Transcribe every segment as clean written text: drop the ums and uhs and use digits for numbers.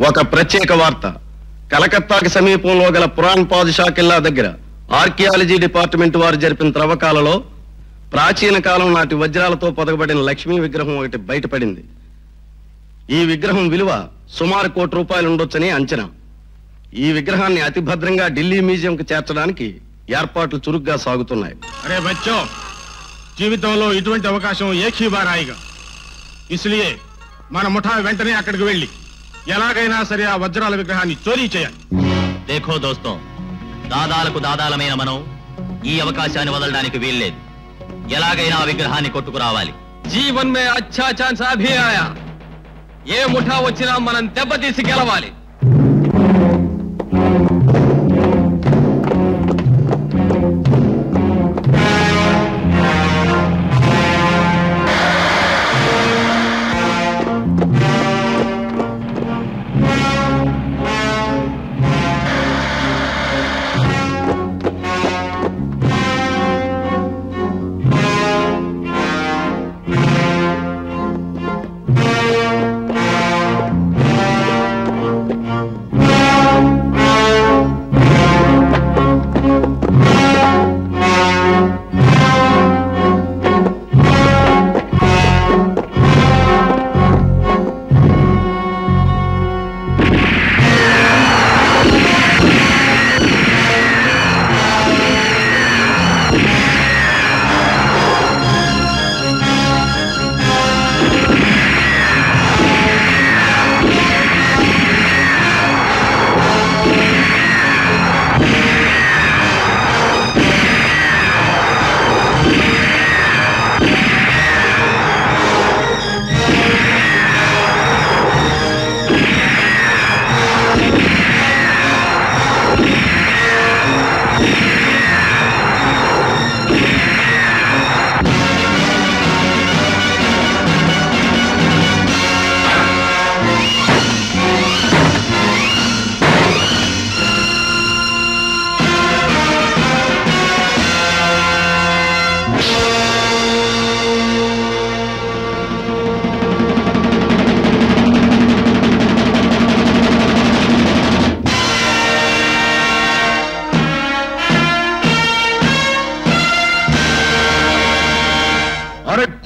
ఒక ప్రత్యేక వార్త. కలకత్తాకి సమీపంలో గల పురాణ్ పాదుషా కిల్లా దగ్గర ఆర్కియాలజీ డిపార్ట్మెంట్ వారు జరిపిన త్రవ్వకాలలో ప్రాచీన కాలం నాటి వజ్రాలతో పొదగబడిన లక్ష్మీ విగ్రహం ఒకటి బయటపడింది. ఈ విగ్రహం విలువ సుమారు ₹1,00,00,000 ఉండొచ్చని అంచనా. ఈ విగ్రహాన్ని అతి భద్రంగా ఢిల్లీ మ్యూజియంకు చేర్చడానికి ఏర్పాట్లు చురుగ్గా సాగుతున్నాయి. అరే బచ్చో, జీవితంలో ఇటువంటి అవకాశం ఏకీ బార్ ఆయేగా. ఇస్లియే మన ముఠా వెంటనే అక్కడికి వెళ్ళి ఎలాగైనా సరే ఆ వజ్రాల విగ్రహాన్ని చోరీ చేయాలి. దేఖో దోస్తో, దాదాలకు దాదాలమైన మనం ఈ అవకాశాన్ని వదలడానికి వీల్లేదు. ఎలాగైనా ఆ విగ్రహాన్ని కొట్టుకురావాలి. జీవన్ మే అచ్చా ఛాన్స్ అభి ఆయా. ఏ ముఠా వచ్చినా మనం దెబ్బతీసి గెలవాలి.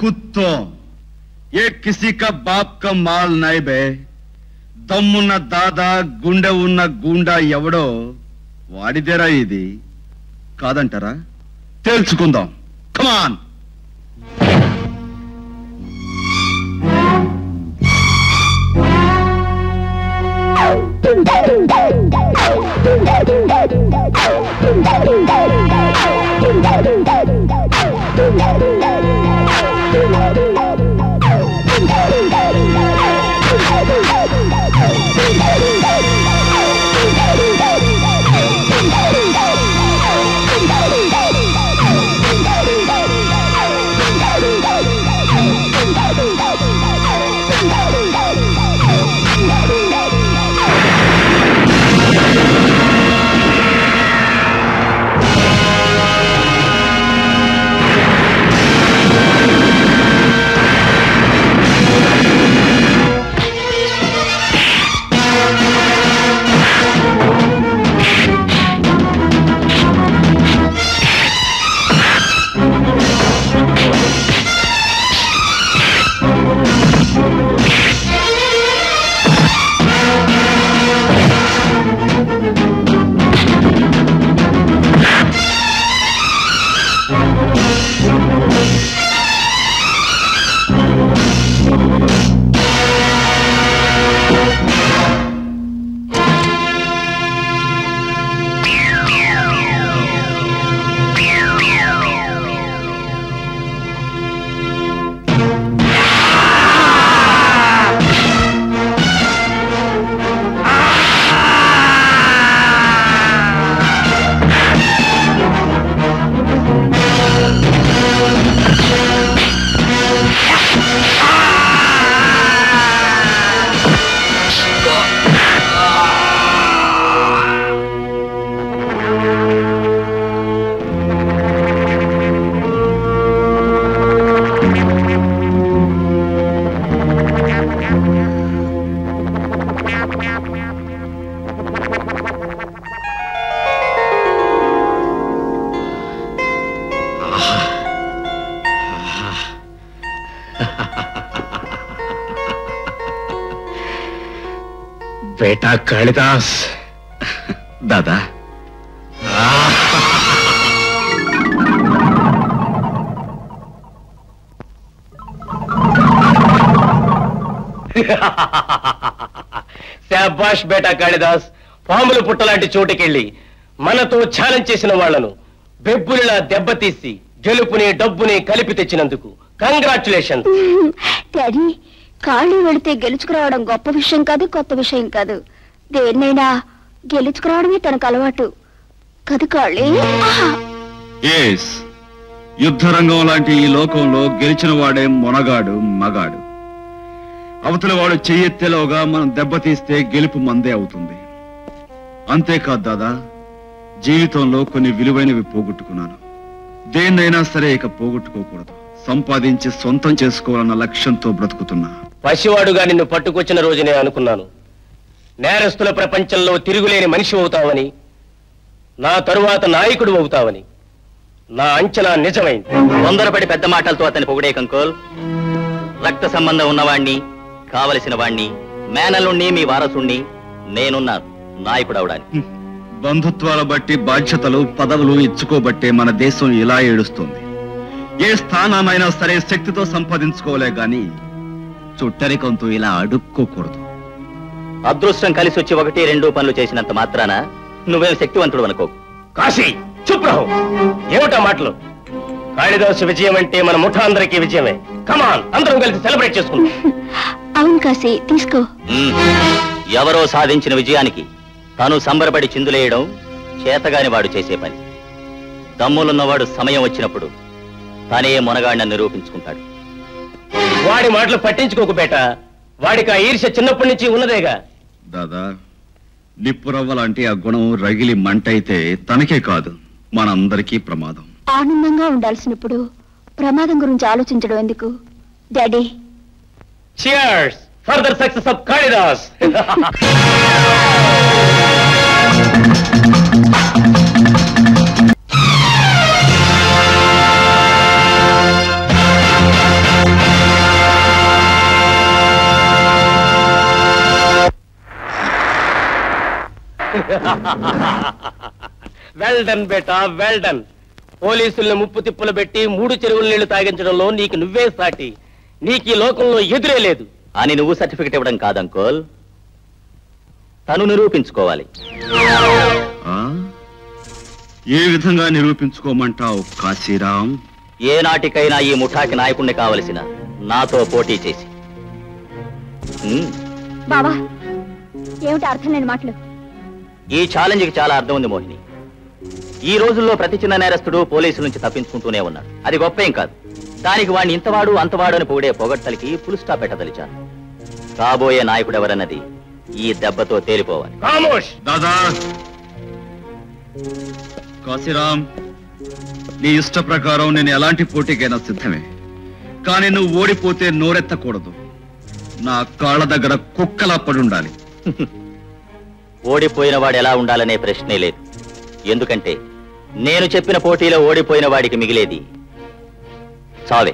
कुत्तों, ये किसी का बाप का माल नहीं बे. దమ్మున్న దాదా గుండె ఉన్న గుండా ఎవడో వాడిదేరా ఇది. కాదంటారా? తెలుసుకుందాం. కమాన్. బేటా కాళిదాస్. దాదా శాబాష్ బేటా కాళిదాస్. పాములు పుట్టలాంటి చోటుకెళ్ళి మనతో ఛాలెంజ్ చేసిన వాళ్లను బెబ్బులిలా దెబ్బతీసి గెలుపుని డబ్బుని కలిపి తెచ్చినందుకు కంగ్రాచులేషన్. డాడీ, కాళ్ళు వెళితే గెలుచుకురావడం గొప్ప విషయం కాదు, కొత్త విషయం కాదు. దేన్నైనా గెలుచుకురావడమే తనకు అలవాటు కదు కాళ్ళే. యుద్ధరంగం లాంటి ఈ లోకంలో గెలిచిన వాడే మొనగాడు, మగాడు. అవతల వాడు చెయ్యెత్తేలోగా మనం దెబ్బతీస్తే గెలుపు మందే అవుతుంది. అంతేకాదు దాదా, జీవితంలో కొన్ని విలువైనవి పోగొట్టుకున్నాను. దేన్నైనా సరే ఇక పోగొట్టుకోకూడదు. సంపాదించి సొంతం చేసుకోవాలన్న లక్ష్యంతో బ్రతుకుతున్నా. పసివాడుగా నిన్ను పట్టుకొచ్చిన రోజునే అనుకున్నాను నేరస్తుల ప్రపంచంలో తిరుగులేని మనిషి అవుతావని, నా తరువాత నాయకుడు అవుతావని. నా అంచనా నిజమైంది. తొందరపడి పెద్ద మాటలతో అతని పొగిడే కంకోల్. రక్త సంబంధం ఉన్నవాణ్ణి, కావలసిన వాణ్ణి, మేనల్లుణ్ణి, మీ వారసుణ్ణి నేనున్నాను నాయకుడు అవడానికి. బంధుత్వాల బట్టి బాధ్యతలు, పదవులు ఇచ్చుకోబట్టే మన దేశం ఇలా ఏడుస్తుంది. ఏ స్థానమైనా సరే శక్తితో సంపాదించుకోలే గాని చుట్టరికంతో ఇలా అడుక్కోకూడదు. అదృష్టం కలిసి వచ్చి 1-2 పనులు చేసినంత మాత్రాన నువ్వేం శక్తివంతుడు అనుకో. కాశీ చుప్రహు, ఏమిటా మాటలు? కాళిదాసు విజయం అంటే మన ముఠా అందరికీ విజయమే. కమాన్, అందరం కలిసి సెలబ్రేట్ చేసుకుందాం. అవును కాశీ, తీసుకో. ఎవరో సాధించిన విజయానికి తను సంబరపడి చిందులేయడం చేతగాని వాడు చేసే పని. దమ్ములున్నవాడు సమయం వచ్చినప్పుడు తనే మొనగాడిని నిరూపించుకుంటాడు. వాడి మాటలు పట్టించుకోకు బేట. వాడికి ఆ ఈర్ష్య చిన్నప్పటి నుంచి ఉన్నదేగా. దాదా, నిప్పురవ్వ లాంటి ఆ గుణం రగిలి మంటైతే తనకే కాదు మనందరికీ ప్రమాదం. ఆనందంగా ఉండాల్సినప్పుడు ప్రమాదం గురించి ఆలోచించడం ఎందుకు daddy? Cheers for the success of Kalidas. Well done beta, well done. పోలీసుల్ని ముప్పు తిప్పులు పెట్టి 3 చెరువుల నీళ్లు తాగించడంలో నీకు నువ్వే సాటి. నీకు ఈ లోకంలో ఎదురే లేదు అని నువ్వు సర్టిఫికెట్ ఇవ్వడం కాదంకోల్, తను నిరూపించుకోవాలి. ఏ విధంగా నిరూపించుకోమంటావు కాశీరాం? ఏ నాటికైనా ఈ ముఠాకి నాయకుణ్ణి కావలసిన నాతో పోటీ చేసి. బావా, ఏమిటి అర్థం లేని మాటలు? ఈ ఛాలెంజ్కి చాలా అర్థం ఉంది మోహిని. ఈ రోజుల్లో ప్రతి చిన్న నేరస్తుడు పోలీసుల నుంచి తప్పించుకుంటూనే ఉన్నాడు. అది గొప్పేం కాదు. దానికి వాడిని ఇంతవాడు అంతవాడు అని పొగిడే పొగడ్తలకి ఫుల్ స్టాప్ పెట్టదలిచాను. కాబోయే నాయకుడు ఎవరన్నది ఈ దెబ్బతో తేలిపోవాలి. దాదా, కాశీరాం, నీ ఇష్ట ప్రకారం నేను ఎలాంటి పోటీకైనా సిద్ధమే. కానీ నువ్వు ఓడిపోతే నోరెత్తకూడదు. నా కాళ్ళ దగ్గర కుక్కలా పడి ఉండాలి. ఓడిపోయిన వాడు ఎలా ఉండాలనే ప్రశ్నే లేదు. ఎందుకంటే నేను చెప్పిన పోటీలో ఓడిపోయిన వాడికి మిగిలేది చావే.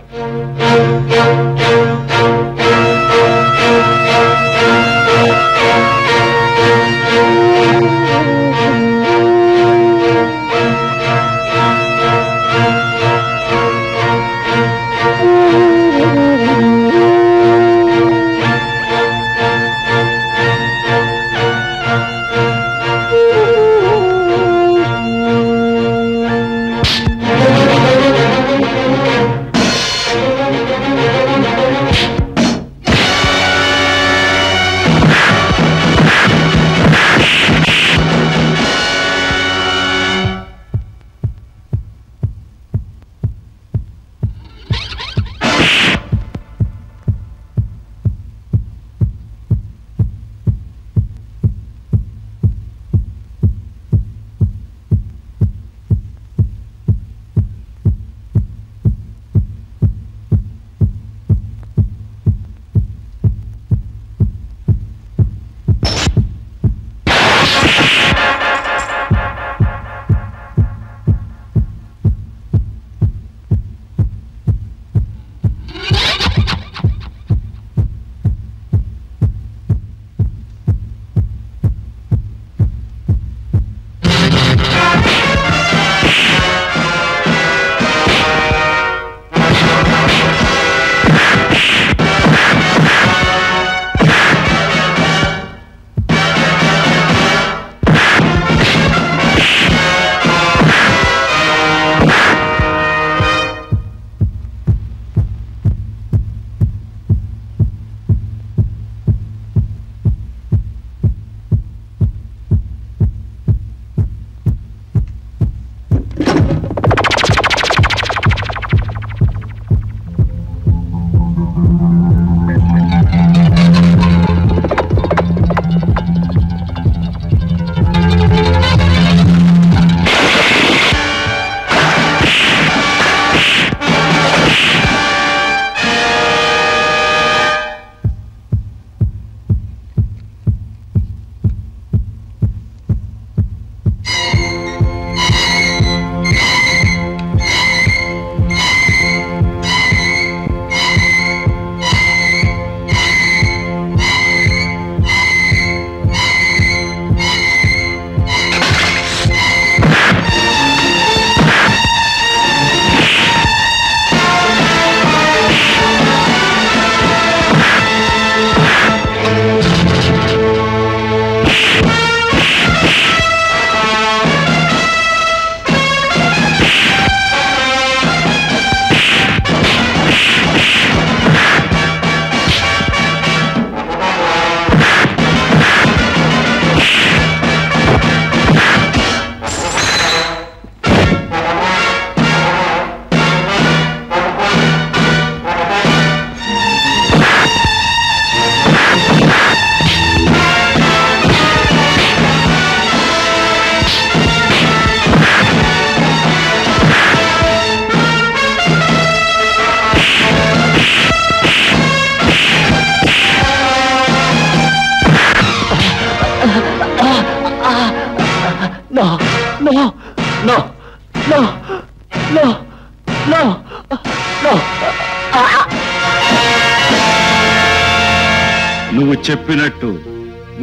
నువ్వు చెప్పినట్టు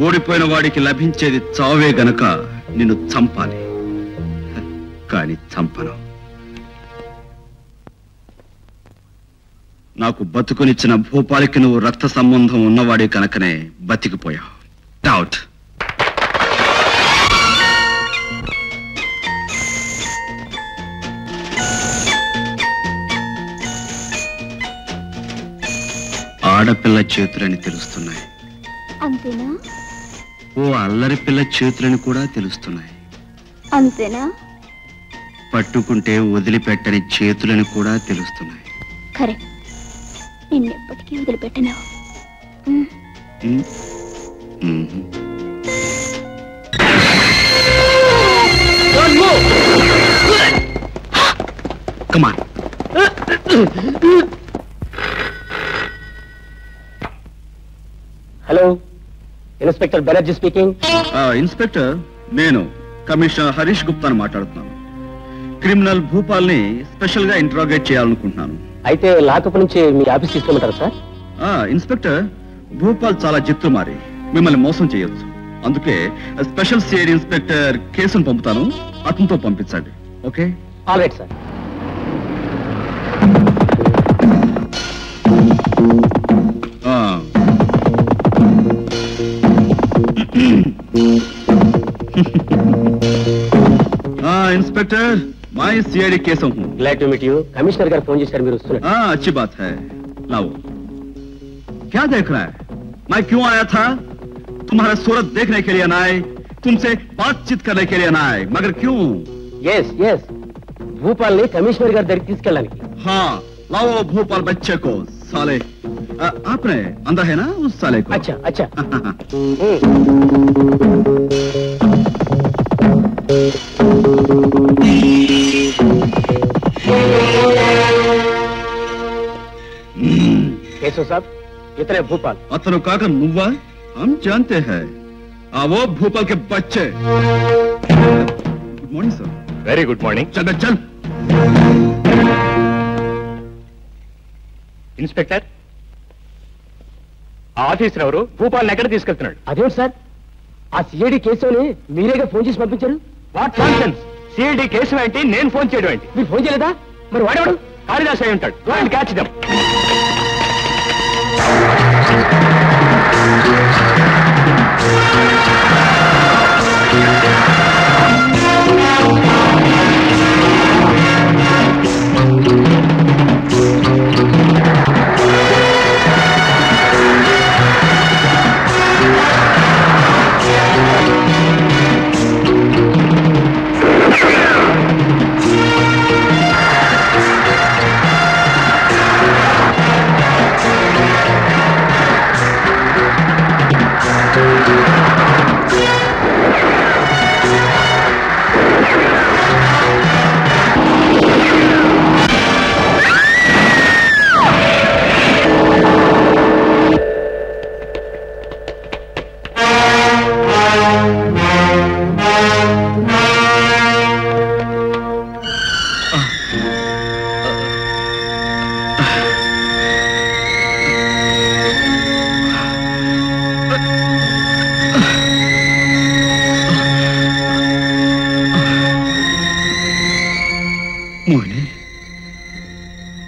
ఓడిపోయిన వాడికి లభించేది చావే గనక నిన్ను చంపాలి, కాని చంపను. నాకు బతుకునిచ్చిన భూపాలికి నువ్వు రక్త సంబంధం ఉన్నవాడే కనుకనే బతికిపోయావు. డౌట్. ఆడపిల్ల చేతులని తెలుస్తున్నాయి, అంతేనా? ఓ అల్లరి పిల్ల చేతులని కూడా తెలుస్తున్నాయి, అంతేనా? పట్టుకుంటే వదిలిపెట్టని చేతులని కూడా తెలుస్తున్నాయి. కరెక్ట్. నిన్నెప్పటికీ వదిలిపెట్టను. Come on. Hello, inspector Banerjee speaking. Inspector, నేను కమిషనర్ హరీష్ గుప్తాను మాట్లాడుతున్నాను. క్రిమినల్ భూపాల్ని స్పెషల్ గా ఇంట్రాగేట్ చేయాలనుకుంటున్నాను. అయితే లాకప్ నుంచి మీ ఆఫీస్ తీసుకోమంటారా సార్? ఇన్స్పెక్టర్, భూపాల్ చాలా జిత్తు మారి మిమ్మల్ని మోసం చేయొచ్చు. అందుకే స్పెషల్ సిఐడి ఇన్స్పెక్టర్ కేసును పంపుతాను, అతనితో పంపించండి. Okay? All right sir. Inspector, मैं सीआईडी केस हूँ. Glad to meet you. Commissioner गाరు ఫోన్ చేశారు, మీరు వస్తున్నారు. अच्छी बात है. लाओ. क्या देख रहा है? मैं क्यों आया था? तुम्हारा सूरत देखने के लिए ना आए, तुमसे बातचीत करने के लिए ना आए, मगर क्यों? यस यस, भूपाल ने कमिश्नर गाరి దగ్గరికి తీసుకెళ్ళడానికి. हाँ, लाओ भूपाल बच्चे को. साले, आपने अंदर है ना उस साले को? अच्छा अच्छा. केशव साहब, इतने भूपाल. अतनु काका नुव्वा, हम जानते हैं. वो भूपाल के बच्चे. Good morning sir. Very good morning. चल चल. ఇన్స్పెక్టర్, ఆ ఆఫీసర్ ఎవరు భూపాల్ని ఎక్కడ తీసుకెళ్తున్నాడు? అదేంటి సార్, ఆ సిఐడి కేసుని మీరేగా ఫోన్ చేసి పంపించారు? What nonsense. సిఐడి కేసు ఏంటి, నేను ఫోన్ చేయడం ఏంటి? మీరు ఫోన్ చేయలేదా? మరి వాడేవాడు? కాళిదాస్ అయి ఉంటాడు. Go and catch them.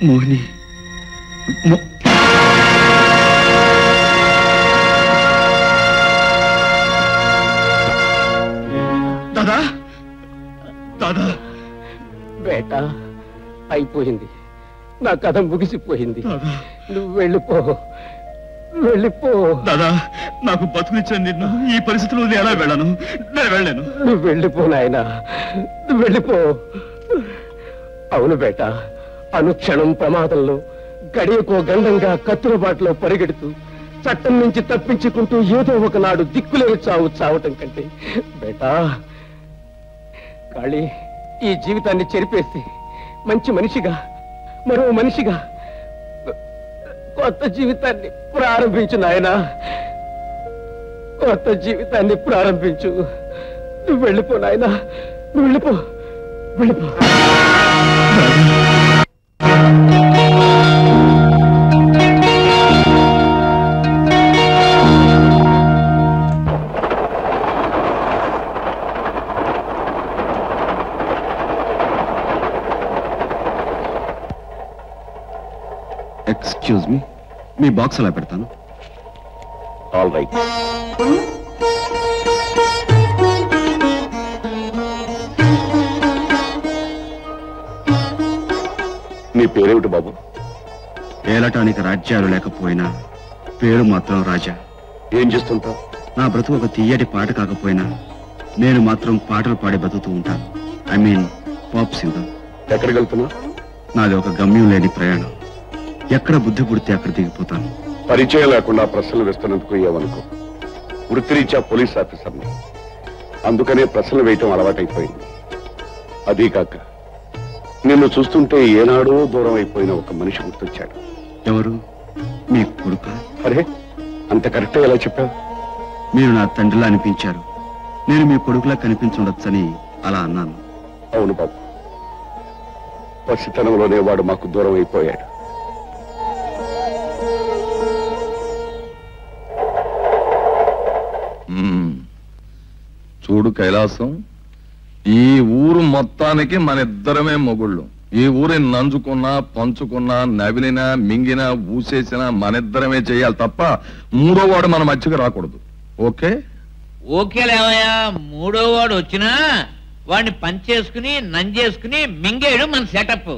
Mohini, दादा दादा. బేటా, అయిపోయింది. నా కథ ముగిసిపోయింది. నువ్వు వెళ్ళిపో, వెళ్ళిపో. దాదా, నాకు బతుకునిచ్చిన నిన్ను ఈ పరిస్థితిలో ఎలా వెళ్ళను? నేను వెళ్ళాను. నువ్వు వెళ్ళిపో నాయనా, నువ్వు వెళ్ళిపో. అవును బేటా, అనుక్షణం ప్రమాదంలో, గడియకో గండంగా కత్తులబాటులో పరిగెడుతూ, చట్టం నుంచి తప్పించుకుంటూ ఏదో ఒకనాడు దిక్కులేని చావు చావటం కంటే బేటా, కాళీ, ఈ జీవితాన్ని చెరిపేసి మంచి మనిషిగా, మరో మనిషిగా కొత్త జీవితాన్ని ప్రారంభించు నాయనా, కొత్త జీవితాన్ని ప్రారంభించు. నువ్వు వెళ్ళిపో నాయనా, నువ్వు వెళ్ళిపో, వెళ్ళిపో. ఎక్స్క్యూజ్ మీ, మీ బాక్స్ అలా పెడతాను. All right. నీ పేరేమిటి బాబు? ఏలటానికి రాజ్యాలు లేకపోయినా పేరు మాత్రం రాజా. ఏం చేస్తుంటావు? నా బ్రతుకు ఒక తీయటి పాట కాకపోయినా నేను మాత్రం పాటలు పాడి బతుకుతూ ఉంటాను. I mean pop singer. ఎక్కడికి వెళ్తున్నావు? నాది ఒక గమ్యం లేని ప్రయాణం. ఎక్కడ బుద్ధి పుడితే అక్కడ దిగిపోతాను. పరిచయం లేకుండా ప్రశ్నలు వేస్తున్నందుకు ఏమనుకో. వృత్తిరీత్యా పోలీస్ ఆఫీసర్ని, అందుకనే ప్రశ్నలు వేయటం అలవాటైపోయింది. అదీ కాక నిన్ను చూస్తుంటే ఏనాడో దూరం అయిపోయిన ఒక మనిషి గుర్తొచ్చాడు. ఎవరు? మీ కొడుక? అరే, అంత కరెక్ట్గా ఎలా చెప్పావు? మీరు నా తండ్రిలా అనిపించారు. నేను మీ కొడుకులా కనిపించుండొచ్చని అలా అన్నాను. అవును బాబు, పసితనంలోనే వాడు మాకు దూరం అయిపోయాడు. చూడు కైలాసం, ఈ ఊరు మొత్తానికి మన ఇద్దరమే మొగుళ్ళు. ఈ ఊరిని నంజుకున్నా, పంచుకున్నా, నవిలినా, మింగినా, ఊసేసినా మనిద్దరమే చేయాలి తప్ప మూడో వాడు మన మధ్యకి రాకూడదు. ఓకే? ఓకే లేవయ్యా. మూడో వాడు వచ్చినా వాడిని పంచేసుకుని నంజేసుకుని మింగేయడం మన సెటప్.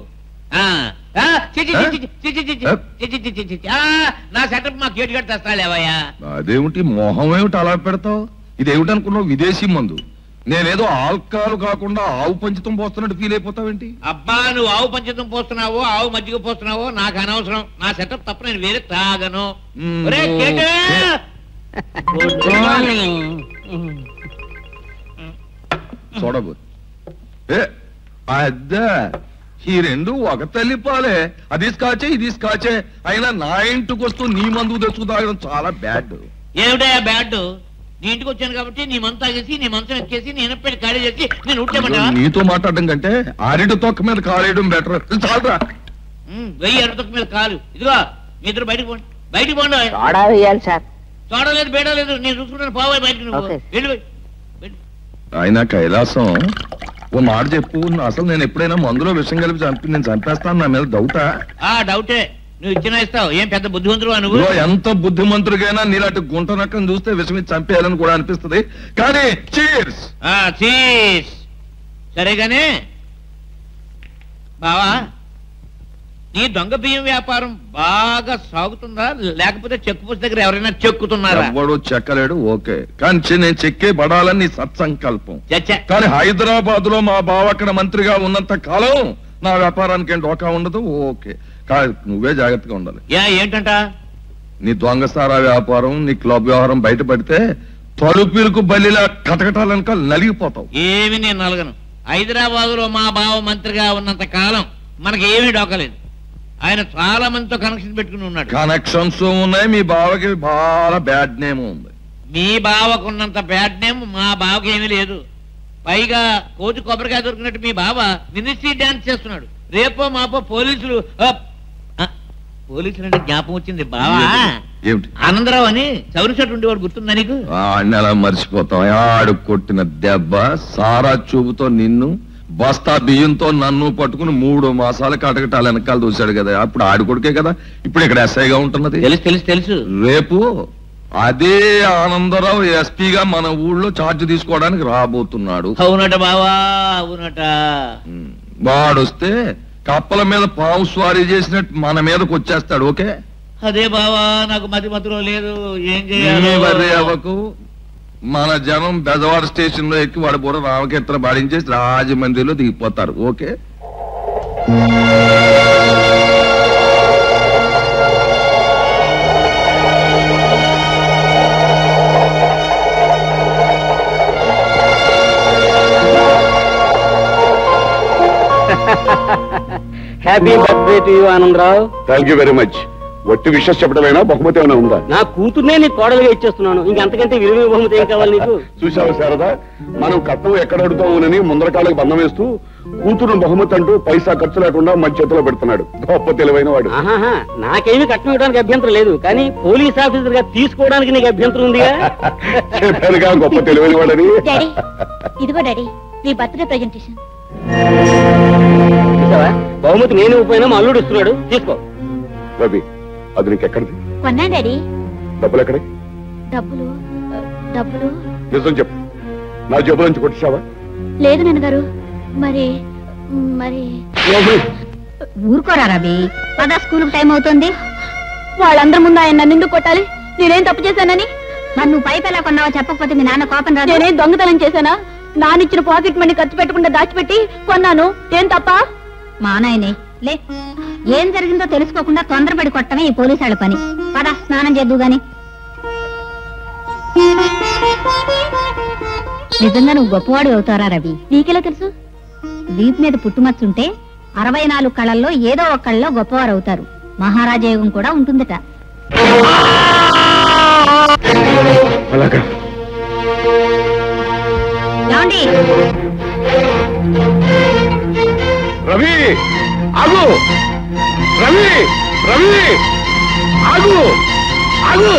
నా సెటప్ మా కేటు కట్టి తెస్తా లేవయ్యా. అదేమిటి మొహం ఏమిటి అలా పెడతావు? ఇదేమిటి అనుకున్నావు? విదేశీ మందు. నేనేదో ఆల్కహాల్ కాకుండా ఆవు పంచితం పోస్తున్నట్టు ఫీల్ అయిపోతావేంటి? అబ్బా, నువ్వు ఆవు పంచతం పోస్తున్నావో ఆవు మజ్జిగ పోస్తున్నావో నాకు అనవసరం. నా సెటప్ తప్ప నేను వేరే తాగను. చూడబో అద్దా, ఈ రెండు ఒక తల్లి పాలే. అది స్కాచే, ఇది స్కాచే. అయినా నా ఇంటికి వస్తూ నీ మందు తెచ్చుకు తాగడం చాలా బ్యాడ్. ఏమిటా బ్యాడ్? నీ ఇంటికి వచ్చాను కాబట్టి నీ మందు తాగేసి నీ మంచం ఎక్కేసి నేను పెట్టి ఖాళీ చేసి నేను ఉట్టేమంటావా? నీతో మాట్లాడడం కంటే అరటి తొక్క మీద కాలేయడం బెటర్. చాలరా, 1000 అరటి తొక్క మీద కాలు. ఇదిగో మీ ఇద్దరు బయటకు పోండి, బయటకు పోండి. చూడలేదు బేడలేదు, నేను చూసుకుంటాను. పోవాలి బయటకు, నువ్వు వెళ్ళి. ఆయన కైలాసం, ఓ మాట చెప్పు. అసలు నేను ఎప్పుడైనా మందులో విషం కలిపి నేను చంపేస్తాను, నా మీద డౌటా? డౌటే. నువ్వు ఇచ్చినా ఇస్తావు. ఏం పెద్ద బుద్ధిమంతుడు నువ్వు? ఎంత బుద్ధిమంతుడికైనా నీలాంటి గుంట నక్కను చూస్తే విషం చంపేయాలని కూడా అనిపిస్తుంది. కానీ చీర్స్. చీర్స్. సరేగానే బావా, నీ దొంగ బియ్యం వ్యాపారం బాగా సాగుతుందా, లేకపోతే చెక్కు పోస్ట్ దగ్గర ఎవరైనా చెక్కుతున్నారా? ఎవడు చెక్కలేడు. ఓకే, కానీ నేను చెక్కే పడాలని నీ సత్సంకల్పం. కానీ హైదరాబాద్ లో మా బావ అక్కడ మంత్రిగా ఉన్నంత కాలం నా వ్యాపారానికి ఏం డోకా ఉండదు. ఓకే, నువ్వే జాగ్రత్తగా ఉండాలి. ఏంటంట? నీ దొంగసారా వ్యాపారం, నీ క్లబ్ వ్యవహారం బయటపడితే తలుపులకు బలిలా కటకటాలనుక నలిగిపోతావు. ఏమి నేను నలగను. హైదరాబాద్ లో మా బావ మంత్రిగా ఉన్నంత కాలం మనకి ఏమీ డోకలేదు. ఆయన చాలా మందితో కనెక్షన్ పెట్టుకుని ఉన్నాడు. కనెక్షన్స్ ఉన్నాయి. మీ బావకి బాగా బ్యాడ్ నేమ్ ఉంది. మీ బావకున్నంత బ్యాడ్ నేమ్ మా బావకి ఏమీ లేదు. పైగా కోతి కొబ్బరికాయ దొరికినట్టు మీ బావ మినిస్ట్రీ డాన్స్ చేస్తున్నాడు. రేపో మాపో పోలీసులు అంటే జ్ఞాపకం వచ్చింది బావా. ఏమిటి? ఆనందరావు అని చౌరి షర్ట్ ఉండేవాడు, గుర్తుందా నీకు? అలా మర్చిపోతాం. ఆడు కొట్టిన దెబ్బ, సారా చూపుతో నిన్ను, బస్తా బియ్యంతో నన్ను పట్టుకుని 3 మాసాలు కటకటాల వెనకాల చూశాడు కదా. అప్పుడు ఆడు కొడుకే కదా ఇప్పుడు ఇక్కడ ఎస్ఐగా ఉంటున్నది. తెలుసు. రేపు అదే ఆనందరావు ఎస్పీగా మన ఊళ్ళో ఛార్జ్ తీసుకోవడానికి రాబోతున్నాడు. అవునట బావా, అవునట. వాడొస్తే కప్పల మీద పావు స్వారీ చేసినట్టు మన మీదకి వచ్చేస్తాడు. ఓకే? అదే బావా, నాకు మతిలో లేదు. ఏం చేయాలి? అవ్వకు. మన జనం బెజవాడ స్టేషన్ లో ఎక్కి వాడు బుర్ర రామకీర్తన పాడించేసి రాజమండ్రిలో దిగిపోతారు. Okay? Happy birthday to you Anandarao. Thank you very much. వట్టి విషయం చెప్పడమైనా బహుమతి ఏమైనా ఉందా? నా కూతుర్నే నీ కోడలుగా ఇచ్చేస్తున్నాను. ఇంకంతకంటే విలువ బహుమతి ఏం కావాలి నీకు? చూసావా శారదా, మనం కట్నం ఎక్కడ అడుగుతామోనని ముందర కాళ్ళకి బంధం వేస్తూ కూతురు బహుమతి అంటూ పైసా ఖర్చు లేకుండా మన చేతిలో పెడుతున్నాడు. గొప్ప తెలివైన వాడు. నాకేమీ కట్నం ఇవ్వడానికి అభ్యంతరం లేదు, కానీ పోలీస్ ఆఫీసర్ గా తీసుకోవడానికి నీకు అభ్యంతరం ఉందిగా. చెప్పానుగా గొప్ప తెలివైన వాడని. ఇదిగో డాడీ, మీ బర్త్డే ప్రెజెంటేషన్. చూసావా, బహుమతి నేను పోయినా మా అల్లుడు ఇస్తున్నాడు, తీసుకో. రవి, అది నీకెక్కడిది? కొన్నా డాడీ. డబ్బులు ఎక్కడే? డబ్బులు డబ్బులు నిజం చెప్పు, నా జబ్బు నుంచి కొట్టేశావా? లేదు నాన్నగారు. మరి మరి ఊరుకోరా రవి, పద స్కూల్కి టైం అవుతుంది. వాళ్ళందరి ముందు ఆయన నన్ను ఎందుకు కొట్టాలి? నేనేం తప్పు చేశానని? మరి నువ్వు పైపు ఎలా కొన్నావో చెప్పకపోతే మీ నాన్న కోపం రాదు. నేనేం దొంగతనం చేశానా? నానిచ్చిన పాకెట్ మనీ ఖర్చు పెట్టకుండా దాచిపెట్టి కొన్నాను. ఏం తప్ప? మా నాయనే లే, ఏం జరిగిందో తెలుసుకోకుండా తొందరపడి కొట్టమే ఈ పోలీసు వాళ్ళ పని. పద స్నానం చేద్దు గాని. నిజంగా నువ్వు గొప్పవాడు అవుతారా రవి? నీకెలా తెలుసు? వీపు మీద పుట్టుమచ్చుంటే 64 కళల్లో ఏదో ఒక కళలో గొప్పవారు అవుతారు. మహారాజా యోగం కూడా ఉంటుందట. ఏమండి? రవి ఆగు! రవి రవి ఆగు! ఆగు!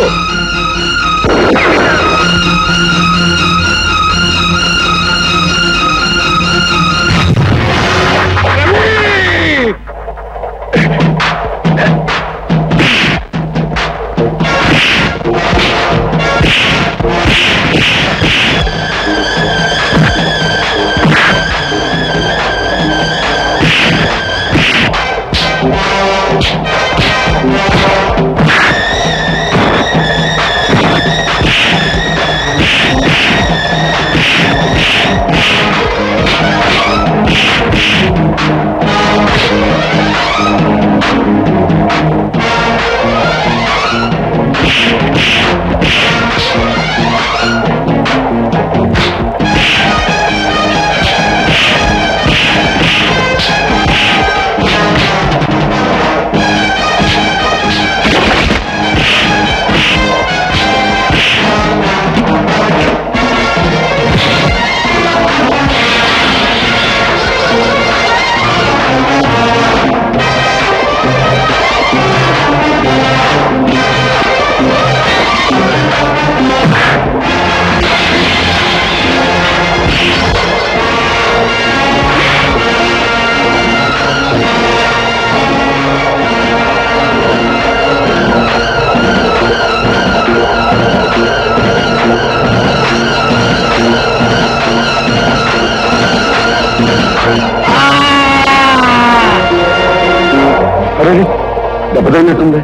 దెబ్బతగినట్టుంది.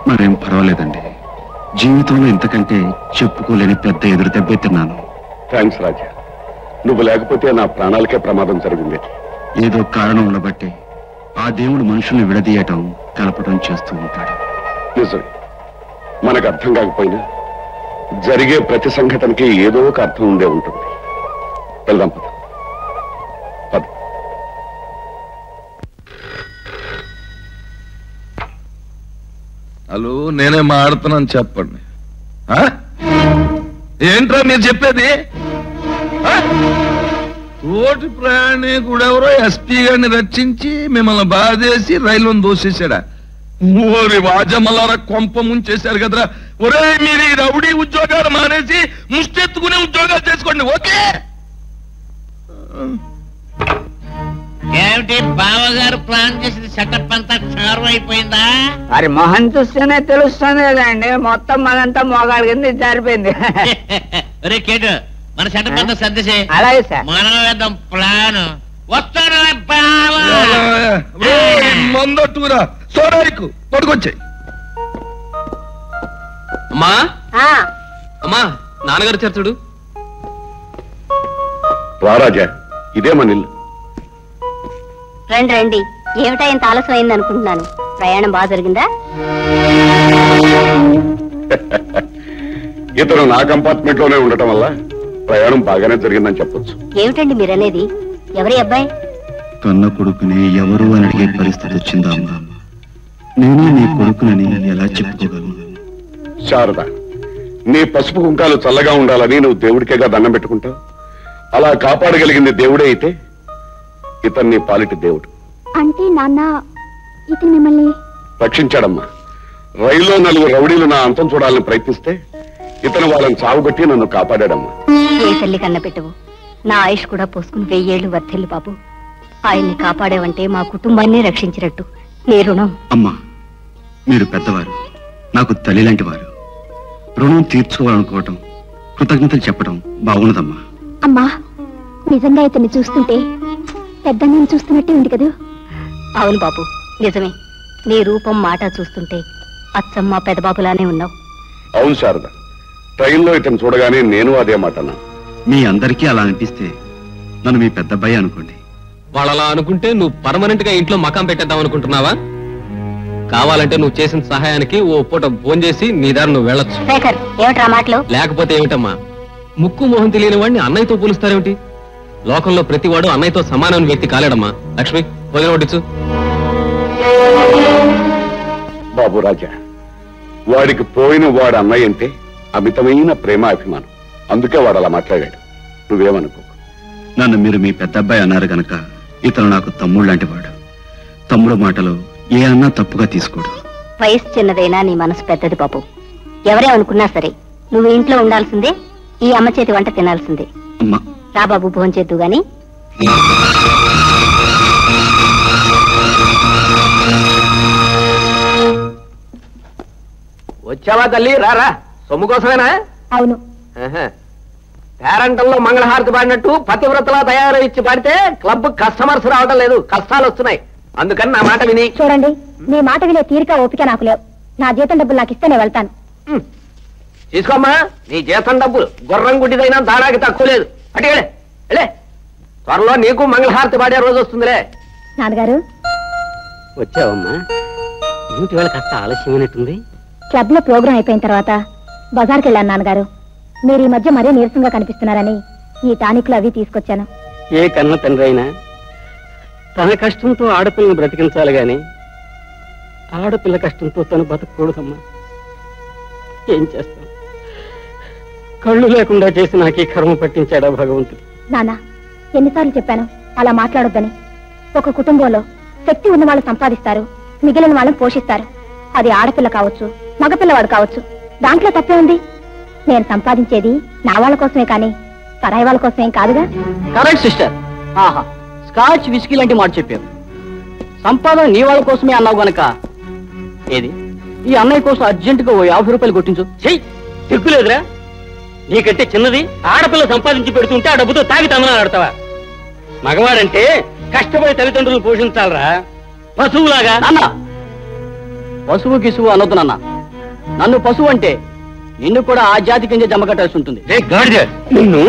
మరేం పర్వాలేదండి. జీవితంలో ఇంతకంటే చెప్పుకోలేని పెద్ద ఎదురు దెబ్బతిన్నాను. థ్యాంక్స్ రాజా, నువ్వు లేకపోతే నా ప్రాణాలకే ప్రమాదం జరిగింది. ఏదో కారణం ఉండబట్టి ఆ దేవుడు మనుషుల్ని విడదీయటం కలపటం చేస్తూ ఉంటాడు. నిజమే, మనకు అర్థం కాకపోయినా జరిగే ప్రతి సంఘటనకి ఏదో ఒక అర్థం ఉండే ఉంటుంది. వెళ్దాం పద. పద. హలో, నేనే మాడుతున్నాను, చెప్పండి. ఏంట్రా మీరు చెప్పేది? తోటి ప్రయాణికుడు ఎవరో ఎస్పీ గారిని రక్షించి మిమ్మల్ని బాధేసి రైలును దోసేశాడా? ఓరి వాజమల్లారా, కొంప ముంచేశారు కదరా. ఒరే, మీరు ఈ రౌడీ ఉద్యోగాలు మానేసి ముష్టెత్తుకునే ఉద్యోగాలు చేసుకోండి. ఓకే? ఏమిటి బావగారు ప్లాన్ చేసిన సెటప్ అంతా క్షారం అయిపోయిందా? మరి మొహం చూస్తేనే తెలుస్తుంది కదండి, మొత్తం మనంతా మోగాడు కింద జారిపోయింది. ఒరే కేటు, మన సెటప్ అంతా సర్దేసే. అలాగే సార్. మనం వేద్దాం ప్లాన్. వస్తాడు మందట్టురా సోరాయికు పడుకొచ్చాయి. అమ్మా అమ్మా, నాన్నగారు చేర్చుడు. రారాజా, ఇదే మన ఇల్లు. రండి రండి. ఏమిటా ఇంత ఆలస్యం అయింది అనుకుంటున్నాను. ప్రయాణం బాగా జరిగిందా? ఇతను నా కంపార్ట్మెంట్ లోనే ఉండటం వల్ల ప్రయాణం బాగానే జరిగిందని చెప్పొచ్చు. ఏమిటండి మీరనేది? ఎవరి అబ్బాయి? కన్న కొడుకుని ఎవరు అని అడిగే పరిస్థితి వచ్చిందా అమ్మా? నేను నీ కొడుకునని ఎలా చెప్పుకోగలను? శారద, నీ పసుపు కుంకాలు చల్లగా ఉండాలని నువ్వు దేవుడికేగా దండం పెట్టుకుంటావు. అలా కాపాడగలిగింది దేవుడే అయితే ఇతన్ని పాలిటి దేవుడు. అంటే నాన్న ఇతను మిమ్మల్ని రక్షించాడమ్మా. రైల్లో 4 రౌడీలు నా అంతం చూడాలని ప్రయత్నిస్తే ఇతను వాళ్ళని చావుగొట్టి నన్ను కాపాడాడమ్మా. ఏ తల్లి కన్న పెట్టవు. నా ఆయుష్ కూడా పోసుకుని 1000 ఏళ్లు వర్ధిల్లు బాబు. ఆయన్ని కాపాడేవంటే మా కుటుంబాన్ని రక్షించినట్టు. నీ రుణం. అమ్మా, మీరు పెద్దవారు, నాకు తల్లి లాంటి వారు. రుణం తీర్చుకోవాలనుకోవటం, కృతజ్ఞతలు చెప్పడం బాగున్నదమ్మా. అమ్మా, నిజంగా ఇతన్ని చూస్తుంటే పెద్దన్నని చూస్తున్నట్టే ఉంది కదూ? అవును బాబు, నిజమే. నీ రూపం, మాట చూస్తుంటే అచ్చమ్మ పెద్దబాబులానే ఉన్నావు. అవును శారద, ట్రైన్లో ఇతను చూడగానే నేను అదే మాట అన్నాను. మీ అందరికీ అలా అనిపిస్తే నన్ను మీ పెద్దబ్బాయి అనుకోండి. వాళ్ళలా అనుకుంటే నువ్వు పర్మనెంట్ గా ఇంట్లో మకాం పెట్టేద్దాం అనుకుంటున్నావా? కావాలంటే నువ్వు చేసిన సహాయానికి ఓ పూట ఫోన్ చేసి నీ దారి నువ్వు వెళ్ళొచ్చు. శేఖర్, ఏమిట్రా మాటలు? లేకపోతే ఏమిటమ్మా, ముక్కు మొహం తెలియని వాడిని అన్నయ్యతో పోలుస్తారేమిటి? లోకంలో ప్రతివాడు అన్నయ్యతో సమానమైన వ్యక్తి కాలేడమ్మా. లక్ష్మి, భోజనం వడ్డించు. బాబు రాజా, వాడికి పోయిన వాడు అన్నయ్య అంటే అమితమైన ప్రేమ, అభిమానం. అందుకే వాడు అలా మాట్లాడాడు. నువ్వేమనుకో. నన్ను మీరు మీ పెద్దబ్బాయి అన్నారు గనక ఇతను నాకు తమ్ముడు లాంటి వాడు. తమ్ముడు మాటలు ఏ అన్నా తప్పుగా తీసుకోడు. వయసు చిన్నదైనా నీ మనసు పెద్దది బాబు. ఎవరే అనుకున్నా సరే నువ్వు ఇంట్లో ఉండాల్సిందే, ఈ అమ్మ చేతి వంట తినాల్సిందే. అమ్మా, రా బాబు, భోంచేద్దు గాని. వచ్చావా తల్లి? రారా. సొమ్ము కోసమేనా? అవును. పేరంటంలో మంగళహారతి పాడినట్టు పతివ్రతలా తయారు ఇచ్చి పాడితే క్లబ్ కస్టమర్స్ రావడం లేదు, కష్టాలు వస్తున్నాయి. అందుకని నా మాట విని. చూడండి, మీ మాట వినే తీరిక ఓపిక నాకు లేవు. నా జీతం డబ్బులు నాకు ఇస్తే నేను వెళ్తాను. తీసుకోమ్మా, నీ జీతం డబ్బులు గుర్రం గుడ్డిదైనా దాడానికి తక్కువ లేదు. అటుకెళ్ళే, త్వరలో నీకు మంగళహారతి పాడే రోజు వస్తుందిలే. నాన్నగారు. వచ్చావమ్మా, ఇంటి వేళ కాస్త ఆలస్యమైనట్టుంది. క్లబ్ లో ప్రోగ్రాం అయిపోయిన తర్వాత బజార్కి వెళ్ళాను నాన్నగారు. మీరు ఈ మధ్య మరీ నీరసంగా కనిపిస్తున్నారని ఈ టానిక్లు అవి తీసుకొచ్చాను. ఏ కన్న తండ్రి అయినా తన కష్టంతో ఆడపిల్లను బ్రతికించాలి గాని ఆడపిల్ల కష్టంతో తను బతకూడదమ్మా. ఏం చేస్తాం, కళ్ళు లేకుండా చేసి నాకు ఈ కర్మ పట్టించాడా భగవంతుడు. నాన్న, ఎన్నిసార్లు చెప్పాను అలా మాట్లాడొద్దని. ఒక కుటుంబంలో శక్తి ఉన్న వాళ్ళు సంపాదిస్తారు, మిగిలిన వాళ్ళని పోషిస్తారు. అది ఆడపిల్ల కావచ్చు, మగపిల్లవాడు కావచ్చు. దాంట్లో తప్పే ఉంది. నేను సంపాదించేది నా వాళ్ళ కోసమే కానీ పరాయి వాళ్ళ కోసమేం కాదుగా. Correct sister. ఆహా, స్కాచ్ విస్కీ లాంటి మాట చెప్పావు. సంపాదన నీ వాళ్ళ కోసమే అన్నావు గనక ఏది ఈ అన్నయ్య కోసం అర్జెంటుగా ఓ 50 రూపాయలు కొట్టించు. చెయ్యి, తిక్కులేదురా. నీకంటే చిన్నది ఆడపిల్ల సంపాదించి పెడుతుంటే ఆ డబ్బుతో తాగి తమనా ఆడతావా? మగవాడంటే కష్టపడి తల్లిదండ్రులు పోషించాలరా, పశువులాగా. నాన్న, పశువు గిసువు అనొద్దు నాన్న. నన్ను పశువు అంటే నిన్ను కూడా ఆ జాతి కింద జమ కట్టాల్సి ఉంటుంది. నిన్ను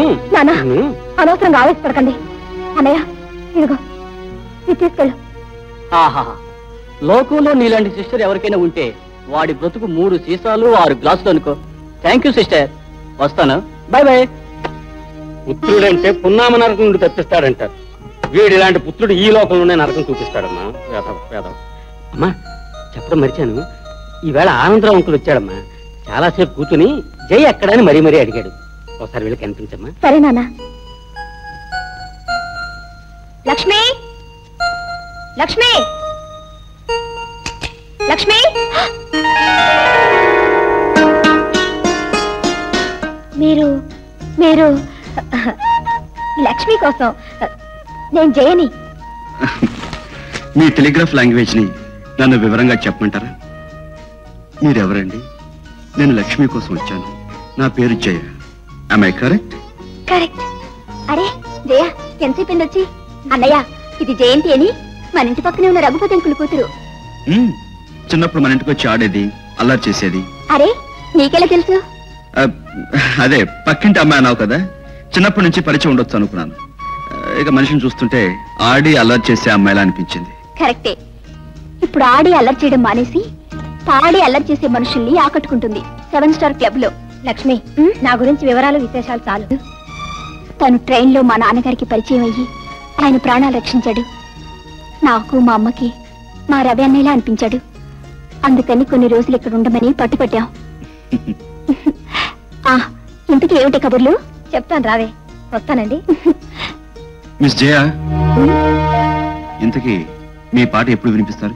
అనవసరంగా ఆవేశపడకండి. అన్నయ్య, ఇదిగో ఇది తీసుకెళ్ళు. ఆహా, లోకంలో నీలాంటి సిస్టర్ ఎవరికైనా ఉంటే వాడి బ్రతుకు 3 సీసాలు 6 గ్లాసులు అనుకో. థ్యాంక్ యూ సిస్టర్, వస్తాను. Bye bye. పుత్రుడంటే పున్నామ నరకం నుండి తప్పిస్తాడంటారు. వీడిలాంటి పుత్రుడు ఈ లోకంలోనే నరకం చూపిస్తాడమ్మా. అమ్మా, చెప్పడం మరిచాను, ఈవేళ ఆనందరావు అంకులు వచ్చాడమ్మా. చాలాసేపు కూర్చుని జై ఎక్కడని మరీ మరీ అడిగాడు. ఒకసారి వెళ్ళి కనిపించమ్మా. సరే నాన్న. లక్ష్మి, లక్ష్మి, లక్ష్మి. మీరు మీరు లక్ష్మి కోసం. నేను జయని. మీ టెలిగ్రాఫ్ లాంగ్వేజ్ ని నన్ను వివరంగా చెప్పమంటారా? మీరెవరండి? నేను లక్ష్మి కోసం వచ్చాను. నా పేరు జయ. Am I correct? కరెక్ట్. అరే జయ, ఎంతసేపు వచ్చి? అన్నయ్య, ఇది జయంతి అని మన ఇంటి పక్కనే ఉన్న రఘుపతి అంకుల్ కూతురు. చిన్నప్పుడు మన ఇంటికి వచ్చి ఆడేది, అల్లరి చేసేది. అరే, నీకెలా తెలుసు? అదే పక్కింటి అమ్మాయి అన్నావు కదా, చిన్నప్పటి నుంచి పరిచయం ఉండొచ్చు అనుకున్నాను. ఇక మనిషిని చూస్తుంటే ఆడి అల్లరి చేసే అమ్మాయిలా అనిపించింది. కరెక్టే. ఇప్పుడు ఆడి అల్లరి చేయడం మానేసి పాడి అల్లరి చేసే మనుషుల్ని ఆకట్టుకుంటుంది 7 స్టార్ క్లబ్ లో. లక్ష్మి, నా గురించి వివరాలు విశేషాలు చాలు. తను ట్రైన్ లో మా నాన్నగారికి పరిచయం అయ్యి ఆయన ప్రాణాలు రక్షించాడు. నాకు మా అమ్మకి మా రవి అన్నయ్యలా అనిపించాడు. అందుకని కొన్ని రోజులు ఇక్కడ ఉండమని పట్టుపట్టాం. ఇంటికి ఏమిటి కబుర్లు? చెప్తాను, రావే. వస్తానండి. మిస్ జయ, ఇంతకీ మీ పాట ఎప్పుడు వినిపిస్తారు?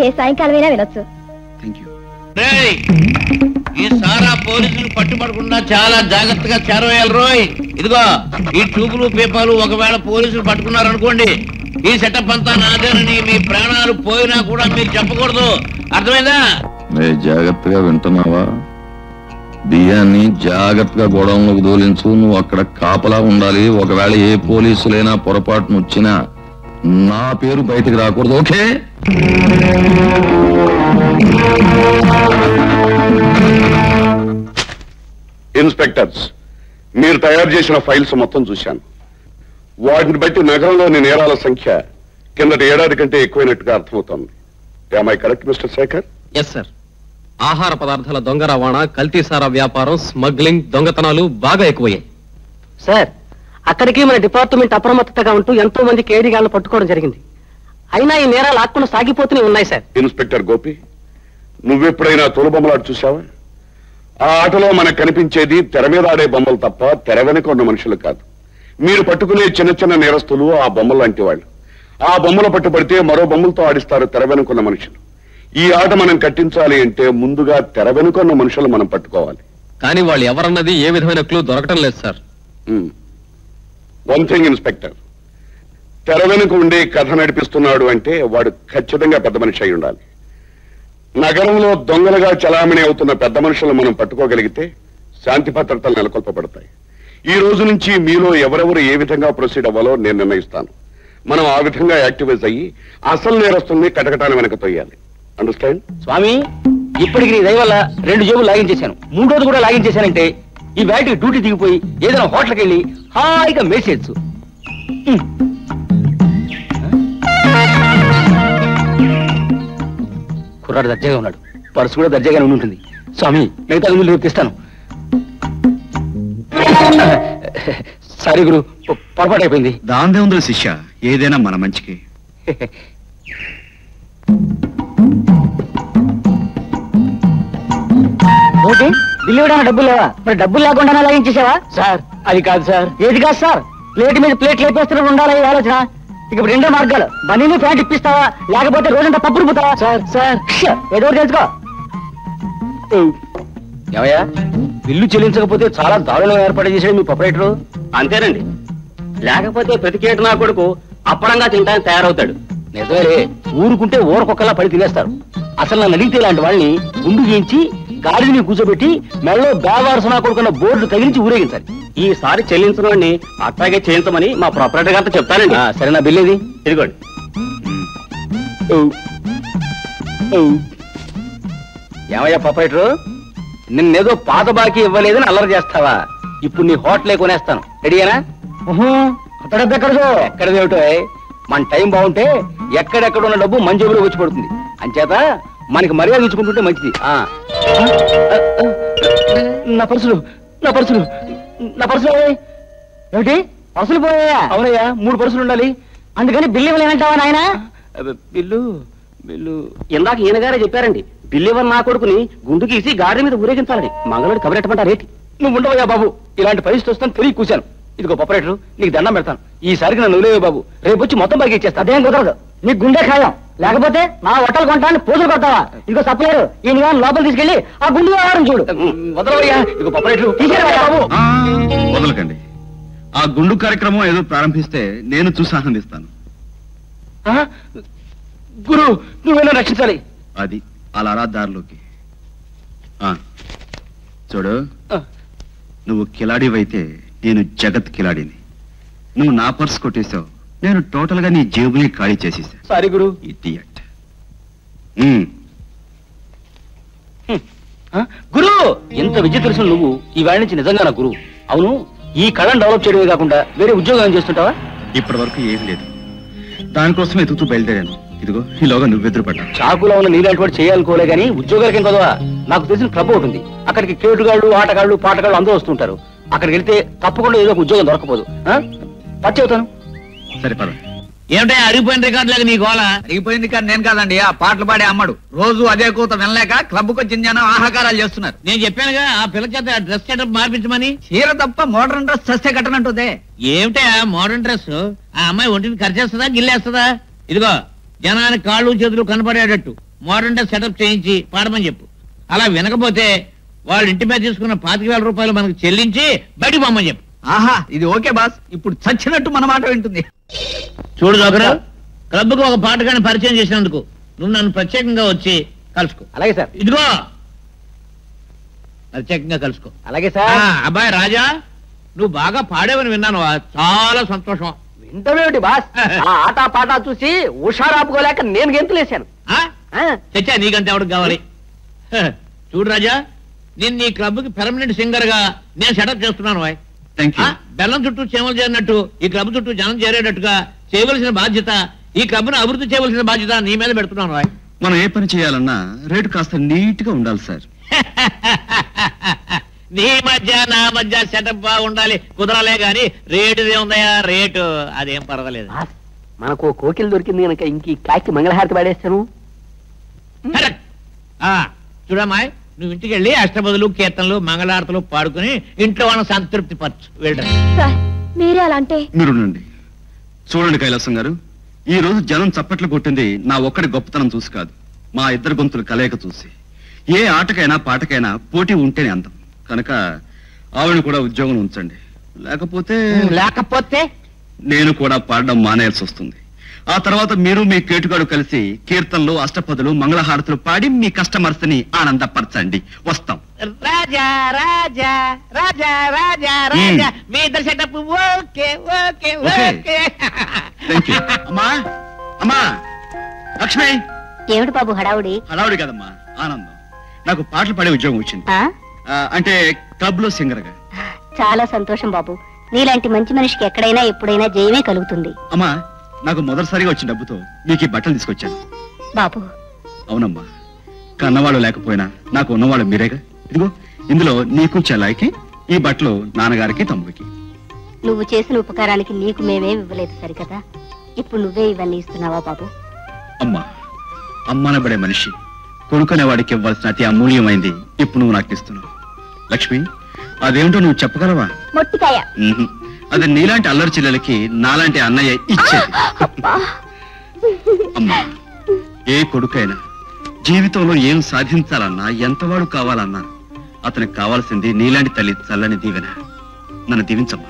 ఏ సాయంకాలమైనా వినొచ్చు. Thank you. ఈ సారా పోలీసులు పట్టుబడకుండా చాలా జాగ్రత్తగా చేరవేయాలి రోయ్. ఇదిగో ఈ ట్యూబులు పేపాలు ఒకవేళ పోలీసులు పట్టుకున్నారనుకోండి, ఈ సెటప్ అంతా నాదేనని మీ ప్రాణాలు పోయినా కూడా మీరు చెప్పకూడదు, అర్థమైందా? జాగ్రత్తగా వింటున్నావా? బియ్యాన్ని జాగ్రత్తగా గొడవలోకి దోలించు. నువ్వు అక్కడ కాపలా ఉండాలి. ఒకవేళ ఏ పోలీసులైనా పొరపాటును వచ్చినా నా పేరు బయటికి రాకూడదు, ఓకే? ఇన్స్పెక్టర్స్, మీరు తయారు చేసిన ఫైల్స్ మొత్తం చూశాను. వాటిని బట్టి నగరంలోని నేరాల సంఖ్య కిందటి ఏడాది కంటే ఎక్కువైనట్టుగా అర్థమవుతోంది. am I correct, mister Shekhar? Yes sir. ఆహార పదార్థాల దొంగ రవాణా, కల్తీసారా వ్యాపారం, స్మగ్లింగ్, దొంగతనాలు బాగా ఎక్కువయ్యాయి సార్. అక్కడికి మన డిపార్ట్మెంట్ అప్రమత్తగా ఉంటూ ఎంతో మంది కేడీగాళ్లను పట్టుకోవడం జరిగింది. అయినా ఈ నేరాలు ఆకుండా సాగిపోతూనే ఉన్నాయి సార్. ఇన్స్పెక్టర్ గోపి, నువ్వెప్పుడైనా తోలుబొమ్మలాట చూసావా? ఆ ఆటలో మనకు కనిపించేది తెర మీద ఆడే బొమ్మలు తప్ప తెర వెనుక ఉన్న మనుషులు కాదు. మీరు పట్టుకునే చిన్న చిన్న నేరస్తులు ఆ బొమ్మలు లాంటి వాళ్ళు. ఆ బొమ్మలు పట్టుబడితే మరో బొమ్మలతో ఆడిస్తారు తెర వెనుకున్న మనుషులు. ఈ ఆట మనం కట్టించాలి అంటే ముందుగా తెర వెనుకున్న మనుషులు మనం పట్టుకోవాలి. కానీ వాళ్ళు ఎవరన్నది ఏ విధమైన క్లూ దొరకటం లేదు సార్. వన్ థింగ్ ఇన్స్పెక్టర్, తెర వెనుక ఉండే కథ నడిపిస్తున్నాడు అంటే వాడు ఖచ్చితంగా పెద్ద మనిషి అయి ఉండాలి. నగరంలో దొంగలుగా చలామణి అవుతున్న పెద్ద మనుషులను మనం పట్టుకోగలిగితే శాంతి భద్రతలు నెలకొల్పబడతాయి. ఈ రోజు నుంచి మీలో ఎవరెవరు ఏ విధంగా ప్రొసీడ్ అవ్వాలో నేను నిర్ణయిస్తాను. మనం ఆ విధంగా యాక్టివైజ్ అయ్యి అసలు నేరస్తుల్ని కటకటాన్ని వెనక తొయ్యాలి. అండర్స్టాండ్? స్వామి, ఇప్పటికి నీ దయ వల్ల 2 జేబులు లాగించేశాను. 3ోది కూడా లాగించేశానంటే ఈ బ్యాటరీ డ్యూటీ దిగిపోయి ఏదైనా హోటల్కి వెళ్ళి హాయిగా మేసేయచ్చు. కుర్రాడు దర్జాగా ఉన్నాడు, పర్సు కూడా దర్జాగానే ఉంటుంది. స్వామి, మిగతా ముందు తెస్తాను. సారీ గురు, పొరపాటు అయిపోయింది. దాందే ఉందో శిష్య, ఏదైనా మన మంచికి. ఓకే, బిల్లు ఇవ్వడానికి డబ్బులు లేవా? మరి డబ్బులు లేకుండా లాగించేసావా? సార్, అది కాదు సార్. ఏది కాదు సార్? ప్లేట్ మీద ప్లేట్లు లేపేస్తున్నట్టు ఉండాలి ఈ ఆలోచన. ఇక 2 మార్గాలు: బనీని ప్యాంట్ ఇప్పిస్తావా, లేకపోతే రోజంతా పప్పు రుపుతావా? సార్ సార్ ఏదో తెలుసుకో. ఏమయ్యా, బిల్లు చెల్లించకపోతే చాలా దారుణం ఏర్పాటు చేశాడు మీ ప్రొపరేటరు. అంతేనండి, లేకపోతే ప్రతికేటు నా కొడుకు అప్పడంగా తింటానికి తయారవుతాడు. నిజమే, ఊరుకుంటే ఊరకొక్కలా పడి తినేస్తారు. అసలు నన్ను అడిగితే ఇలాంటి వాళ్ళని గుండు గీయించి గాడిని కూర్చోబెట్టి మెళ్ళలో బేవారసనా కొడుకున్న బోర్డు తగిలించి ఊరేగించాలి. ఈసారి చెల్లించడాన్ని అట్లాగే చేయించమని మా ప్రొపరేటర్ గారితో చెప్తానండి. సరే, నా బిల్లు ఏది? ఇదిగోండి. ఏమయ్యా ప్రొపరేటరు, నిన్నేదో పాత బాకీ ఇవ్వలేదని అల్లరి చేస్తావా? ఇప్పుడు నీ హోటలే కొనేస్తాను. రెడీయేనా? ఎక్కడదేమిటో, మన టైం బాగుంటే ఎక్కడెక్కడ ఉన్న డబ్బు మన జేబులో వచ్చి పడుతుంది. అంచేత మనకి మర్యాద ఇచ్చుకుంటుంటే మంచిది. నా పర్సులు నా పర్సులు నా పర్సులు ఏమిటి? పర్సులు పోయాయా? అవునయ్యా, 3 పర్సులు ఉండాలి. అందుకని బిల్లు ఇవ్వలేనంటావా నాయన? బిల్లు బిల్లు ఇందాక ఈయనగారే చెప్పారండి, బిల్లు ఇవ్వని నా కొడుకుని గుండు గీసి గాడి మీద ఊరేగించాలని. మంగళవాడి కబరెట్టమంటారు ఏంటి? నువ్వు ఉండవయ్యా బాబు, ఇలాంటి పరిస్థితి వస్తాను తెలియ కూర్చాను. ఇదిగో ప్రొపరేటరు, నీకు దండం పెడతాను. ఈసారికి నన్ను వదిలేవే బాబు, రేపు వచ్చి మొత్తం బాగా ఇచ్చేస్తా. అదేం కుదరదు, నీకు గుండె ఖాయం. లేకపోతే నా హోటల్ కొంటాన్ని పూజలు కొడతావా? ఇదిగో సప్లైరు, ఈయన లోపల తీసుకెళ్లి ఆ గుండు వ్యవహారం చూడు. వదలవయ్యా. ఇదిగో ప్రొపరేటరు, తీసుకెళ్ళవయ్యా బాబు. వదలకండి. ఆ గుండు కార్యక్రమం ఏదో ప్రారంభిస్తే నేను చూసి ఆనందిస్తాను. గురు, నువ్వేనా రక్షించాలి. అది అలా రా దారిలోకి. చూడు, నువ్వు కిలాడివైతే నేను జగత్ కిలాడిని. నువ్వు నా పర్స్ కొట్టేశావు, నేను టోటల్ గా నీ జేబుని ఖాళీ చేసేసా. సారీ గురు. ఇడియట్. గురు, ఎంత విద్య తెలుసు నువ్వు. ఈ వేళ నుంచి నిజంగా నా గురువు. అవును, ఈ కళను డెవలప్ చేయడమే కాకుండా వేరే ఉద్యోగం ఏం చేస్తుంటావా? ఇప్పటి వరకు ఏం లేదు, దానికోసం ఎదుగుతూ బయలుదేరాను. ఇదిగో ఈలోగా నువ్వెదురు పడ్డా. చాకులో ఉన్న నీలాంటి వాడు చేయాలనుకోలే గానీ ఉద్యోగాలకి ఏం చదవా? నాకు తెలిసిన క్లబ్ ఒకటి ఉంది. అక్కడికి కేటుగాళ్ళు, ఆటగాళ్ళు, పాటగాళ్ళు అందరూ వస్తుంటారు. అక్కడికి వెళ్తే తప్పకుండా ఏదో ఒక ఉద్యోగం దొరకపోదు. పచ్చి అవుతాను. సరే పద. ఏమిటా అరిగిపోయిన రికార్డు లాగా నీ గోళ? అరిగిపోయింది కానీ నేను కాదండి, ఆ పాటలు పాడే అమ్మడు. రోజు అదే కూత వినలేక క్లబ్కు వచ్చిన జనం ఆహాకారాలు చేస్తున్నారు. నేను చెప్పానుగా ఆ పిల్ల చేత డ్రెస్ సెటప్ మార్పించమని. చీర తప్ప మోడర్న్ డ్రెస్ సస్తే కట్టనంటుందే. ఏమిటా మోడర్న్ డ్రెస్? ఆ అమ్మాయి ఒంటిని ఖర్చేస్తుందా, గిల్లేస్తుందా? ఇదిగో, జనానికి కాళ్ళు చేతులు కనపడేటట్టు మోడర్న్ డ్రెస్ సెటప్ చేయించి పాడమని చెప్పు. అలా వినకపోతే వాళ్ళు ఇంటి మీద తీసుకున్న 25,000 రూపాయలు మనకు చెల్లించి బయటికి పోమని చెప్పు. ఆహా, ఇది ఓకే బాస్. ఇప్పుడు చచ్చినట్టు మన మాట వింటుంది. చూడు జోకరు, క్లబ్కు ఒక పాటగాన్ని పరిచయం చేసినందుకు నువ్వు నన్ను ప్రత్యేకంగా వచ్చి కలుసుకో. అలాగే సార్. ఇదిగో ప్రత్యేకంగా కలుసుకో. అలాగే సార్. అబ్బాయి రాజా, నువ్వు బాగా పాడేవని విన్నాను, చాలా సంతోషం. వింటమేమిటి బాస్, ఆ ఆట పాట చూసి హుషారాపుకోలేక నేను గెంతులేశాను. చచ్చా, నీకంటే ఎవరికి కావాలి? చూడు రాజా, నేను నీ క్లబ్ కి పెర్మనెంట్ సింగర్ గా నేను సెటప్ చేస్తున్నాను. బెల్లం చుట్టూ చేమలు చేరినట్టు ఈ క్లబ్ చుట్టూ జనం చేరేటట్టుగా చేయవలసిన బాధ్యత, ఈ క్లబ్ ను అభివృద్ధి చేయవలసిన బాధ్యత నీ మీద పెడుతున్నాను. మనం ఏ పని చేయాలన్నా రేటు కాస్త నీట్ గా ఉండాలి సార్. నీ మధ్య నా మధ్య సెటప్ బాగుండాలి, కుదరాలే గాని రేటు ఏముందయా? రేటు అదేం పర్వాలేదు. మనకు కోకిలు దొరికింది కనుక ఇంక కాకి మంగళహారతి పాడేస్తాను. చూడమ్మాయి, నువ్వు ఇంటికి వెళ్ళి అష్టపదులు, కీర్తనలు, మంగళారతులు పాడుకుని ఇంట్లో వాళ్ళని సంతృప్తి పరచు. వెళ్ళండి. మీరే అలా అంటే మీరుండండి. చూడండి కైలాసం గారు, ఈ రోజు జనం చప్పట్లు కొట్టింది నా ఒక్కడి గొప్పతనం చూసి కాదు, మా ఇద్దరు గొంతులు కలయిక చూసి. ఏ ఆటకైనా పాటకైనా పోటీ ఉంటేనే అందం కనుక ఆవిడని కూడా ఉద్యోగం ఉంచండి. లేకపోతే నేను కూడా పాడడం మానేయాల్సి వస్తుంది. ఆ తర్వాత మీరు మీ కేటుగాడు కలిసి కీర్తనలు, అష్టపదులు, మంగళహారతులు పాడి మీ కస్టమర్స్ ని ఆనందపరచండి. వస్తాం. రాజా రాజా రాజా రాజా రాజా, మీ ఇద్దరు సెటప్ ఓకే ఓకే ఓకే. అమ్మా అమ్మా లక్ష్మి. ఏమిటి బాబు హడావుడి? హడావుడి కదమ్మా, ఆనందం. నాకు పాటలు పాడే ఉద్యోగం వచ్చింది. అంటే క్లబ్ లో సింగర్ గా. చాలా సంతోషం బాబు. నీలాంటి మంచి మనిషికి ఎక్కడైనా ఎప్పుడైనా జయమే కలుగుతుంది. అమ్మా, నాకు మొదటిసారిగా వచ్చిన డబ్బుతో మీకు ఈ బట్టలు తీసుకొచ్చాను. బాబు. అవునమ్మా, కన్నవాళ్ళు లేకపోయినా నాకు ఉన్నవాళ్ళు మీరేగా. ఇదిగో ఇందులో నీకు చెల్లాయికి ఈ బట్టలు నాన్నగారికి, తమ్ముడికి. నువ్వు చేసిన ఉపకారానికి నీకు మేమేం ఇవ్వలేదు సరికదా, ఇప్పుడు నువ్వే ఇవన్నీ ఇస్తున్నావా బాబు? అమ్మా, అమ్మనబడే మనిషి కొనుక్కునేవాడికి ఇవ్వాల్సిన అతి అమూల్యమైంది ఇప్పుడు నువ్వు నాకు ఇస్తున్నావు. లక్ష్మి, అదేంటో నువ్వు చెప్పగలవా? మొట్టికాయ. అది నీలాంటి అల్లరి చెల్లెలకి నాలాంటి అన్నయ్య ఇచ్చేది. అమ్మా, ఏ కొడుకైనా జీవితంలో ఏం సాధించాలన్నా, ఎంతవాడు కావాలన్నా అతనికి కావాల్సింది నీలాంటి తల్లి చల్లని దీవెన. నన్ను దీవించమ్మా.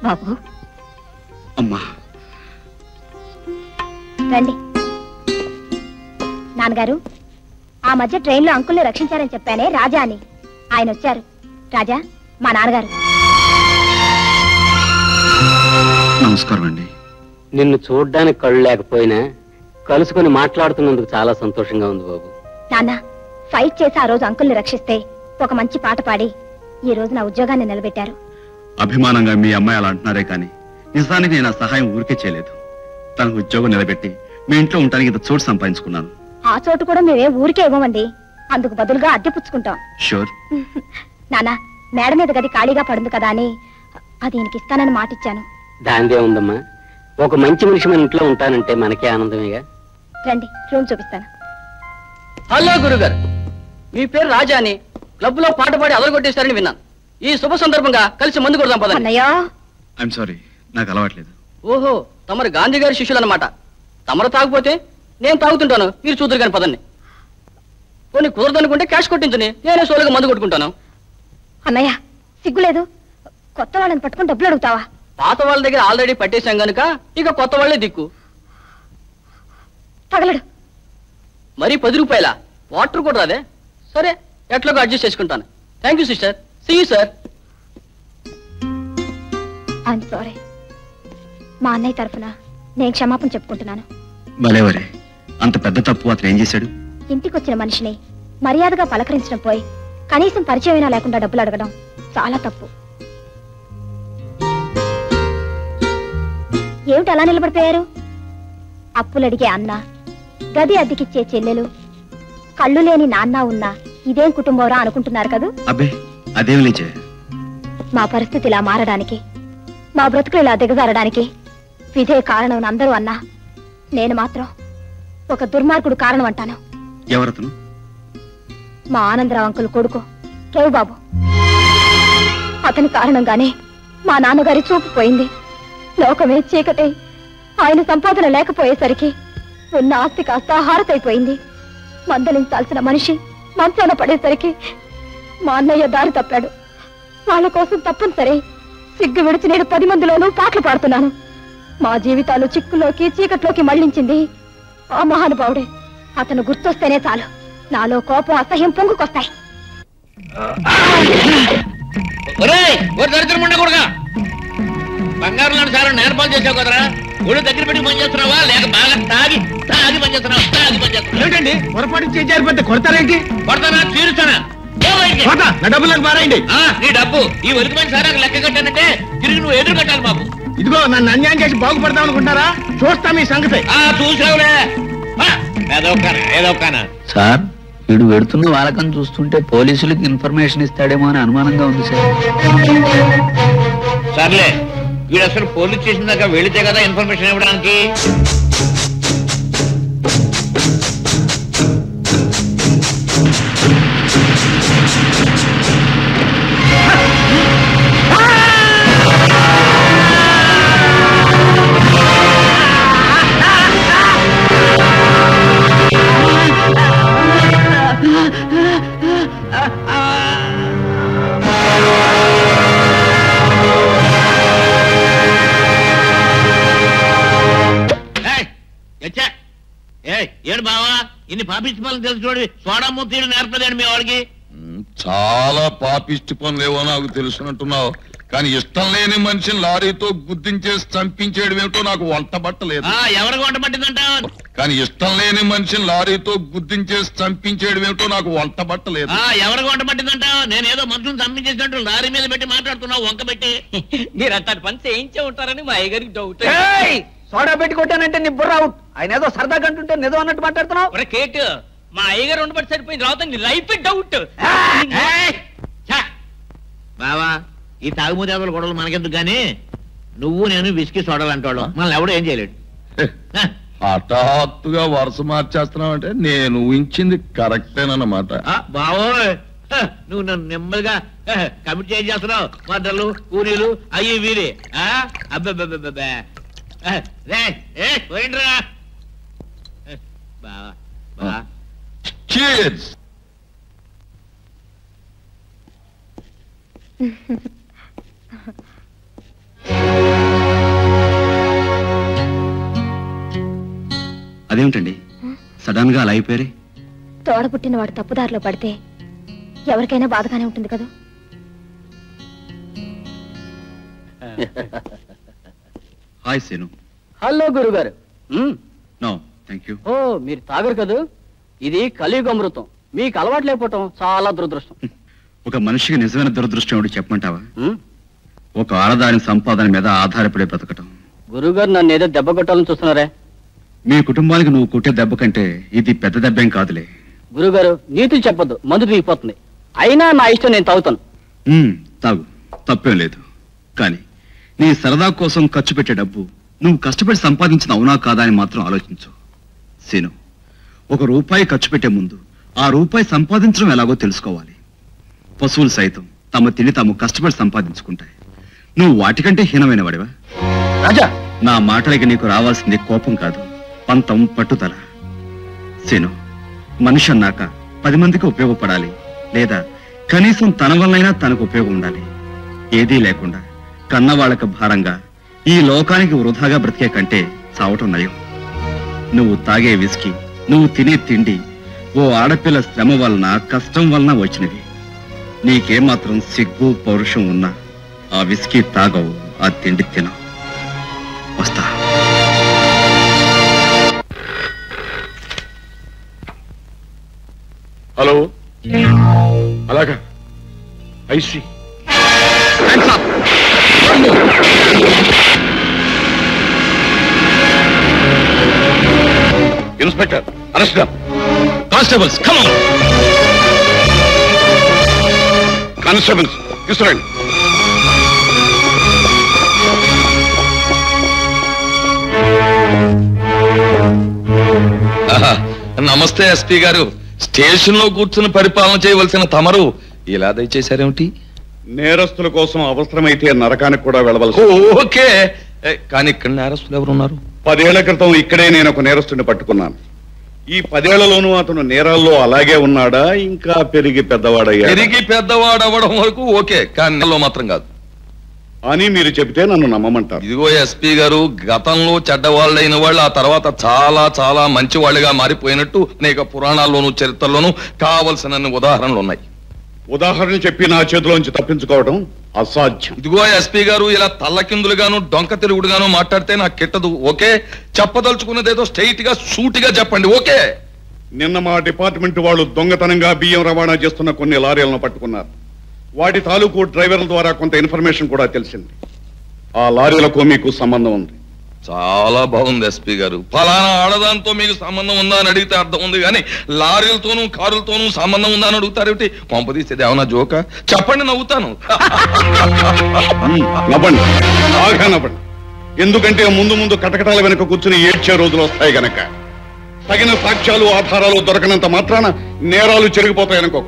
బాబు. అమ్మా రండి. నాన్నగారు, ఆ మధ్య ట్రైన్ లో అంకుల్ని రక్షించారని చెప్పానే, రాజా అని. ఆయన వచ్చారు. రాజా మా నాన్నగారు. నమస్కారం అండి. నిన్ను చూడ్డానికి కళ్ళు లేకపోయినా కలుసుకుని మాట్లాడుతున్నందుకు చాలా సంతోషంగా ఉంది బాబు. నాన్న, ఫైట్ చేసి ఆ రోజు అంకుల్ని రక్షిస్తే ఒక మంచి పాట పాడి ఈ రోజు నా ఉద్యోగాన్ని నిలబెట్టారు. అభిమానంగా మీ అమ్మాయి అలా అంటున్నారే కానీ నిజానికి నేను ఆ సహాయం ఊరికే చేయలేదు. తన ఉద్యోగం నిలబెట్టి మీ ఇంట్లో ఉండడానికి ఇంత చోటు సంపాదించుకున్నాను. ఆ చోటు కూడా మేమే ఊరికే ఇవ్వమండి, అందుకు బదులుగా అద్దె పుచ్చుకుంటాం. షూర్. నాన్న, మేడ మీద గది ఖాళీగా పడుంది కదా అని అది ఈయనకి ఇస్తానని మాటిచ్చాను. దాందే ఉందమ్మా, ఒక మంచి మనిషి మన ఇంట్లో ఉంటానంటే మనకే ఆనందమేగా. రండి, రూమ్ చూపిస్తాను. హలో గురుగారు, మీ పేరు రాజా అని క్లబ్ లో పాట పాడి అదరగొట్టేశారని విన్నాను. ఈ శుభ సందర్భంగా కలిసి మందు కొడదాం పదండి. ఐఎమ్ సారీ, నాకు అలవాట్లేదు. ఓహో, తమరు గాంధీ గారి శిష్యులు అన్నమాట. తమరు తాగిపోతే నేను తాగుతుంటాను, మీరు చూద్దరు కాని పదండి. కొన్ని కుదరదనుకుంటే క్యాష్ కొట్టించని, నేనే సోలుగా మందు కొట్టుకుంటాను. అన్నయ్య, సిగ్గులేదు? కొత్త వాళ్ళని పట్టుకుని డబ్బులు అడుగుతావా? పాత వాళ్ళ దగ్గర ఆల్రెడీ పట్టేశాం గనుక ఇక కొత్త వాళ్లే దిక్కు. తగలడు. మరి 10 రూపాయల వాటర్ కూడా రాదే? సరే, ఎట్లాగో అడ్జస్ట్ చేసుకుంటాను. Thank you sister. See you sir. I'm sorry. మా అన్నయ్య తరఫున నేను క్షమాపణ చెప్పుకుంటున్నాను. భలేవరే, అంత పెద్ద తప్పు అతను ఏం చేశాడు? ఇంటికొచ్చిన మనిషిని మర్యాదగా పలకరించడం పోయి కనీసం పరిచయమైనా లేకుండా డబ్బులు అడగడం చాలా తప్పు. ఏమిటి అలా నిలబడిపోయారు? అప్పులడిగే అన్న, గది అద్దెకిచ్చే చెల్లెలు, కళ్ళు లేని నాన్న ఉన్నా ఇదేం కుటుంబంరా అనుకుంటున్నారు కదూ? అబ్బే, అదేం లేచే. మా పరిస్థితి ఇలా మారడానికి, మా బ్రతుకులు ఇలా దిగజారడానికి ఇదే కారణం అందరూ అన్నా, నేను మాత్రం ఒక దుర్మార్గుడు కారణం అంటాను. ఎవరతను? మా ఆనందరావు అంకుల్ కొడుకు కేవ్ బాబు. అతని కారణంగానే మా నాన్నగారి చూపు పోయింది. లోకమే చీకటే. ఆయన సంపాదన లేకపోయేసరికి ఉన్న ఆస్తి కాస్త హారతైపోయింది. మందలించాల్సిన మనిషి మంచాన పడేసరికి మా అన్నయ్య దారి తప్పాడు. వాళ్ళ కోసం తప్పనిసరి సిగ్గు విడిచి నేను 10 మందిలోనూ పాటలు పాడుతున్నాను. మా జీవితాలు చిక్కులోకి చీకట్లోకి మళ్లించింది ఆ మహానుభావుడే. అతను గుర్తొస్తేనే చాలు నాలో కోపం అసహ్యం పొంగుకొస్తాయి. బంగారు లాంటి సార్ నేర్పాలు చేసావు కదరా, ఒళ్ళు దగ్గర పెట్టి పని చేస్తున్నావా లేక బాగా తాగి తాగి పని చేస్తున్నావా? తాగి పని చేస్తున్నావు ఏంటండి? పొరపాటు చేయాలి కొడతారేంటి? కొడతానా తీరుస్తానా? నా డబ్బులకు మారాయండి. నీ డబ్బు ఈ ఒలికి మంది సార్ లెక్క కట్టానంటే తిరిగి నువ్వు ఎదురు కట్టాలి బాబు. ఇదిగో నన్ను అన్యాయం చేసి బాగుపడతాం అనుకుంటారా? చూస్తా మీ సంగతి. చూసావులే ఏదో సార్ వీడు వెడుతున్న వాళ్ళకం చూస్తుంటే పోలీసులకు ఇన్ఫర్మేషన్ ఇస్తాడేమో అని అనుమానంగా ఉంది సార్. సర్లే వీడు అసలు పోలీస్ స్టేషన్ దాకా వెళితే కదా ఇన్ఫర్మేషన్ ఇవ్వడానికి. ఏడు బావా ఇన్ని పాపిష్టి పనులు తెలుసు చూడండి, సోడా మూతీడు నేర్పదండి మీ వాడికి. చాలా పాపిష్టి పనులు ఏవో నాకు తెలుసునంటున్నావు, కానీ ఇష్టం లేని మనిషిని లారీతో గుద్దించేసి చంపించేయడం ఏమిటో నాకు వంట పట్టలేదు. ఎవరికి వంట పట్టిందంటావు? కానీ ఇష్టం లేని మనిషిని లారీతో గుద్దించేసి చంపించేయడం ఏమిటో నాకు వంట పట్టలేదు. ఎవరికి వంట పట్టిందంటావు? నేను ఏదో మనుషులను చంపించేసినట్టు లారీ మీద పెట్టి మాట్లాడుతున్నావు వంక పెట్టి. మీరు అట్లాంటి పని చేయించే ఉంటారని మా అయ్యగారికి డౌట్. సోడా పెట్టి కొట్టానంటే నీ బుర్ర అవుట్. ఆయన ఏదో సరదాగా అంటుంటే నిజం అన్నట్టు మాట్లాడుతున్నావు. కేటు మా అయ్యగారు ఉండబట్టి సరిపోయింది, రావుతా నీ లైఫ్ డౌట్. బావా ఈ తాగుమూదేవల గొడవలు మనకెందుకు గానీ నువ్వు నేను విసికి సోడాలంటాడు, మనల్ని ఎవడో ఏం చేయలేడు. హఠాత్తుగా వరుస మార్చేస్తున్నావు అంటే నేను ఊహించింది కరెక్టేనన్నమాట. బావోయ్ నువ్వు నన్ను నెమ్మదిగా కమిట్ చేస్తున్నావు. మద్దలు కూలీలు అయ్యి వీరి అబ్బా పోయిండ్రా బావా బా. Cheers. అదేమిటండి సడన్ గా అలా అయిపోయారే? తోడ పుట్టిన వాడు తప్పుదారిలో పడితే ఎవరికైనా బాధగానే ఉంటుంది కదా. హాయ్ సేను. హలో గురుగారు. No thank you. ఓ మీరు తాగరు కదా, ఇది కలియుగ అమృతం. మీకు అలవాటు లేకపోవటం చాలా దురదృష్టం. ఒక మనిషికి నిజమైన దురదృష్టం ఏమిటి చెప్పమంటావా? ఒక ఆడదాని సంపాదన మీద ఆధారపడే బ్రతకటం. గురుగారు నన్ను ఏదో దెబ్బ కొట్టాలని చూస్తున్నారే? మీ కుటుంబానికి నువ్వు కొట్టే దెబ్బ కంటే ఇది పెద్ద దెబ్బేం కాదులే. గురుగారు నీతులు చెప్పొద్దు, మందు తీగిపోతుంది. అయినా నా ఇష్టం, నేను తాగుతాను. తాగు, తప్పేం లేదు. కానీ నీ సరదా కోసం ఖర్చు పెట్టే డబ్బు నువ్వు కష్టపడి సంపాదించిన అవునా కాదా అని మాత్రం ఆలోచించు. సీను, ఒక రూపాయి ఖర్చు పెట్టే ముందు ఆ రూపాయి సంపాదించడం ఎలాగో తెలుసుకోవాలి. పశువులు సైతం తమ తిని తాము కష్టపడి సంపాదించుకుంటాయి. నువ్వు వాటికంటే హీనమైన వాడివా? రాజా, నా మాటలకి నీకు రావాల్సింది కోపం కాదు, పంతం, పట్టుదల. సీను, మనిషి అన్నాక 10 మందికి ఉపయోగపడాలి, లేదా కనీసం తన వల్లైనా తనకు ఉపయోగం ఉండాలి. ఏదీ లేకుండా కన్నవాళ్లకు భారంగా ఈ లోకానికి వృధాగా బ్రతికే కంటే చావటం నయం. నువ్వు తాగే విస్కీ, నువ్వు తినే తిండి ఓ ఆడపిల్ల శ్రమ వలన, కష్టం వలన వచ్చినవి. నీకేమాత్రం సిగ్గు పౌరుషం ఉన్నా ఆ విస్కీ తాగవు, ఆ తిండి తినవు. వస్తా. హలో, అలాగా I see inspector arrest. Constables come on. Constables తీసుకురండి. నమస్తే ఎస్పీ గారు. స్టేషన్ లో కూర్చుని పరిపాలన చేయవలసిన తమరు ఇలా దయచేశారేమిటి? నేరస్తుల కోసం అవసరమైతే నరకానికి కూడా వెళ్ళవలసి. ఓకే, కానీ ఇక్కడ నేరస్తులు ఎవరున్నారు? 10 ఏళ్ల క్రితం ఇక్కడే నేను ఒక నేరస్తుడిని పట్టుకున్నాను. ఈ 10 ఏళ్లలోనూ అతను నేరాల్లో అలాగే ఉన్నాడా, ఇంకా పెరిగి పెద్దవాడయ్యా? పెరిగి పెద్దవాడు అవ్వడం వరకు ఓకే, కానీ నెలలో మాత్రం కాదు. అని మీరు చెబితే నన్ను నమ్మమంటారు. ఇదిగో ఎస్పీ గారు, గతంలో చెడ్డవాళ్ళైన వాళ్ళు ఆ తర్వాత చాలా చాలా మంచి వాళ్ళుగా మారిపోయినట్టు అనేక పురాణాల్లోనూ చరిత్రలోనూ కావలసినన్ని ఉదాహరణలు ఉన్నాయి. ఉదాహరణ చెప్పి నా చేతిలోంచి తప్పించుకోవడం అసాధ్యం. ఇదిగో ఎస్పీ గారు, ఇలా తల్లకిందులుగాను డొంక తిరుగుడుగాను మాట్లాడితే నాకు కిట్టదు. ఓకే, చెప్పదలుచుకున్నదేదో స్ట్రైట్ గా సూటిగా చెప్పండి. ఓకే. నిన్న మా డిపార్ట్మెంట్ వాళ్ళు దొంగతనంగా బియ్యం రవాణా చేస్తున్న కొన్ని లారీలను పట్టుకున్నారు. వాటి తాలూకు డ్రైవర్ల ద్వారా కొంత ఇన్ఫర్మేషన్ కూడా తెలిసింది. ఆ లారీలకు మీకు సంబంధం ఉంది. చాలా బాగుంది ఎస్పీ గారు. ఫలానా ఆడదాంతో మీకు సంబంధం ఉందా అని అడిగితే అర్థం ఉంది, కానీ లారీలతోనూ కారులతోనూ సంబంధం ఉందా అని అడుగుతారేమిటి? కొంపదీసేది ఏమన్నా జోక? చెప్పండి, నవ్వుతాను. నవ్వండి, బాగా నవ్వండి. ఎందుకంటే ముందు ముందు కటకటాల వెనుక కూర్చుని ఏడ్చే రోజులు వస్తాయి గనక. తగిన సాక్ష్యాలు ఆధారాలు దొరకనంత మాత్రాన నేరాలు చెరిగిపోతాయనుకో.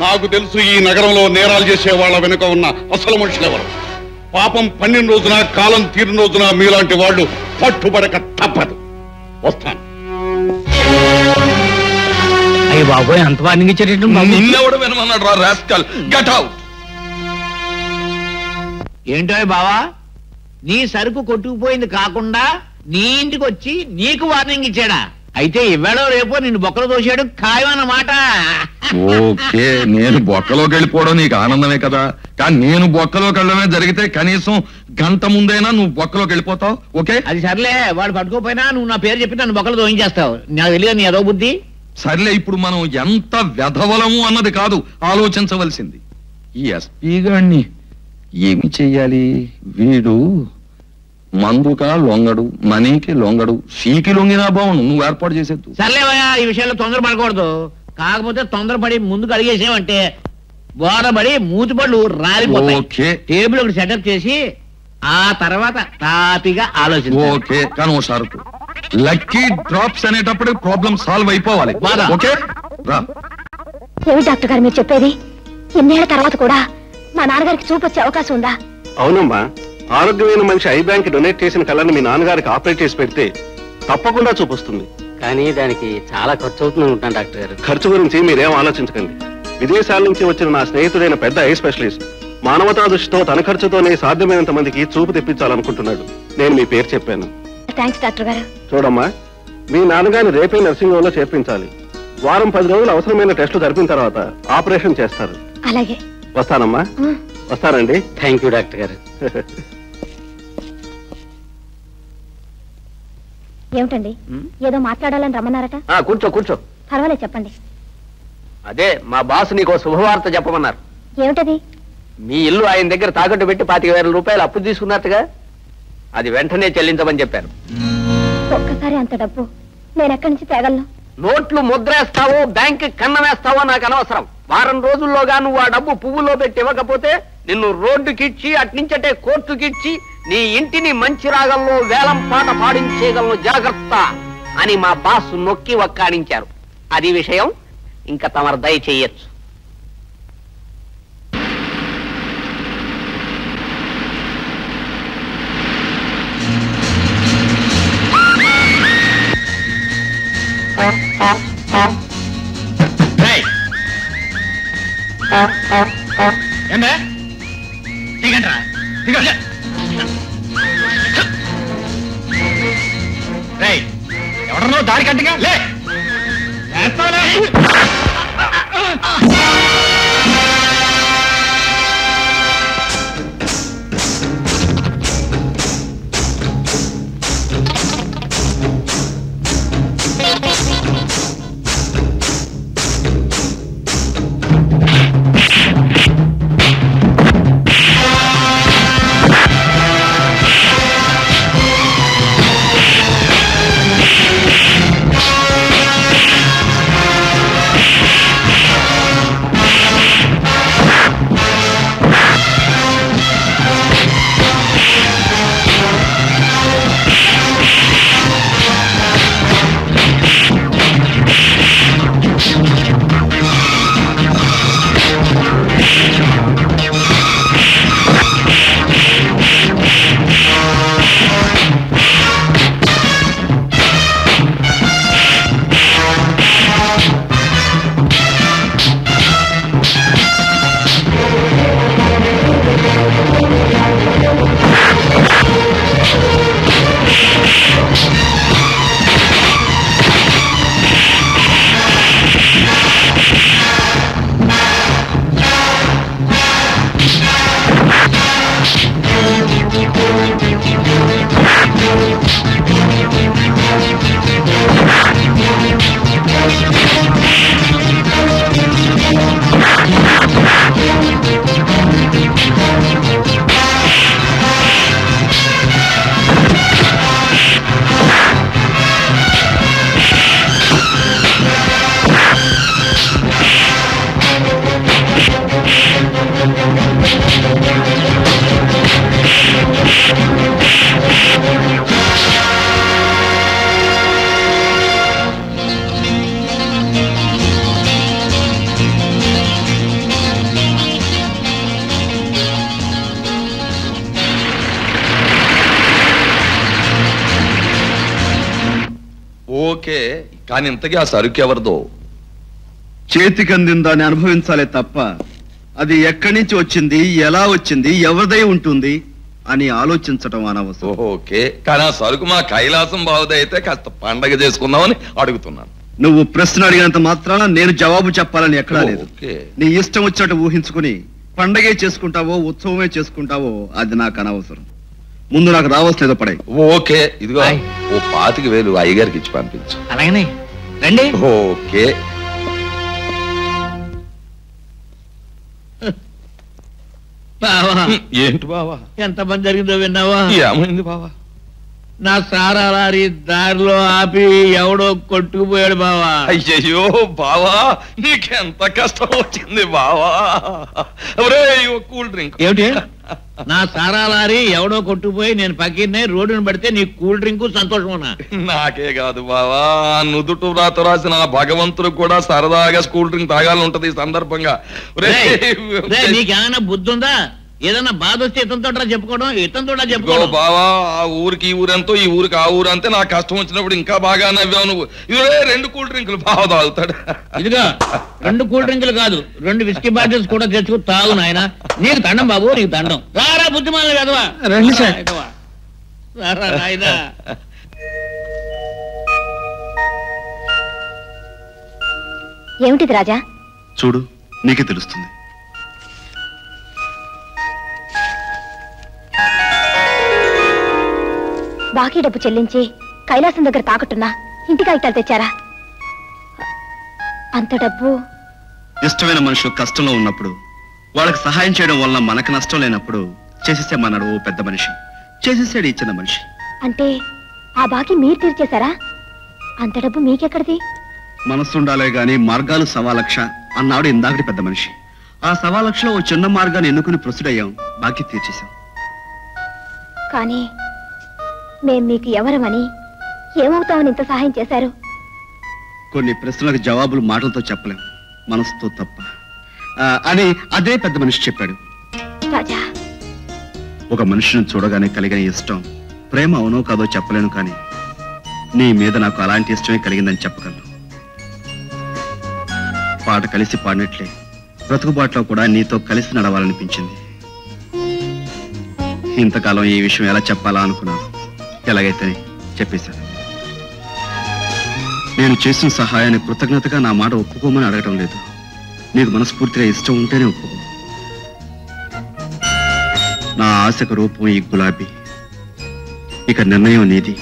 నాకు తెలుసు ఈ నగరంలో నేరాలు చేసే వాళ్ళ వెనుక ఉన్న అసలు మనుషులు ఎవరు. పాపం పన్నెండు రోజున కాలం తీరిన రోజున మీలాంటి వాళ్ళు పట్టుబడక తప్పదు. వస్తాను. అయ్యి బాబోయ్, అంత వార్నింగ్ ఇచ్చేటట్టు నిన్నెవడు వినమన్నాడు రా రాస్కల్. Get out. ఏంటో బావా, నీ సరుకు కొట్టుకుపోయింది కాకుండా నీ ఇంటికి వచ్చి నీకు వార్నింగ్ ఇచ్చాడా? అయితే ఇవ్వడో రేపో నిన్ను బొక్కలు తోసాడు ఖాయమన్నమాట. ఓకే, నేను బొక్కలోకి వెళ్ళిపోవడం నీకు ఆనందమే కదా, కానీ నేను బొక్కలోకి వెళ్ళడమే జరిగితే కనీసం గంట ముందైనా నువ్వు బొక్కలోకి వెళ్ళిపోతావు. ఓకే, అది సర్లే, వాడు పట్టుకోపోయినా నువ్వు నా పేరు చెప్పి నన్ను బొక్కలు తోయించేస్తావు. నాకు తెలియదు నీ ఏదో బుద్ధి. సర్లే, ఇప్పుడు మనం ఎంత వెధవలము అన్నది కాదు ఆలోచించవలసింది. ఈ ఎస్పీ గారిని ఏమి చెయ్యాలి? వీడు మందుకా లొంగడు, మనీకి లొంగడు, సీకి లొంగినా బావును. నువ్వు ఏర్పాటు చేసేద్దు. సర్లేవయ్యా, ఈ విషయంలో తొందరపడకూడదు. కాకపోతే తొందరపడి ముందుకు అడిగేసావంటే బోధపడి మూతిపళ్ళు రాలిపోతాయి. టేబుల్ ఒకటి సెటప్ చేసి ఆ తర్వాత తాపిగా ఆలోచించు. ఓకే, కానీ ఓ షరతు, లక్కీ డ్రాప్స్ అనేటప్పుడు ప్రాబ్లం సాల్వ్ అయిపోవాలి. ఓకే రా. ఏమి డాక్టర్ గారు మీరు చెప్పేది? ఇన్నేళ్ల తర్వాత కూడా మా నాన్నగారికి చూపు వచ్చే అవకాశం ఉందా? అవునమ్మా, ఆరోగ్యమైన మనిషి ఐ బ్యాంక్ డొనేట్ చేసిన కళ్ళని మీ నాన్నగారికి ఆపరేట్ చేసి పెడితే తప్పకుండా చూపిస్తుంది. కానీ దానికి చాలా ఖర్చు అవుతుంది అనుకుంటాను డాక్టర్ గారు. ఖర్చు గురించి మీరేం ఆలోచించకండి. విదేశాల నుంచి వచ్చిన నా స్నేహితుడైన పెద్ద ఐ స్పెషలిస్ట్ మానవతా దృష్టితో తన ఖర్చుతోనే సాధ్యమైనంత మందికి చూపు తెప్పించాలనుకుంటున్నాడు. నేను మీ పేరు చెప్పాను. థ్యాంక్స్ డాక్టర్ గారు. చూడమ్మా, మీ నాన్నగారిని రేపే నర్సింగ్ హోమ్ లో చేర్పించాలి. వారం 10 రోజులు అవసరమైన టెస్టులు జరిపిన తర్వాత ఆపరేషన్ చేస్తారు. అలాగే. వస్తానమ్మా. వస్తానండి. థ్యాంక్ యూ డాక్టర్ గారు. ఏమిటండి, ఏదో మాట్లాడాలని రమ్మన్నారట? కూర్చో కూర్చో. పర్వాలేదు, చెప్పండి. అదే మా బాస్ నీకో శుభవార్త చెప్పమన్నారు. ఏమిటది? మీ ఇల్లు ఆయన దగ్గర తాకట్టు పెట్టి 25,000 రూపాయలు అప్పు తీసుకున్నట్టుగా, అది వెంటనే చెల్లించమని చెప్పారు. ఒక్కసారి అంత డబ్బు నేను ఎక్కడి నుంచి తేగలను? నోట్లు ముద్రేస్తావో బ్యాంక్ కన్నం వేస్తావో నాకు అనవసరం. వారం రోజుల్లోగా నువ్వు ఆ డబ్బు పువ్వులో పెట్టి ఇవ్వకపోతే నిన్ను రోడ్డుకిచ్చి అట్నుంచటే కోర్టుకిచ్చి నీ ఇంటిని మంచి రాగంలో వేలం పాట పాడించేయగలను, జాగ్రత్త అని మా బాస్ నొక్కి వక్కాడించారు. అది విషయం. ఇంకా తమరు దయచేయచ్చు. ఎవడనో దారి కట్టిగా లే. ఓకే, కానీ ఇంతకీ ఆ సరుకు ఎవరిదో? చేతికి అందిన దాన్ని అనుభవించాలే తప్ప అది ఎక్కడి నుంచి వచ్చింది, ఎలా వచ్చింది, ఎవరిదై ఉంటుంది అని ఆలోచించటం అనవసరం. ఓకే, కానీ ఆ సరుకు మా కైలాసం బావుదైతే కాస్త పండగ చేసుకుందామని అడుగుతున్నాను. నువ్వు ప్రశ్న అడిగినంత మాత్రాన నేను జవాబు చెప్పాలని ఎక్కడా లేదు. ఓకే. నీ ఇష్టం వచ్చినట్టు ఊహించుకుని పండగే చేసుకుంటావో ఉత్సవమే చేసుకుంటావో అది నాకు అనవసరం. ముందు నాకు రావాల్సినదో పడే. ఓకే, ఇదిగో ఓ 25,000 అయ్యగారికి ఇచ్చి పంపించు. అలాగనే రండి. ఓకే. బావా, ఏంటి బావా? ఎంత పని జరిగిందో విన్నావా? ఏమైంది బావా? నా సారా లారీ దారిలో ఆపి ఎవడో కొట్టుకుపోయాడు బావా. అయ్యయ్యో బావా, నీకెంత కష్టం వచ్చింది బావా. Cool drink. ఏమిటి? నా సారా లారీ ఎవడో కొట్టుకుపోయి నేను పక్కనే రోడ్డును పడితే నీ కూల్ డ్రింక్ సంతోషమా? నాకే కాదు బావా, నుదుటు రాత రాసిన భగవంతుడు కూడా సరదాగా కూల్ డ్రింక్ తాగాలని ఉంటది ఈ సందర్భంగా. నీకేమైనా బుద్ధి ఉందా? ఏదైనా బాధ వస్తే ఇతనితో చెప్పుకోవడం, ఇతనితో చెప్పుకోవడం. బావా, ఆ ఊరికి ఈ ఊరంతో, ఈ ఊరికి ఆ ఊరు అంతే. నాకు కష్టం వచ్చినప్పుడు ఇంకా బాగా నవ్వావు నువ్వు. ఇవే 2 కూల్ డ్రింకులు బాగా తాగుతాడు. ఇదిగా 2 కూల్ డ్రింకులు కాదు, 2 విస్కీ బాటిల్స్ కూడా తెచ్చుకు తాగు నాయన. నీకు దండం బాబు, నీకు దండం. రారా బుద్ధిమాల కదవా, రండి సార్. రారా నాయనా. ఏమిటిది రాజా? చూడు, నీకే తెలుస్తుంది. బాకీ డబ్బు చెల్లించి కైలాసం దగ్గర తాకట్టున్నా ఇంటి కాగితాలు తెచ్చారా? అంత డబ్బు? ఇష్టమైన మనుషులు కష్టంలో ఉన్నప్పుడు వాళ్ళకి సహాయం చేయడం వల్ల మనకు నష్టం లేనప్పుడు చేసేసేమన్నాడు ఓ పెద్ద మనిషి. చేసేసాడు ఈ చిన్న మనిషి. అంటే ఆ బాకీ మీరు తీర్చేశారా? అంత డబ్బు మీకెక్కడిది? మనస్సుండాలే గాని మార్గాలు 1,00,000 అన్నాడు ఇందాకటి పెద్ద మనిషి. ఆ 1,00,000లో ఓ చిన్న మార్గాన్ని ఎన్నుకుని ప్రొసీడయ్యాం, బాకీ తీర్చేశాం. కానీ మేం మీకు ఎవరమని, ఏమవుతామని ఇంత సహాయం చేశారు? కొన్ని ప్రశ్నలకు జవాబులు మాటలతో చెప్పలేం, మనసుతో తప్ప అని అదే పెద్ద మనిషి చెప్పాడు. రాజా, ఒక మనిషిని చూడగానే కలిగిన ఇష్టం ప్రేమ అవునో కాదో చెప్పలేను, కానీ నీ మీద నాకు అలాంటి ఇష్టమే కలిగిందని చెప్పగలను. పాట కలిసి పాడినట్లే బ్రతుకుబాట్లో కూడా నీతో కలిసి నడవాలనిపించింది. ఇంతకాలం ఈ విషయం ఎలా చెప్పాలా అనుకున్నాను. ఎలాగైతే చెప్పేశాను. నేను చేసిన సహాయాన్ని కృతజ్ఞతగా నా మాట ఒప్పుకోమని అడగటం లేదు. నీకు మనస్ఫూర్తిగా ఇష్టం ఉంటేనే ఒప్పుకో. నా ఆశకు రూపం ఈ గులాబీ. ఇక నిర్ణయం నీది.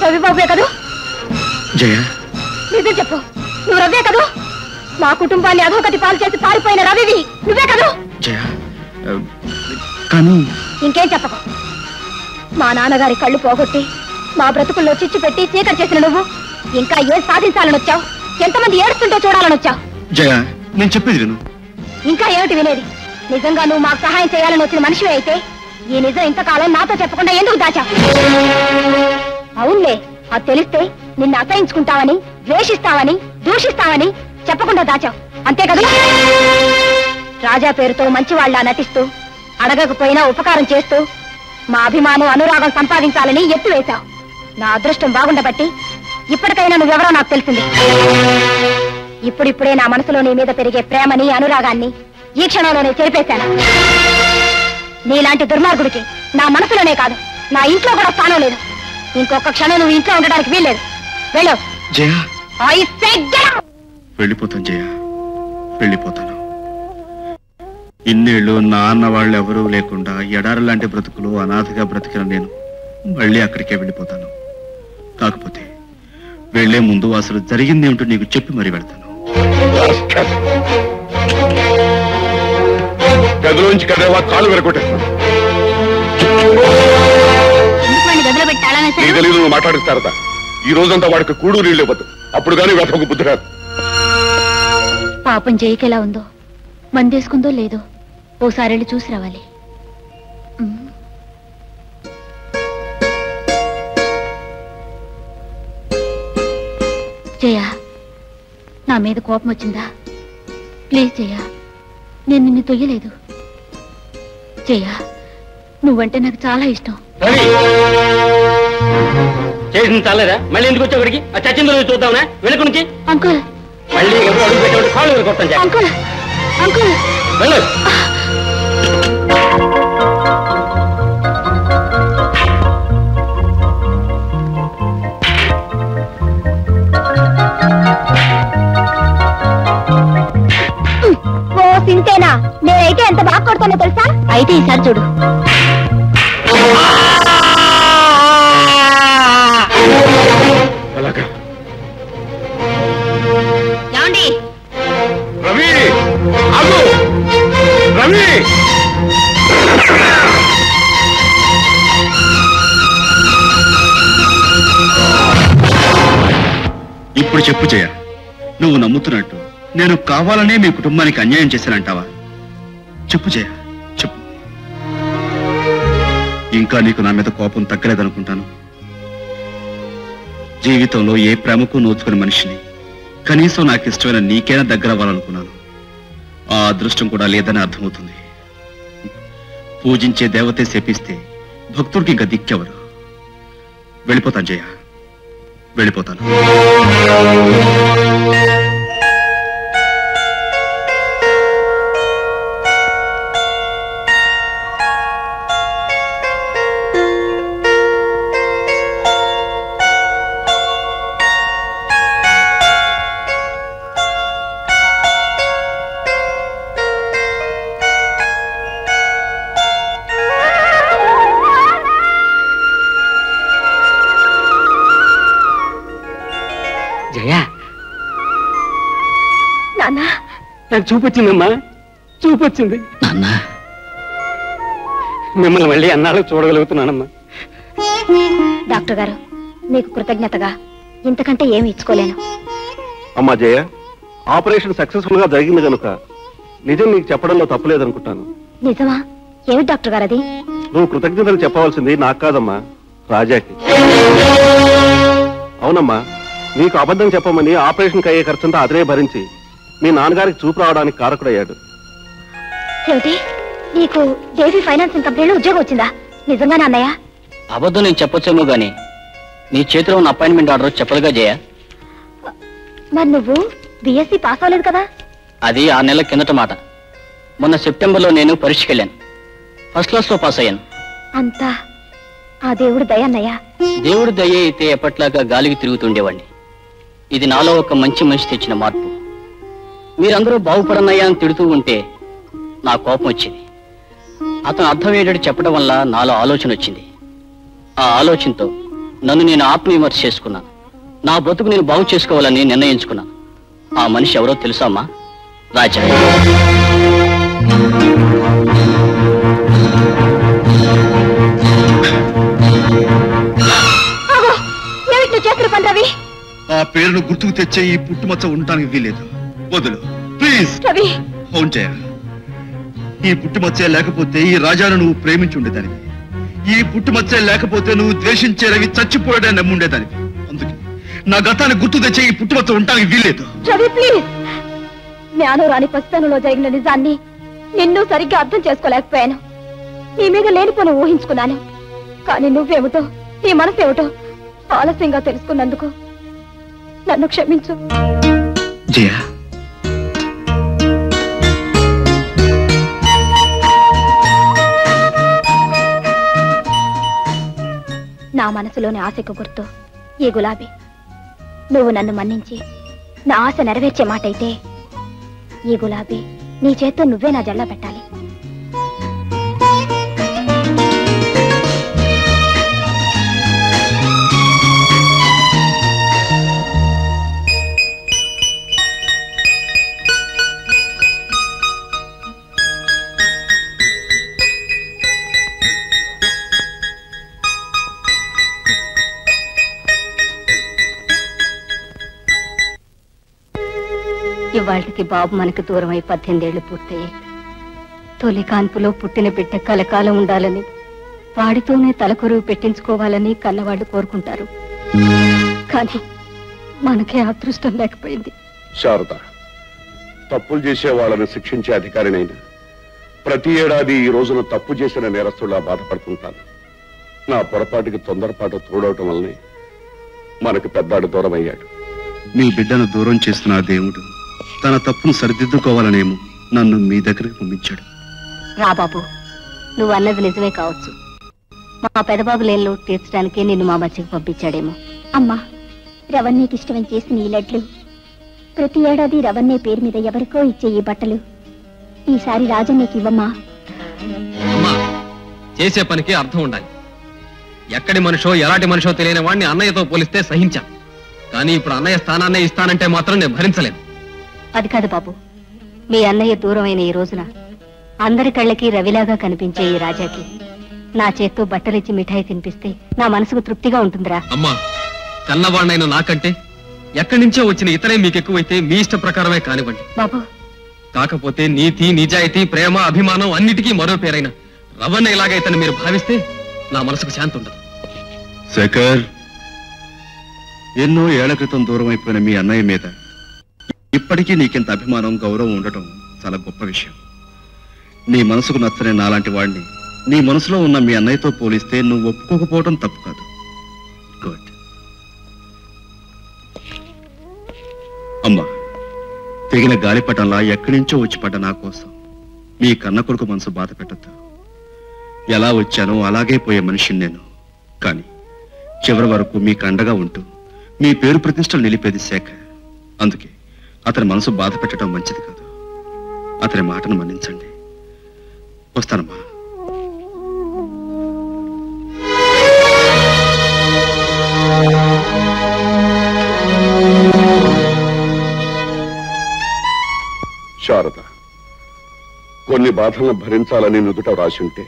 రవిబాబే కదూ? జయ, నిజం చెప్పు, నువ్వు రవే కదూ? మా కుటుంబాన్ని అధోగతి పాలు చేసి పారిపోయిన రవివి నువ్వే కదూ? జయ, కానీ ఇంకేం చెప్పకు. మా నాన్నగారి కళ్ళు పోగొట్టి మా బ్రతుకుల్లో చిచ్చు పెట్టి చీకటి చేసిన నువ్వు ఇంకా ఏం సాధించాలని వచ్చావు? ఎంతమంది ఏడుస్తుంటే చూడాలని వచ్చావు? జయ, నేను చెప్పేది విను. ఇంకా ఏమిటి వినేది? నిజంగా నువ్వు మాకు సహాయం చేయాలని వచ్చిన మనిషివే అయితే ఈ నిజం ఇంతకాలం నాతో చెప్పకుండా ఎందుకు దాచావు? అవునులే, అది తెలిస్తే నిన్ను అసహించుకుంటావని, ద్వేషిస్తావని, దూషిస్తావని చెప్పకుండా దాచావు, అంతే కదా? రాజా పేరుతో మంచివాళ్లా నటిస్తూ అడగకపోయినా ఉపకారం చేస్తూ మా అభిమానం, అనురాగం సంపాదించాలని ఎత్తు వేశావు. నా అదృష్టం బాగుండబట్టి ఇప్పటికైనా నువ్వెవరో నాకు తెలిసింది. ఇప్పుడిప్పుడే నా మనసులో నీ మీద పెరిగే ప్రేమని, అనురాగాన్ని ఈ క్షణంలోనే చెరిపేశాను. నీలాంటి దుర్మార్గుడికి నా మనసులోనే కాదు, నా ఇంట్లో కూడా స్థానం లేదు. ఇంకొక క్షణం నువ్వు ఇంట్లో ఉండడానికి వీల్లేదు. వెళ్ళు. జయ, I said get out! వెళ్ళిపోతాను జయ, వెళ్ళిపోతాను. ఇన్నేళ్ళు నా అన్న వాళ్ళు ఎవరూ లేకుండా ఎడారి లాంటి బ్రతుకులు అనాథగా బ్రతికిన నేను మళ్ళీ అక్కడికే వెళ్ళిపోతాను. కాకపోతే వెళ్లే ముందు అసలు జరిగిందేమిటో నీకు చెప్పి మరీ వెళ్తాను. గదిలోంచి కదేవా కాళ్ళు వెరగొట్టేస్తాను. గదిలో పెట్టి తాళం నీ వేశారు. తెలీదు, నువ్వు మాట్లాడిస్తారట. ఈ రోజంతా వాడికి కూడు నీళ్ళు ఇవ్వద్దు, అప్పుడు కానీ వెతకు బుద్ధి రాదు. పాపం జైకి ఎలా ఉందో, మందేసుకుందో లేదో ఓసారి వెళ్ళి చూసి రావాలి. జయ, నా మీద కోపం వచ్చిందా? ప్లీజ్ జయ, నేను నిన్ను తొయ్యలేదు. జయ, నువ్వంటే నాకు చాలా ఇష్టం. చేసింది చాలేదా? మళ్ళీ ఎందుకు వచ్చావు ఇక్కడికి? ఆ చచ్చిందో చూద్దామనా? వెనుక నుంచి అంకుల్, మళ్ళీ అడుగు పెట్టే కాళ్ళు కొట్టండి. అంకుల్, అంకుల్, వెళ్ళు. ఓ సింతేనా? నేనైతే ఎంత బాగా కొడతానో తెలుసా? అయితే ఈసారి చూడు. ఏమండి? రవి, ఆగు! రవి! ఇప్పుడు చెప్పు జయ, నువ్వు నమ్ముతున్నట్టు నేను కావాలనే మీ కుటుంబానికి అన్యాయం చేశానంటావా? చెప్పు జయ, చెప్పు. ఇంకా నీకు నా మీద కోపం తగ్గలేదనుకుంటాను. జీవితంలో ఏ ప్రేమకు నోచుకుని మనిషిని కనీసం నాకు ఇష్టమైన నీకైనా దగ్గర అవ్వాలనుకున్నాను. ఆ అదృష్టం కూడా లేదని అర్థమవుతుంది. పూజించే దేవతే శపిస్తే భక్తుడికి ఇంకా దిక్కెవరు? వెళ్ళిపోతాను జయ, వెళ్ళిపోతాను. జయ, నాన్న, నాకు చూపొచ్చిందమ్మా, చూపొచ్చింది. నాన్న, మిమ్మల్ని మళ్ళీ అన్నాళ్ళు చూడగలుగుతున్నానమ్మా. డాక్టర్ గారు, మీకు కృతజ్ఞతగా ఇంతకంటే ఏమి ఇచ్చుకోలేను. అమ్మా జయ, ఆపరేషన్ సక్సెస్ఫుల్ గా జరిగింది కనుక నిజం నీకు చెప్పడంలో తప్పులేదనుకుంటాను. నిజమా? ఏమి డాక్టర్ గారు అది? నువ్వు కృతజ్ఞతలు చెప్పవలసింది నాకు కాదమ్మా, రాజాకి. అవునమ్మా, నీకు అబద్ధం చెప్పమని ఆపరేషన్కి అయ్యే ఖర్చంతా అతనే భరించి మీ నాన్నగారికి చూపు రావడానికి కారకుడయ్యాడు. ఏమిటి, నీకు దేవి ఫైనాన్సింగ్ కంపెనీలో ఉద్యోగం వచ్చిందా? నిజంగా నాన్నయ్య? అబద్ధం నేను చెప్పొచ్చేమో గాని నీ చేతిలో ఉన్న అపాయింట్మెంట్ ఆర్డర్ చెప్పదుగా జయ. మరి నువ్వు బిఎస్సి పాస్ అవ్వలేదు కదా? అది 6 నెలల కిందట మాట. మొన్న సెప్టెంబర్లో నేను పరీక్షకి వెళ్ళాను. ఫస్ట్ క్లాస్ లో పాస్ అయ్యాను. అంతా ఆ దేవుడు దయ అన్నయ్య. దేవుడి దయ అయితే ఎప్పట్లాగా గాలికి తిరుగుతుండేవాడిని. ఇది నాలో ఒక మంచి మనిషి తెచ్చిన మార్పు. మీరందరూ బాగుపడనయ్యా అని తిడుతూ ఉంటే నా కోపం వచ్చింది. అతను అర్థమయ్యేటట్టు చెప్పడం వల్ల నాలో ఆలోచన వచ్చింది. ఆ ఆలోచనతో నన్ను నేను ఆత్మవిమర్శ చేసుకున్నాను. నా బ్రతుకు నేను బాగు చేసుకోవాలని నిర్ణయించుకున్నాను. ఆ మనిషి ఎవరో తెలుసా అమ్మా? రాజా. ఏమిటి నువ్వు చేస్తున్న పని రవి? ఆ పేరును గుర్తుకు తెచ్చే ఈ పుట్టుమచ్చ ఉండటానికి వీలేదు. వదులు ప్లీజ్. రవి, అవును జయ, ఈ పుట్టుమచ్చే లేకపోతే ఈ రాజాను నువ్వు ప్రేమించి ఉండేదానివి. ఈ పుట్టుమచ్చే లేకపోతే నువ్వు ద్వేషించే రవి చచ్చిపోయాడని నమ్ముండేదానివి. అందుకే నా గతాన్ని గుర్తు తెచ్చే ఈ పుట్టుమచ్చ ఉండటానికి వీలేదు. రవి ప్లీజ్. జ్ఞానం రాని పసితనంలో జరిగిన నిజాన్ని నిన్ను సరిగ్గా అర్థం చేసుకోలేకపోయాను. నీ మీద లేనిపోని ఊహించుకున్నాను. కానీ నువ్వేమిటో, నీ మనసేమిటో ఆలస్యంగా తెలుసుకున్నందుకు నన్ను క్షమించు. జయ, నా మనసులోని ఆశకు గుర్తు ఈ గులాబీ. నువ్వు నన్ను మన్నించి నా ఆశ నెరవేర్చే మాట అయితే ఈ గులాబీ నీ చేత్తో నువ్వే నా జల్ల పెట్టాలి. ఇవాళకి బాబు మనకు దూరం అయి 18 ఏళ్లు పూర్తయ్యాయి. తొలి కాన్పులో పుట్టిన బిడ్డ కలకాలం ఉండాలని, వాడితోనే తలకొరువు పెట్టించుకోవాలని కన్నవాళ్ళు కోరుకుంటారు. కానీ మనకే అదృష్టం లేకపోయింది. శారద, తప్పులు చేసే వాళ్ళని శిక్షించే అధికారినైనా ప్రతి ఏడాది ఈ రోజున తప్పు చేసిన నేరస్తులా బాధపడుతుంటాను. నా పొరపాటుకి తొందరపాటు తోడవటం వల్లనే మనకు పెద్దాడు దూరం అయ్యాడు. మీ బిడ్డను దూరం చేస్తున్న ఆ దేవుడు తన తప్పును సరిదిద్దుకోవాలనేమో నన్ను మీ దగ్గరికి పంపించాడు. రా బాబు, నువ్వు అన్నది నిజమే కావచ్చు. మా పెదబాబు లేని లోటు తీర్చడానికి నిన్ను మా మధ్యకి పంపించాడేమో. అమ్మా, రవణ్యకి ఇష్టం చేసిన ఈ లడ్లు, ప్రతి ఏడాది రవణ్య పేరు మీద ఎవరికో ఇచ్చే ఈ బట్టలు ఈసారి రాజన్నకి ఇవ్వమ్మా. అమ్మా, చేసే పనికి అర్థం ఉండాలి. ఎక్కడి మనిషో ఎలాంటి మనిషో తెలియని వాడిని అన్నయ్యతో పోలిస్తే సహించాం. కానీ ఇప్పుడు అన్నయ్య స్థానాన్నే ఇస్తానంటే మాత్రం నేను భరించలేను. అది కాదు బాబు, మీ అన్నయ్య దూరం అయిన ఈ రోజున అందరి కళ్ళకి రవిలాగా కనిపించే ఈ రాజాకి నా చేత్తో బట్టలిచ్చి మిఠాయి తినిపిస్తే నా మనసుకు తృప్తిగా ఉంటుందిరా. అమ్మా, కన్నవాడినైనా నాకంటే ఎక్కడి నుంచో వచ్చిన ఇతరే మీకు ఎక్కువైతే మీ ఇష్ట ప్రకారమే కానివ్వండి బాబు. కాకపోతే నీతి, నిజాయితీ, ప్రేమ, అభిమానం అన్నిటికీ మరో పేరైన రవణ ఇలాగైతే మీరు భావిస్తే నా మనసుకు శాంతి ఉండదు. శేఖర్, ఎన్నో ఏళ్ల క్రితం దూరం అయిపోయిన మీ అన్నయ్య మీద ఇప్పటికీ నీకింత అభిమానం, గౌరవం ఉండటం చాలా గొప్ప విషయం. నీ మనసుకు నచ్చని నాలాంటి వాడిని నీ మనసులో ఉన్న మీ అన్నయ్యతో పోలిస్తే నువ్వు ఒప్పుకోకపోవడం తప్పు కాదు. గుడ్. అమ్మా, తెగిన గాలిపటంలా ఎక్కడి నుంచో వచ్చి పడ్డ నా కోసం మీ కన్న కొడుకు మనసు బాధ పెట్టద్దు. ఎలా వచ్చానో అలాగే పోయే మనిషిని నేను. కానీ చివరి వరకు మీకు అండగా ఉంటూ మీ పేరు ప్రతిష్టలు నిలిపేది శేఖర్. అందుకే అతని మనసు బాధ పెట్టడం మంచిది కాదు. అతని మాటను మన్నించండి. వస్తానమ్మా. శారద, కొన్ని బాధలను భరించాలని నుదుట రాసి ఉంటే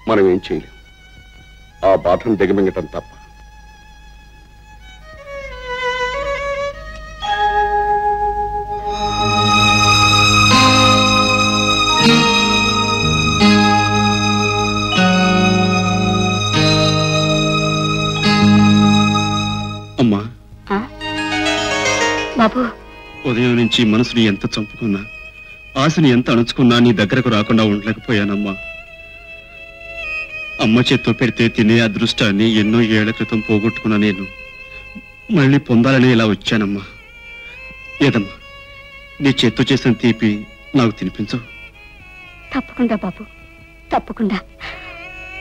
మనం ఏం చేయలేం. ఆ బాధను దిగమింగటం తప్ప. అమ్మా, బాబు, ఉదయం నుంచి మనసుని ఎంత చంపుకున్నా, ఆశని ఎంత అణుచుకున్నా నీ దగ్గరకు రాకుండా ఉండలేకపోయానమ్మా. అమ్మ చేత్తో పెడితే తినే అదృష్టాన్ని ఎన్నో ఏళ్ల క్రితం పోగొట్టుకున్నా నేను మళ్ళీ పొందాలని ఇలా వచ్చానమ్మా. ఏదమ్మా, నీ చేత్తో చేసిన తీపి నాకు తినిపించు. తప్పకుండా బాబు, తప్పకుండా.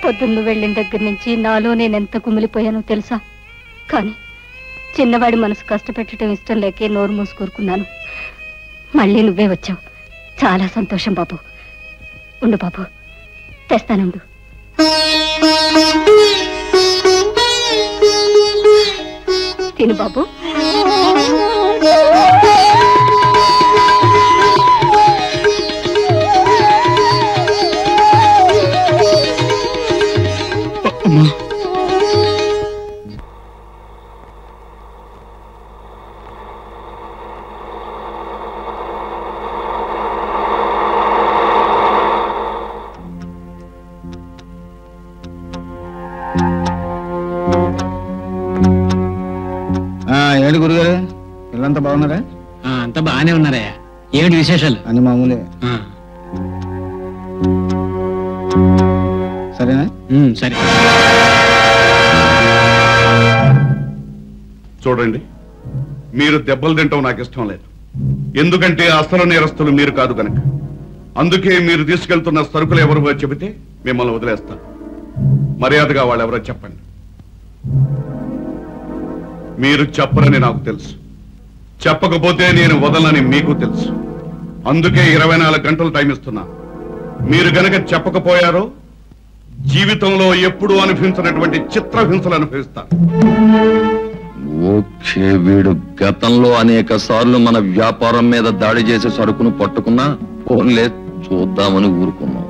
పొద్దున్న వెళ్ళిన దగ్గర నుంచి నాలో నేనెంత కుమిలిపోయానో తెలుసా. కానీ చిన్నవాడి మనసు కష్టపెట్టడం ఇష్టం లేకే నోరు మూసుకూరుకున్నాను. మళ్ళీ నువ్వే వచ్చావు, చాలా సంతోషం బాబు. ఉండు బాబు, తెస్తానుండు. తిను బాబు. ఏంటి గురుగారు, పిల్లంతా బాగున్నారా? అంతా బాగానే ఉన్నారయ్యా. ఏమిటి విశేషాలు? అన్ని మామూలే. సరేనా? సరే. చూడండి, మీరు దెబ్బలు తింటాం నాకు ఇష్టం లేదు. ఎందుకంటే అసలు నేరస్తులు మీరు కాదు కనుక. అందుకే మీరు తీసుకెళ్తున్న సరుకులు ఎవరు చెబితే మిమ్మల్ని వదిలేస్తాను. మర్యాదగా వాళ్ళెవరో చెప్పండి. మీరు చెప్పరని నాకు తెలుసు, చెప్పకపోతే నేను వదలని మీకు తెలుసు. అందుకే 24 గంటలు టైం ఇస్తున్నా. మీరు గనక చెప్పకపోయారో జీవితంలో ఎప్పుడూ అనుభవించినటువంటి చిత్రహింసలు అనుభవిస్తారు. ఓకే, వీడు గతంలో అనేక సార్లు మన వ్యాపారం మీద దాడి చేసే సరుకును పట్టుకున్నా ఫోన్లే చూద్దామని ఊరుకున్నాం.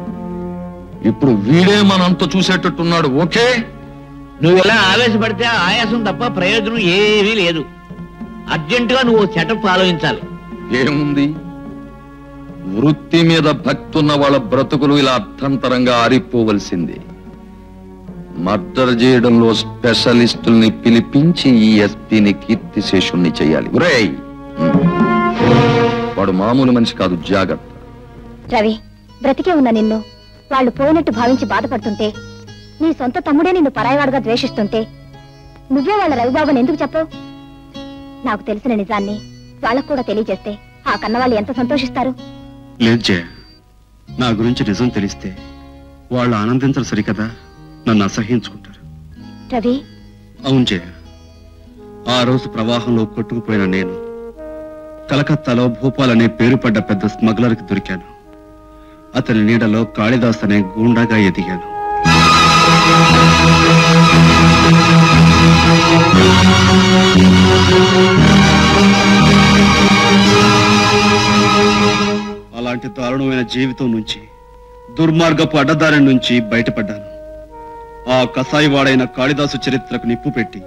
ఇప్పుడు వీడే మనంతా చూసేటట్టున్నాడు. ఓకే, నువ్వు ఎలా ఆవేశపడితే ఆయాసం తప్ప ప్రయోజనం ఏమీ లేదు. అర్జెంటుగా నువ్వు సెటప్ ఆలోచించాలి. ఏముంది? వృత్తి మీద భక్తున్న వాళ్ళ బ్రతుకులు ఇలా అర్థంతరంగా ఆరిపోవలసింది. మర్డర్ చేయడంలో స్పెషలిస్టుల్ని పిలిపించి ఈ ఎస్పీని కీర్తిశేషుణ్ణి చేయాలి. ఒరేయ్, వాడు మామూలు మనిషి కాదు, జాగ్రత్త. రవి, బ్రతికే ఉన్న నిన్ను వాళ్ళు పోయినట్టు భావించి బాధపడుతుంటే, నీ సొంత తమ్ముడే నిన్ను పరాయివాడుగా ద్వేషిస్తుంటే నువ్వే వాళ్ళ రవిబాబుని ఎందుకు చెప్పవు? నాకు తెలిసిన నిజాన్ని వాళ్ళకు కూడా తెలియజేస్తే ఆ కన్నవాళ్ళు ఎంత సంతోషిస్తారు. లేదు జయ, నా గురించి నిజం తెలిస్తే వాళ్ళు ఆనందించరు సరికదా, నన్ను అసహ్యించుకుంటారు. రవి, అవును జయ, ఆ రోజు ప్రవాహంలో కొట్టుకుపోయిన నేను కలకత్తాలో భూపాల్ అనే పేరు పడ్డ పెద్ద స్మగ్లర్కి దొరికాను. అతని నీడలో కాళిదాస్ అనే గూండాగా ఎదిగాను. అలాంటి దారుణమైన జీవితం నుంచి, దుర్మార్గపు అడ్డదారి నుంచి బయటపడ్డాను. ఆ కసాయివాడైన కాళిదాసు చరిత్రకు నిప్పు పెట్టి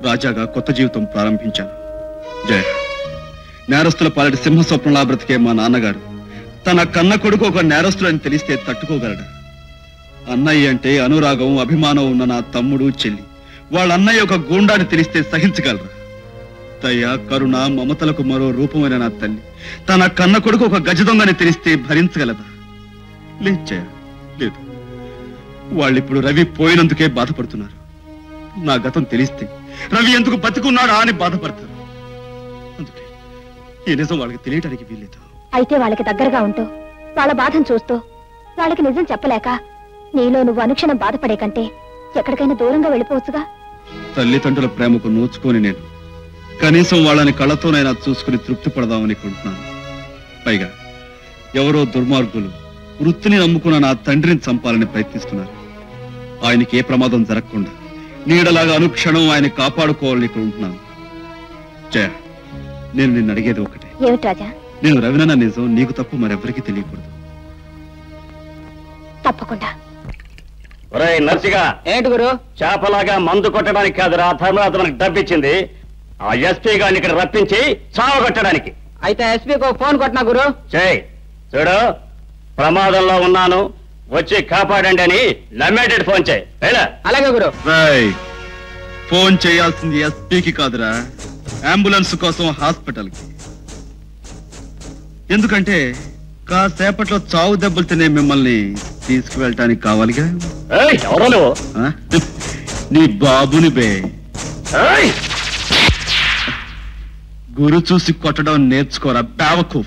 రాజాగా కొత్త జీవితం ప్రారంభించాను. జయ, నేరస్తుల పాలటి సింహస్వప్నంలా బ్రతికే మా నాన్నగారు తన కన్న కొడుకు ఒక నేరస్తులని తెలిస్తే తట్టుకోగలడా? అన్నయ్య అంటే అనురాగం, అభిమానం ఉన్న నా తమ్ముడు, చెల్లి వాళ్ళ అన్నయ్య ఒక గూండాని తెలిస్తే సహించగలరా? దయ, కరుణ, మమతలకు మరో రూపమైన నా తల్లి తన కన్న కొడుకు ఒక గజ దొంగని తెలిస్తే భరించగలదా? లేదు జయ, లేదు. వాళ్ళిప్పుడు రవి పోయినందుకే బాధపడుతున్నారు. నా గతం తెలిస్తే రవి ఎందుకు బతికున్నాడా అని బాధపడతారు. అందుకే ఈ నిజం వాళ్ళకి తెలియటానికి వీల్లేదు. అయితే వాళ్ళకి దగ్గరగా ఉంటూ వాళ్ళ బాధను చూస్తూ వాళ్ళకి నిజం చెప్పలేక నీలో నువ్వు అనుక్షణం బాధపడే కంటే ఎక్కడికైనా దూరంగా వెళ్ళిపోవచ్చుగా. తల్లిదండ్రుల ప్రేమకు నోచుకొని నేను కనీసం వాళ్ళని కళ్ళతోనైనా చూసుకుని తృప్తి పడదామని కొంటున్నాను. పైగా ఎవరో దుర్మార్గులు వృత్తిని నమ్ముకున్న నా తండ్రిని చంపాలని ప్రయత్నిస్తున్నారు. ఆయనకి ఏ ప్రమాదం జరగకుండా నీడలాగా అనుక్షణం ఆయన కాపాడుకోవాలని కొంటున్నాను. జయ, నేను నిన్ను అడిగేది ఒకటే. ఏమిటి రాజా? నేను రవినన్న నిజం నీకు తప్ప మరెవరికి తెలియకూడదు. తప్పకుండా. ఒరేయ్ నర్సిగా, ఏంటి గురు? చేపలాగా మందు కొట్టడానికి కాదురా ధర్మరాజు మనకు డబ్బిచ్చింది. ఆ ఎస్పీ గారిని ఇక్కడ రప్పించి చావగొట్టడానికి. అయితే ఎస్పీకి ఒక ఫోన్ కొట్టినా గురు. చేయి. చూడు, ప్రమాదంలో ఉన్నాను, వచ్చి కాపాడండి అని నమ్మేటట్టు ఫోన్ చేయి. అలాగే గురు. ఫోన్ చేయాల్సింది ఎస్పీకి కాదురా, అంబులెన్స్ కోసం హాస్పిటల్కి. ఎందుకంటే కాసేపట్లో చావు దెబ్బలు తినే మిమ్మల్ని తీసుకువెళ్ళటానికి కావాలిగా. ఎవరో నువ్వు? నీ బాబుని బే. గురు చూసి కొట్టడం నేర్చుకోరా బేవకు.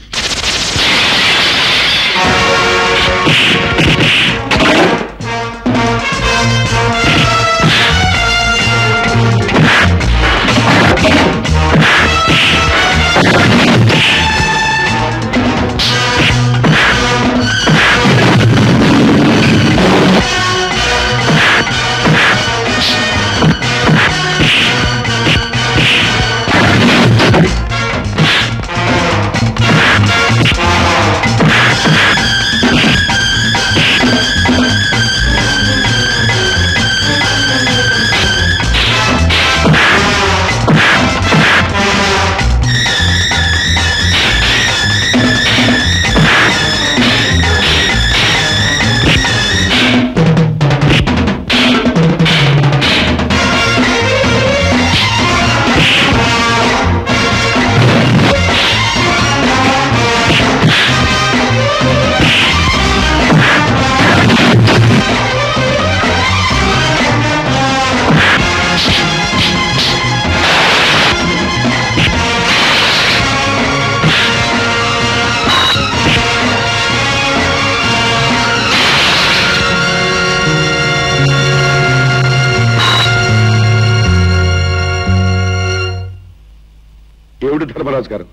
ఏమిటి ధర్మరాజు గారు,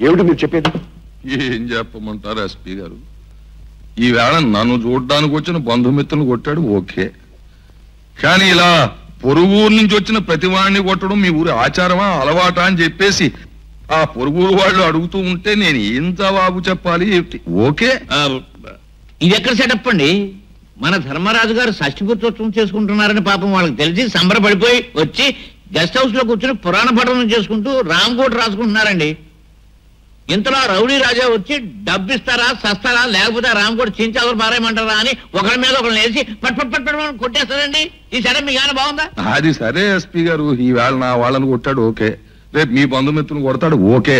ఏమిటి మీరు చెప్పేది? ఏం చెప్పమంటారు ఎస్పీ గారు? ఈవేళ నన్ను చూడడానికి వచ్చిన బంధుమిత్రులు కొట్టాడు, ఓకే. కానీ ఇలా పొరుగురు నుంచి వచ్చిన ప్రతి వాడిని కొట్టడం మీ ఊరి ఆచారమా, అలవాటా అని చెప్పేసి ఆ పొరుగురు వాళ్ళు అడుగుతూ ఉంటే నేను ఏం జవాబు చెప్పాలి? ఓకే. ఇది ఎక్కడ సెటప్ అండి? మన ధర్మరాజు గారు షష్ఠిపుత్రోత్సవం చేసుకుంటున్నారని పాపం వాళ్ళకి తెలిసి సంబరపడిపోయి వచ్చి గెస్ట్ హౌస్ లో కూర్చుని పురాణ పఠనం చేసుకుంటూ రామకోట రాసుకుంటున్నారండి. ఇంతలో రౌడీ రాజా వచ్చి డబ్బిస్తారా సస్తారా లేకపోతే రామకోటి చించాలు పారేయమంటారా అని ఒకరి మీద ఒకరిని వేసి పట్ పట్ పట్ పట్ కొట్టేస్తారండి. ఈ సెటప్ మీకు ఏమైనా బాగుందా? అది సరే ఎస్పీ గారు, ఈవేళ నా వాళ్ళని కొట్టాడు ఓకే, రేపు మీ బంధుమిత్రులు కొడతాడు ఓకే,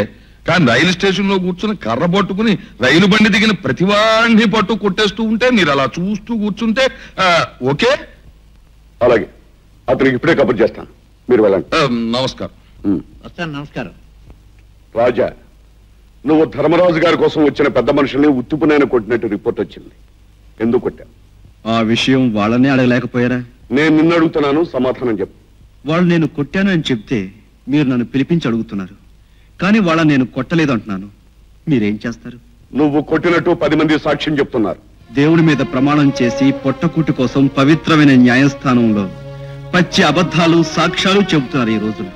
కానీ రైలు స్టేషన్ లో కూర్చుని కర్ర పట్టుకుని రైలు బండి దిగిన ప్రతివాడిని పట్టు కొట్టేస్తూ ఉంటే మీరు అలా చూస్తూ కూర్చుంటే ఓకే. అలాగే, అతనికి ఇప్పుడే కబుర్ చేస్తాను, మీరు వెళ్ళండి. నమస్కారం. వస్తాను. నమస్కారం. రాజా, నువ్వు ధర్మరాజు గారి కోసం వచ్చిన పెద్ద మనుషుల్ని ఉత్తుపునైన కొట్టినట్టు రిపోర్ట్ వచ్చింది. ఎందుకు కొట్టావు? ఆ విషయం వాళ్ళనే అడగలేకపోయారా? నేను నిన్ను అడుగుతున్నాను, సమాధానం చెప్పు. వాళ్ళు నేను కొట్టాను అని చెప్తే మీరు నన్ను పిలిపించి అడుగుతున్నారు, కానీ వాళ్ళని నేను కొట్టలేదు అంటున్నాను. మీరేం చేస్తారు? నువ్వు కొట్టినట్టు 10 మంది సాక్ష్యం చెప్తున్నారు. దేవుడి మీద ప్రమాణం చేసి పొట్టకూటి కోసం పవిత్రమైన న్యాయస్థానంలో పచ్చి అబద్ధాలు సాక్ష్యాలు చెబుతున్నారు ఈ రోజుల్లో.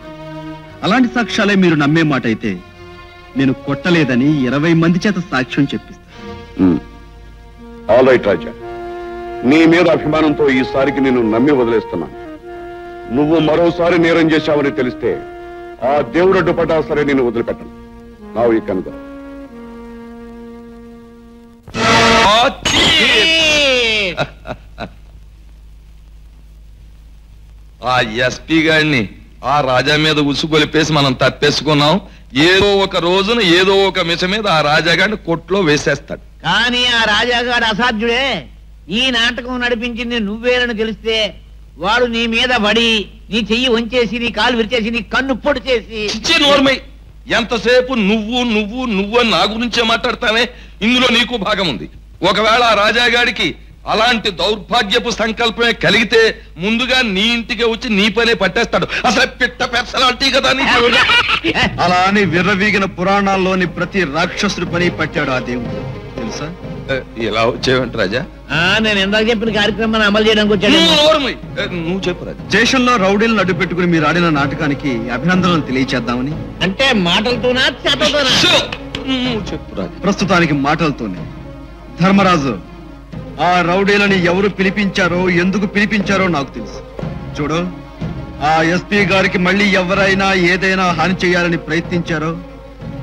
అలాంటి సాక్ష్యాలే మీరు నమ్మే మాట అయితే నేను కొట్టలేదని 20 మంది చేత సాక్ష్యం చెప్పిస్తాను. ఆల్ రైట్ రాజా, నీ మీద అభిమానంతో ఈసారికి నేను నమ్మి వదిలేస్తున్నాను. నువ్వు మరోసారి నేరం చేశావని తెలిస్తే ఆ దేవుడు పడ్డా సరే నేను వదిలిపెట్టను. నావు ఈ కనుక ఆ ఎస్పీ గారిని ఆ రాజా మీద ఉసుగొలిపేసి మనం తప్పేసుకున్నాం. ఏదో ఒక రోజున ఏదో ఒక మిష మీద ఆ రాజాగాడిని కొట్లో వేసేస్తాడు. కానీ ఆ రాజాగాడు అసాధ్యుడే. ఈ నాటకం నడిపించింది నువ్వేనని తెలిస్తే వాడు నీ మీద పడి నీ చెయ్యి వంచేసి నీ కాలు విరిచేసి నీ కన్ను పొడి చేసి. నోర్మై, ఎంతసేపు నువ్వు నువ్వు నువ్వు అని నా గురించే మాట్లాడతానే, ఇందులో నీకు భాగం ఉంది. ఒకవేళ ఆ రాజాగాడికి అలాంటి దౌర్భాగ్యపు సంకల్పమే కలిగితే ముందుగా నీ ఇంటికి వచ్చి నీ పనే పట్టేస్తాడు. అసలు పిట్ట పెర్సలాంటి కదా. అలా అని విర్రవీగిన పురాణాల్లోని ప్రతి రాక్షసుడి పని పట్టాడు ఆ దేవుడు, తెలుసా? ఇలా వచ్చేవంట రాజా? నేను ఇందాక చెప్పిన కార్యక్రమాన్ని అమలు చేయడానికి వచ్చాడు. నువ్వు చెప్పు రాజా. స్టేషన్లో రౌడీలను అడ్డు పెట్టుకుని మీరు ఆడిన నాటకానికి అభినందనలు తెలియచేద్దామని. అంటే మాటలతోనా చేతలతోనా? నువ్వు చెప్పు రాజా. ప్రస్తుతానికి మాటలతోనే. ధర్మరాజు, ఆ రౌడీలని ఎవరు పిలిపించారో ఎందుకు పిలిపించారో నాకు తెలుసు. చూడు, ఆ ఎస్పీ గారికి మళ్ళీ ఎవరైనా ఏదైనా హాని చేయాలని ప్రయత్నించారో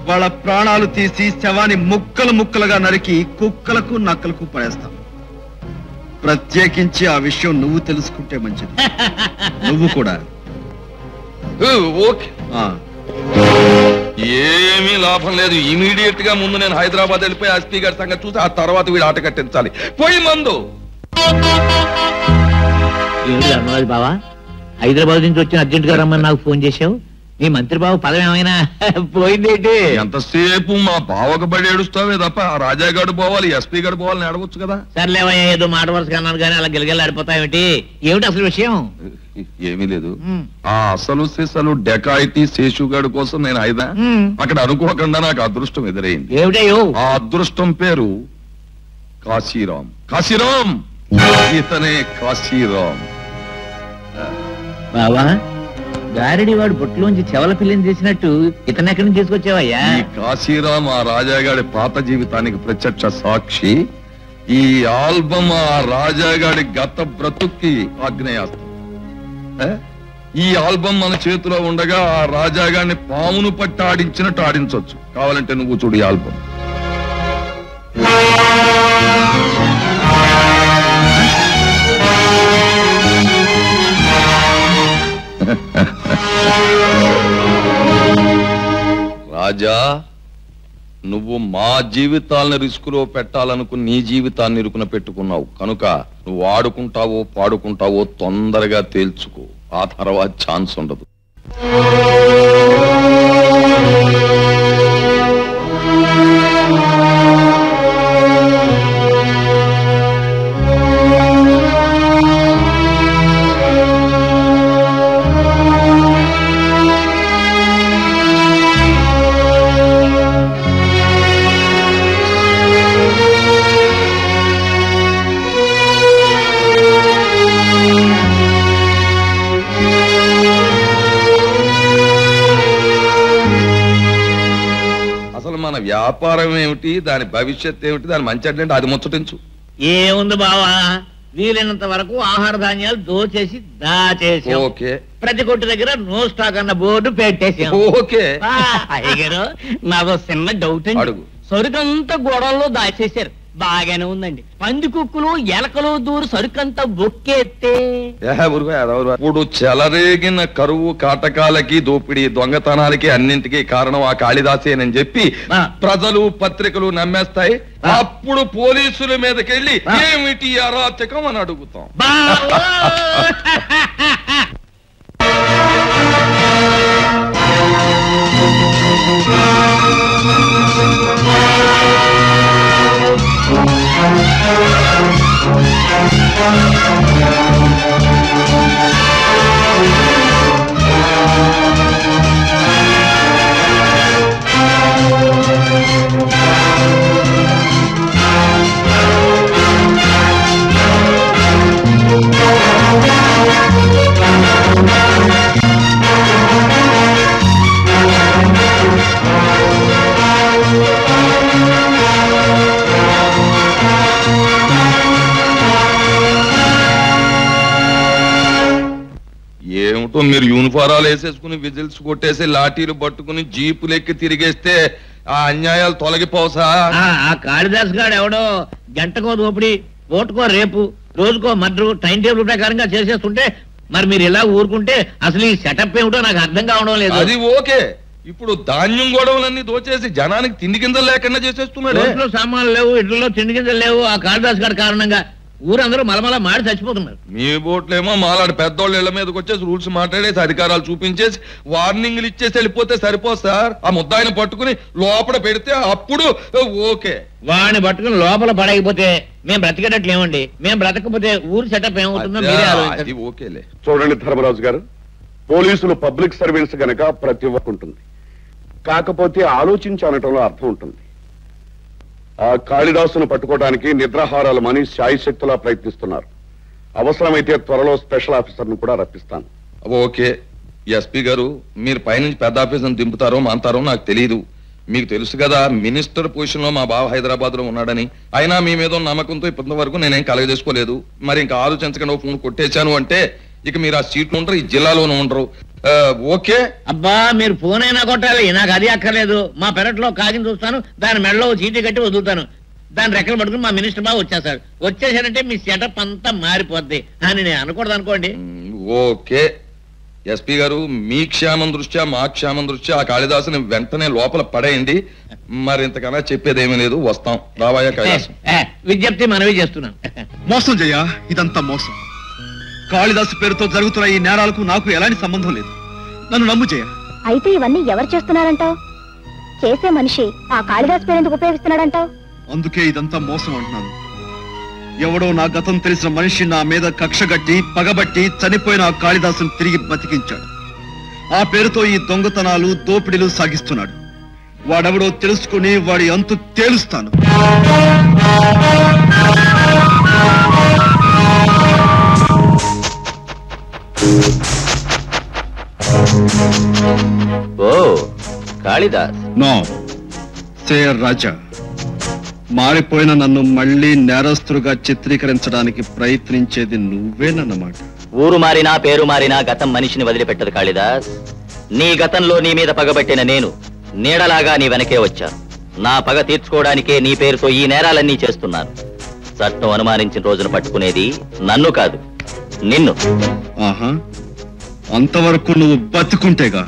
వాళ్ళ ప్రాణాలు తీసి శవాన్ని ముక్కలు ముక్కలుగా నరికి కుక్కలకు నక్కలకు పడేస్తాం. ప్రత్యేకించి ఆ విషయం నువ్వు తెలుసుకుంటే మంచిది. నువ్వు కూడా. ఓకే, ఏమీ లాభం లేదు. ఇమీడియట్ గా ముందు నేను హైదరాబాద్ వెళ్ళిపోయి ఎస్పీ గారి సంగతి చూసి ఆ తర్వాత వీడు ఆట కట్టించాలి. పోయి మందు. ధర్మరాజు బావా, హైదరాబాద్ నుంచి వచ్చిన అర్జెంట్ గా రమ్మని నాకు ఫోన్ చేశావు. నీ మంత్రి బాబు పదవి ఏమైనా పోయిందేంటి? ఎంతసేపు మా బావకు బడి ఏడుస్తావే తప్ప ఆ రాజాగాడు పోవాలి ఎస్పీ గారు పోవాలని అడగొచ్చు కదా. సర్లేవయ్యా, ఏదో మాట వరుసగా అన్నాను కానీ అలా గిలగిలాడిపోతావేంటి? ఏమిటి అసలు విషయం? ఏమీ లేదు. ఆ అసలు సిసలు డెకాయిటీ శేషుగాడు కోసం నేను అక్కడ అనుకోకుండా నాకు అదృష్టం ఎదురైంది. ఏమిటయ్యో? ఆ అదృష్టం పేరు కాశీరాం. కాశీరాం, ఇతనే కాశీరాం. బావా, గారిడి వాడు బొట్టులోంచి చెవల పిల్లని చేసినట్టు ఇతను ఎక్కడి నుంచి తీసుకొచ్చావయ్యా? ఈ కాశీరాం ఆ రాజాగాడి పాత జీవితానికి ప్రత్యక్ష సాక్షి. ఈ ఆల్బమ్ ఆ రాజాగాడి గత బ్రతుక్కి ఆగ్నేయాస్త్రం. ఈ ఆల్బమ్ మన చేతిలో ఉండగా ఆ రాజాగాడిని పామును పట్టి ఆడించినట్టు ఆడించవచ్చు. కావాలంటే నువ్వు చూడు ఈ ఆల్బమ్. రాజా, నువ్వు మా జీవితాలను రిస్కులో పెట్టాలనుకుని నీ జీవితాన్ని ఇరుకున పెట్టుకున్నావు కనుక నువ్వు ఆడుకుంటావో పాడుకుంటావో తొందరగా తేల్చుకో. ఆ తర్వాత ఛాన్స్ ఉండదు. వ్యాపారం ఏమిటి, దాని భవిష్యత్ ఏమిటి, దాని మంచి అంటే అది ముచ్చటించు. ఏముంది బావా, వీలైనంత వరకు ఆహార ధాన్యాలు దోచేసి దాచేసాం. ఓకే. ప్రతి కొట్టు దగ్గర నో స్టాక్ అన్న బోర్డు పెట్టేసాం. ఓకే. అయ్యగారు నాదో చిన్న డౌట్ అండి. సరుకంతా గోడల్లో దాచేశారు, బాగానే ఉందండి. పంది కుక్కులు ఎలకలు దూరు సరుకంతా బొక్కేస్తే ఇప్పుడు చెలరేగిన కరువు కాటకాలకి దోపిడీ దొంగతనాలకి అన్నింటికీ కారణం ఆ కాళిదాసేనని చెప్పి ప్రజలు పత్రికలు నమ్మేస్తాయి. అప్పుడు పోలీసుల మీదకెళ్ళి ఏమిటి అరాచకం అని అడుగుతాం. ఏమిటో మీరు యూనిఫారాలు వేసేసుకుని విజిల్స్ కొట్టేసి లాఠీలు పట్టుకుని జీపులు ఎక్కి తిరిగేస్తే ఆ అన్యాయాలు తొలగిపోసా? ఆ కాళిదాస్ గారు ఎవడో గంటకో దోపిడి, ఓటుకో రేపు, రోజుకో మర్డరు టైం టేబుల్ ప్రకారంగా చేసేస్తుంటే మరి మీరు ఇలా ఊరుకుంటే అసలు ఈ సెటప్ ఏమిటో నాకు అర్థం కావడం లేదు. అది ఓకే. ఇప్పుడు ధాన్యం గొడవలన్నీ దోచేసి జనానికి తిండి గింజలు లేకుండా చేసేస్తున్నాడు. ఇంట్లో సామాన్లు లేవు, ఇళ్లలో తిండి గింజలు లేవు. ఆ కాళిదాస్ గారి కారణంగా ఊరందరూ మలమల మాడి చచ్చిపోతున్నారు. మీ బోట్లేమో మాలాడు పెద్దోళ్ళ ఇళ్ల మీదకి వచ్చేసి రూల్స్ మాట్లాడేసి అధికారాలు చూపించేసి వార్నింగ్లు ఇచ్చేసి వెళ్ళిపోతే సరిపోదు సార్. ఆ ముద్దాయిని పట్టుకుని లోపల పెడితే అప్పుడు ఓకే. వాడిని పట్టుకుని లోపల పడకపోతే మేము బ్రతికేటట్లేమండి. మేము బ్రతకపోతే ఊరు సెటప్ ఏమవుతుందో మీరే ఆలోచించండి. ఓకేలే. చూడండి ధర్మరాజు గారు, పోలీసులు పబ్లిక్ సర్వీస్ గనక ప్రతి ఒక్క ఉంటుంది, కాకపోతే ఆలోచించి అనటంలో అర్థం ఉంటుంది. ఆ కాళిదాసును పట్టుకోవడానికి నిద్రాహారాలు మని శాయశక్తులా ప్రయత్నిస్తున్నారు. అవసరమైతే త్వరలో స్పెషల్ ఆఫీసర్ను కూడా రప్పిస్తాను. ఓకే. ఎస్పీ గారు, మీరు పైనుంచి పెద్ద ఆఫీసర్ని దింపుతారో మాంతారో నాకు తెలియదు. మీకు తెలుసు కదా మినిస్టర్ పొజిషన్ లో మా బావ హైదరాబాద్ లో ఉన్నాడని. అయినా మీ మీద నమ్మకంతో ఇప్పటి వరకు నేనేం కలగజేసుకోలేదు. మరి ఇంకా ఆలోచించకుండా ఫోన్ కొట్టేశాను అంటే ఇక మీరు ఆ సీట్లు ఉండరు, ఈ జిల్లాలోనూ ఉండరు. ఓకే. అబ్బా మీరు ఫోన్ అయినా కొట్టాలి, నాకు అది అక్కర్లేదు. మా పెరట్లో కాగితం చూస్తాను, దాని మెడలో చీటీ కట్టి వదులుతాను. దాని రెక్కలు పట్టుకుని మా మినిస్టర్ బాగా వచ్చేస్తాడు. వచ్చేసారంటే మీ సెటప్ అంతా మారిపోద్ది అని నేను అనకూడదు అనుకోండి. ఓకే. ఎస్పీ గారు, మీ క్షేమం దృష్ట్యా మా క్షేమం దృష్ట్యా ఆ కాళిదాసుని వెంటనే లోపల పడేయండి. మరి ఇంతకన్నా చెప్పేదేమీ లేదు. వస్తాం. రావాయా కైలాసం. విజ్ఞప్తి మనవి చేస్తున్నాం. మోసం చెయ్యా, ఇదంతా మోసం. కాళిదాసు పేరుతో జరుగుతున్న ఈ నేరాలకు నాకు ఎలాంటి సంబంధం లేదు. నన్ను నమ్ము చెయ్య. అయితే ఇవన్నీ ఎవరు చేస్తున్నారంటావు? చేసే మనిషి ఆ కాళిదాస్ పేరు ఎందుకు ఉపయోగిస్తున్నాడంటావు? అందుకే ఇదంతా మోసం అంటున్నాను. ఎవడో నా గతం తెలిసిన మనిషి నా మీద కక్షగట్టి పగబట్టి చనిపోయిన ఆ కాళిదాసును తిరిగి బతికించాడు. ఆ పేరుతో ఈ దొంగతనాలు దోపిడీలు సాగిస్తున్నాడు. వాడెవడో తెలుసుకుని వాడి అంతు తేలుస్తాను. ఓ కాళిదాస్. నో సేర్ రాజా. మారిపోయిన నన్ను మళ్ళీ నేరస్తులుగా చిత్రీకరించడానికి ప్రయత్నించేది నువ్వేనన్నమాట. ఊరు మారినా పేరు మారినా గతం మనిషిని వదిలిపెట్టదు కాళిదాస్. నీ గతంలో నీ మీద పగబట్టిన నేను నీడలాగా నీ వెనకే వచ్చాను. నా పగ తీర్చుకోవడానికే నీ పేరుతో ఈ నేరాలన్నీ చేస్తున్నాను. చట్టం అనుమానించిన రోజున పట్టుకునేది నన్ను కాదు, నిన్ను. ఆహా, అంతవరకు నువ్వు బతుకుంటేగా.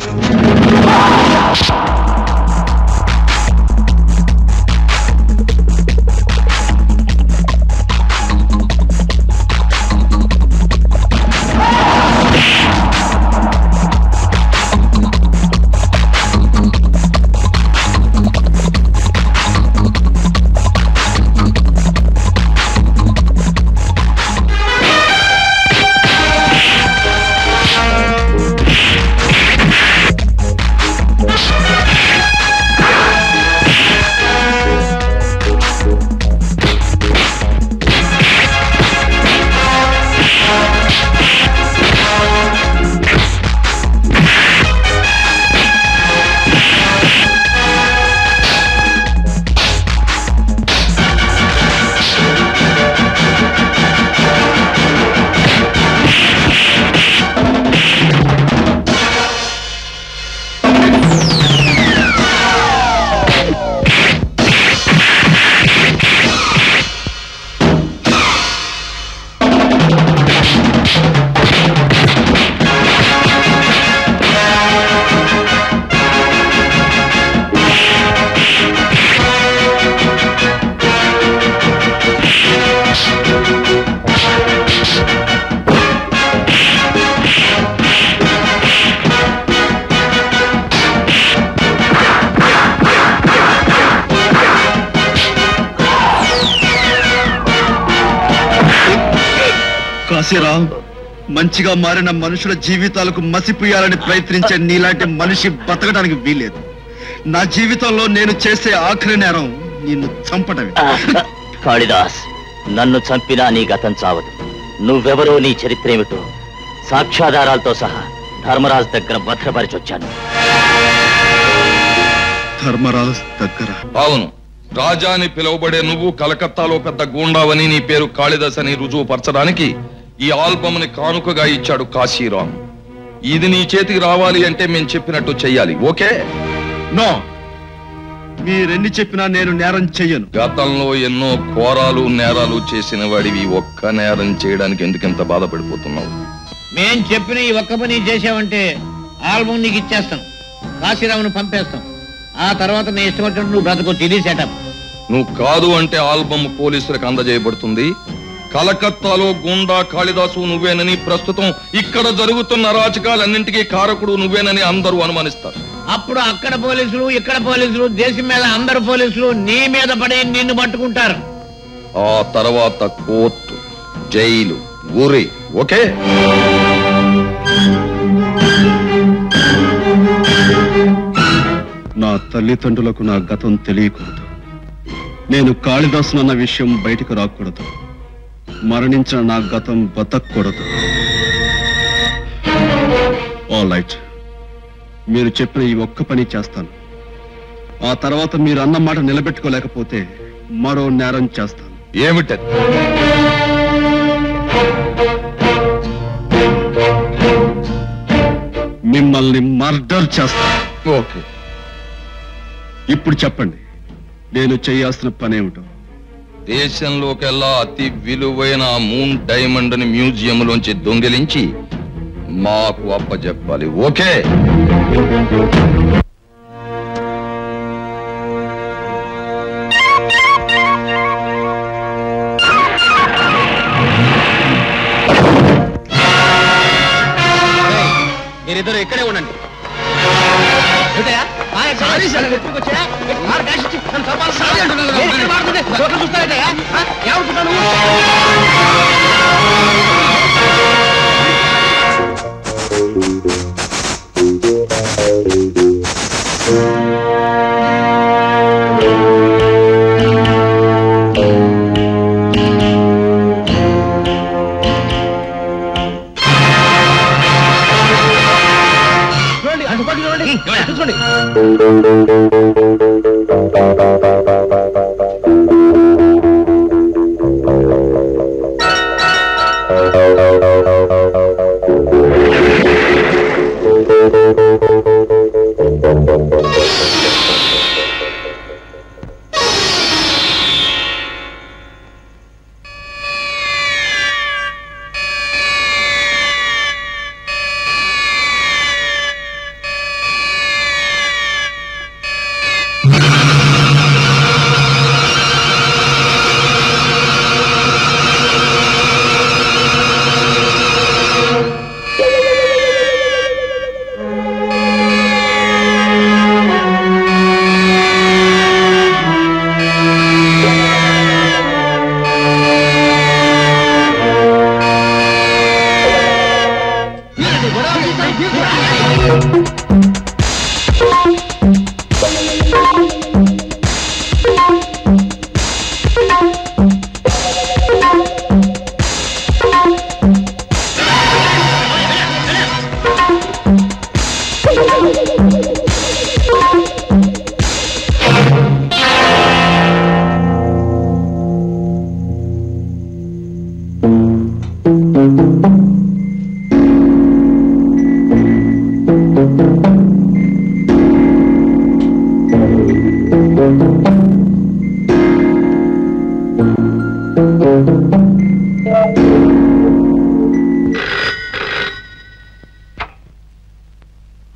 కాశీరావు, మంచిగా మారిన మనుషుల జీవితాలకు మసిపోయాలని ప్రయత్నించే నీలాంటి మనిషి బతకడానికి వీలేదు. నా జీవితంలో నేను చేసే ఆఖరి నేరం నిన్ను చంపడమే. కాళిదాస్, నన్ను చంపినా నీ గతం చావదు. నువ్వెవరో, నీ చరిత్ర ఏమిటో సాక్ష్యాధారాలతో సహా ధర్మరాజు దగ్గర భద్రపరిచొచ్చాను. ధర్మరాజు దగ్గర? అవును, రాజా అని పిలువబడే నువ్వు కలకత్తాలో పెద్ద గూండావని, నీ పేరు కాళిదాస్ అని రుజువు పరచడానికి ఈ ఆల్బమ్ ని కానుకగా ఇచ్చాడు కాశీరాం. ఇది నీ చేతికి రావాలి అంటే మేము చెప్పినట్టు చెయ్యాలి. ఓకే? నో, మీరెన్ని చెప్పినా నేను నేరం చెయ్యను. గతంలో ఎన్నో ఘోరాలు నేరాలు చేసిన వాడివి ఒక్క నేరం చేయడానికి ఎందుకంత బాధపడిపోతున్నావు? మేం చెప్పిన ఈ ఒక్క పని చేసావంటే ఆల్బమ్ నీకు ఇచ్చేస్తాం, కాశీరావును పంపేస్తాం. ఆ తర్వాత నీ ఇష్టం వచ్చినట్టు నువ్వు బ్రతకొచ్చు. ఇది సెటప్. నువ్వు కాదు అంటే ఆల్బమ్ పోలీసులకు అందజేయబడుతుంది. కలకత్తాలో గుండా కాళిదాసు నువ్వేనని, ప్రస్తుతం ఇక్కడ జరుగుతున్న అరాచకాలన్నింటికీ కారకుడు నువ్వేనని అందరూ అనుమానిస్తారు. అప్పుడు అక్కడ పోలీసులు, ఇక్కడ పోలీసులు, దేశం మీద అందరు పోలీసులు నీ మీద పడి నిన్ను పట్టుకుంటారు. ఆ తర్వాత కోర్టు, జైలు, ఊరి. ఓకే? నా తల్లిదండ్రులకు నా గతం తెలియకూడదు. నేను కాళిదాసునన్న విషయం బయటకు రాకూడదు. మరణించిన నా గతం బతకూడదు. ఆల్ రైట్, మీరు చెప్పిన ఈ ఒక్క పని చేస్తాను. ఆ తర్వాత మీరు అన్న మాట నిలబెట్టుకోలేకపోతే మరో నేరం చేస్తాను. ఏమిటది? మిమ్మల్ని మర్డర్ చేస్తాను. ఓకే, ఇప్పుడు చెప్పండి, నేను చేయాల్సిన పనేమిటో. దేశంలోకెల్లా అతి విలువైన మూన్ డైమండ్ ని మ్యూజియం లోంచి దొంగిలించి మాకు అప్పచెప్పాలి. ఓకే? మీరిద్దరు ఇక్కడే ఉండండి.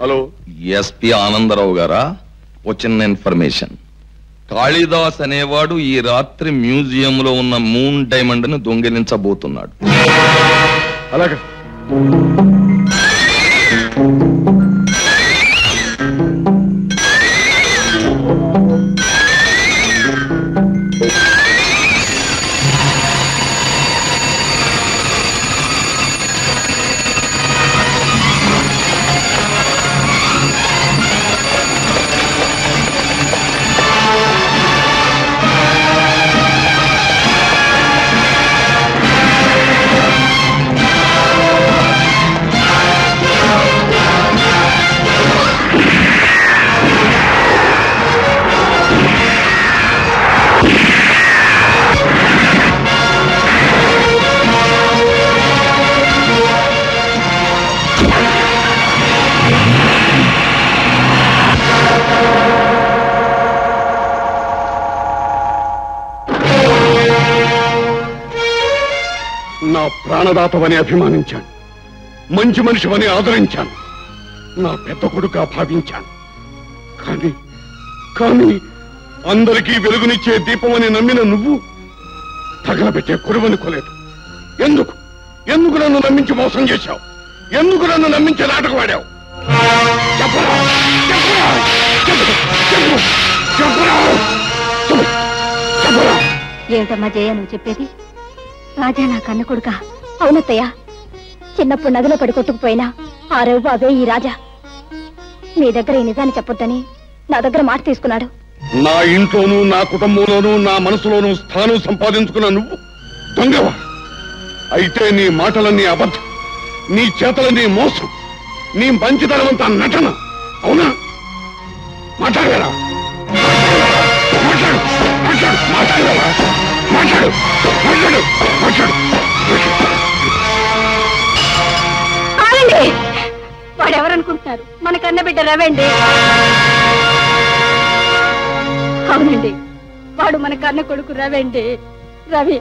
హలో, ఎస్పీ ఆనందరావు గారా? వచ్చిన ఇన్ఫర్మేషన్, కాళిదాస్ అనేవాడు ఈ రాత్రి మ్యూజియం లో ఉన్న మూన్ డైమండ్ ను దొంగిలించబోతున్నాడు. అలాగా? ప్రాణదాతవని అభిమానించాను, మంచి మనిషివని ఆదరించాను, నా పెద్ద కొడుకుగా భావించాను. కానీ కానీ అందరికీ వెలుగునిచ్చే దీపమని నమ్మిన నువ్వు తగలబెట్టే కురువనుకోలేదు. ఎందుకు ఎందుకు నన్ను నమ్మించి మోసం చేశావు? ఎందుకు నన్ను నమ్మించి నాటకవాడావు? చెప్పరా చెప్పరా చెప్పు చెప్పు చెప్పరా చెప్పరా. ఏమిటమ్మా జయ నువ్వు చెప్పేది? రాజా నా కన్న కొడుక? అవునత్తయ్య, చిన్నప్పుడు నదిలో పడి కొట్టుకుపోయినా ఆ రవి బాబే ఈ రాజా. మీ దగ్గర ఈ నిజాన్ని చెప్పొద్దని నా దగ్గర మాట తీసుకున్నాడు. నా ఇంట్లోనూ నా కుటుంబంలోనూ నా మనసులోనూ స్థానం సంపాదించుకున్న నువ్వు దొంగవా? అయితే నీ మాటలన్నీ అబద్ధం, నీ చేతలన్నీ మోసం, నీ మంచితనమంతా నటన, అవునా? మాట్లాడరా మాట్లాడు మాట్లాడు మాట్లాడరా మాట్లాడు మాట్లాడు మాట్లాడు. వాడెవరనుకుంటున్నారు? మన కన్న బిడ్డ రవండి. అవునండి, వాడు మన కన్న కొడుకు రవండి, రవి.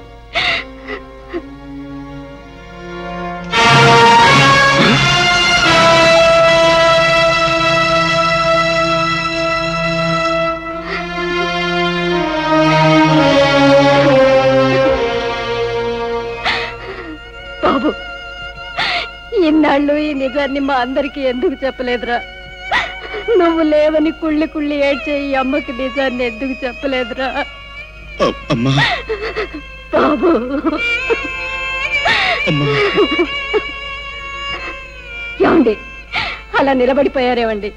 బాబు, ఇన్నాళ్ళు ఈ నిజాన్ని మా అందరికీ ఎందుకు చెప్పలేదురా? నువ్వు లేవని కుళ్ళి కుళ్ళి ఏడ్చే ఈ అమ్మకి నిజాన్ని ఎందుకు చెప్పలేదురా బాబు? ఏమండి అలా నిలబడిపోయారేమండి?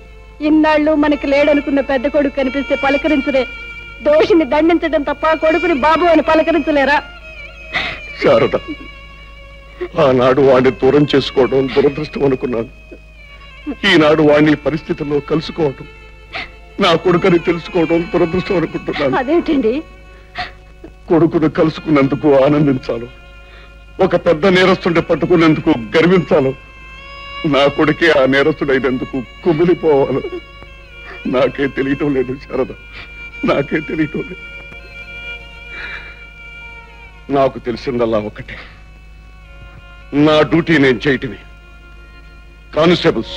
ఇన్నాళ్ళు మనకి లేడనుకున్న పెద్ద కొడుకు కనిపిస్తే పలకరించలే, దోషిని దండించడం తప్ప కొడుకుని బాబు అని పలకరించలేరా? శారద, ఆనాడు వాడిని దూరం చేసుకోవడం దురదృష్టం అనుకున్నాను. ఈనాడు వాడిని పరిస్థితుల్లో కలుసుకోవడం, నా కొడుకుని తెలుసుకోవడం దురదృష్టం అనుకుంటున్నాను. అదేంటండి? కొడుకును కలుసుకున్నందుకు ఆనందించాలి, ఒక పెద్ద నేరస్తుడిని పట్టుకున్నందుకు గర్వించాలి, నా కొడుకే ఆ నేరస్తుడైనందుకు కుమిలిపోవాలి. నాకే తెలియటం లేదు శారద, నాకే తెలియటం లేదు. నాకు తెలిసిందల్లా ఒకటే, నా డ్యూటీ నేను చేయటమే. కానిస్టేబుల్స్,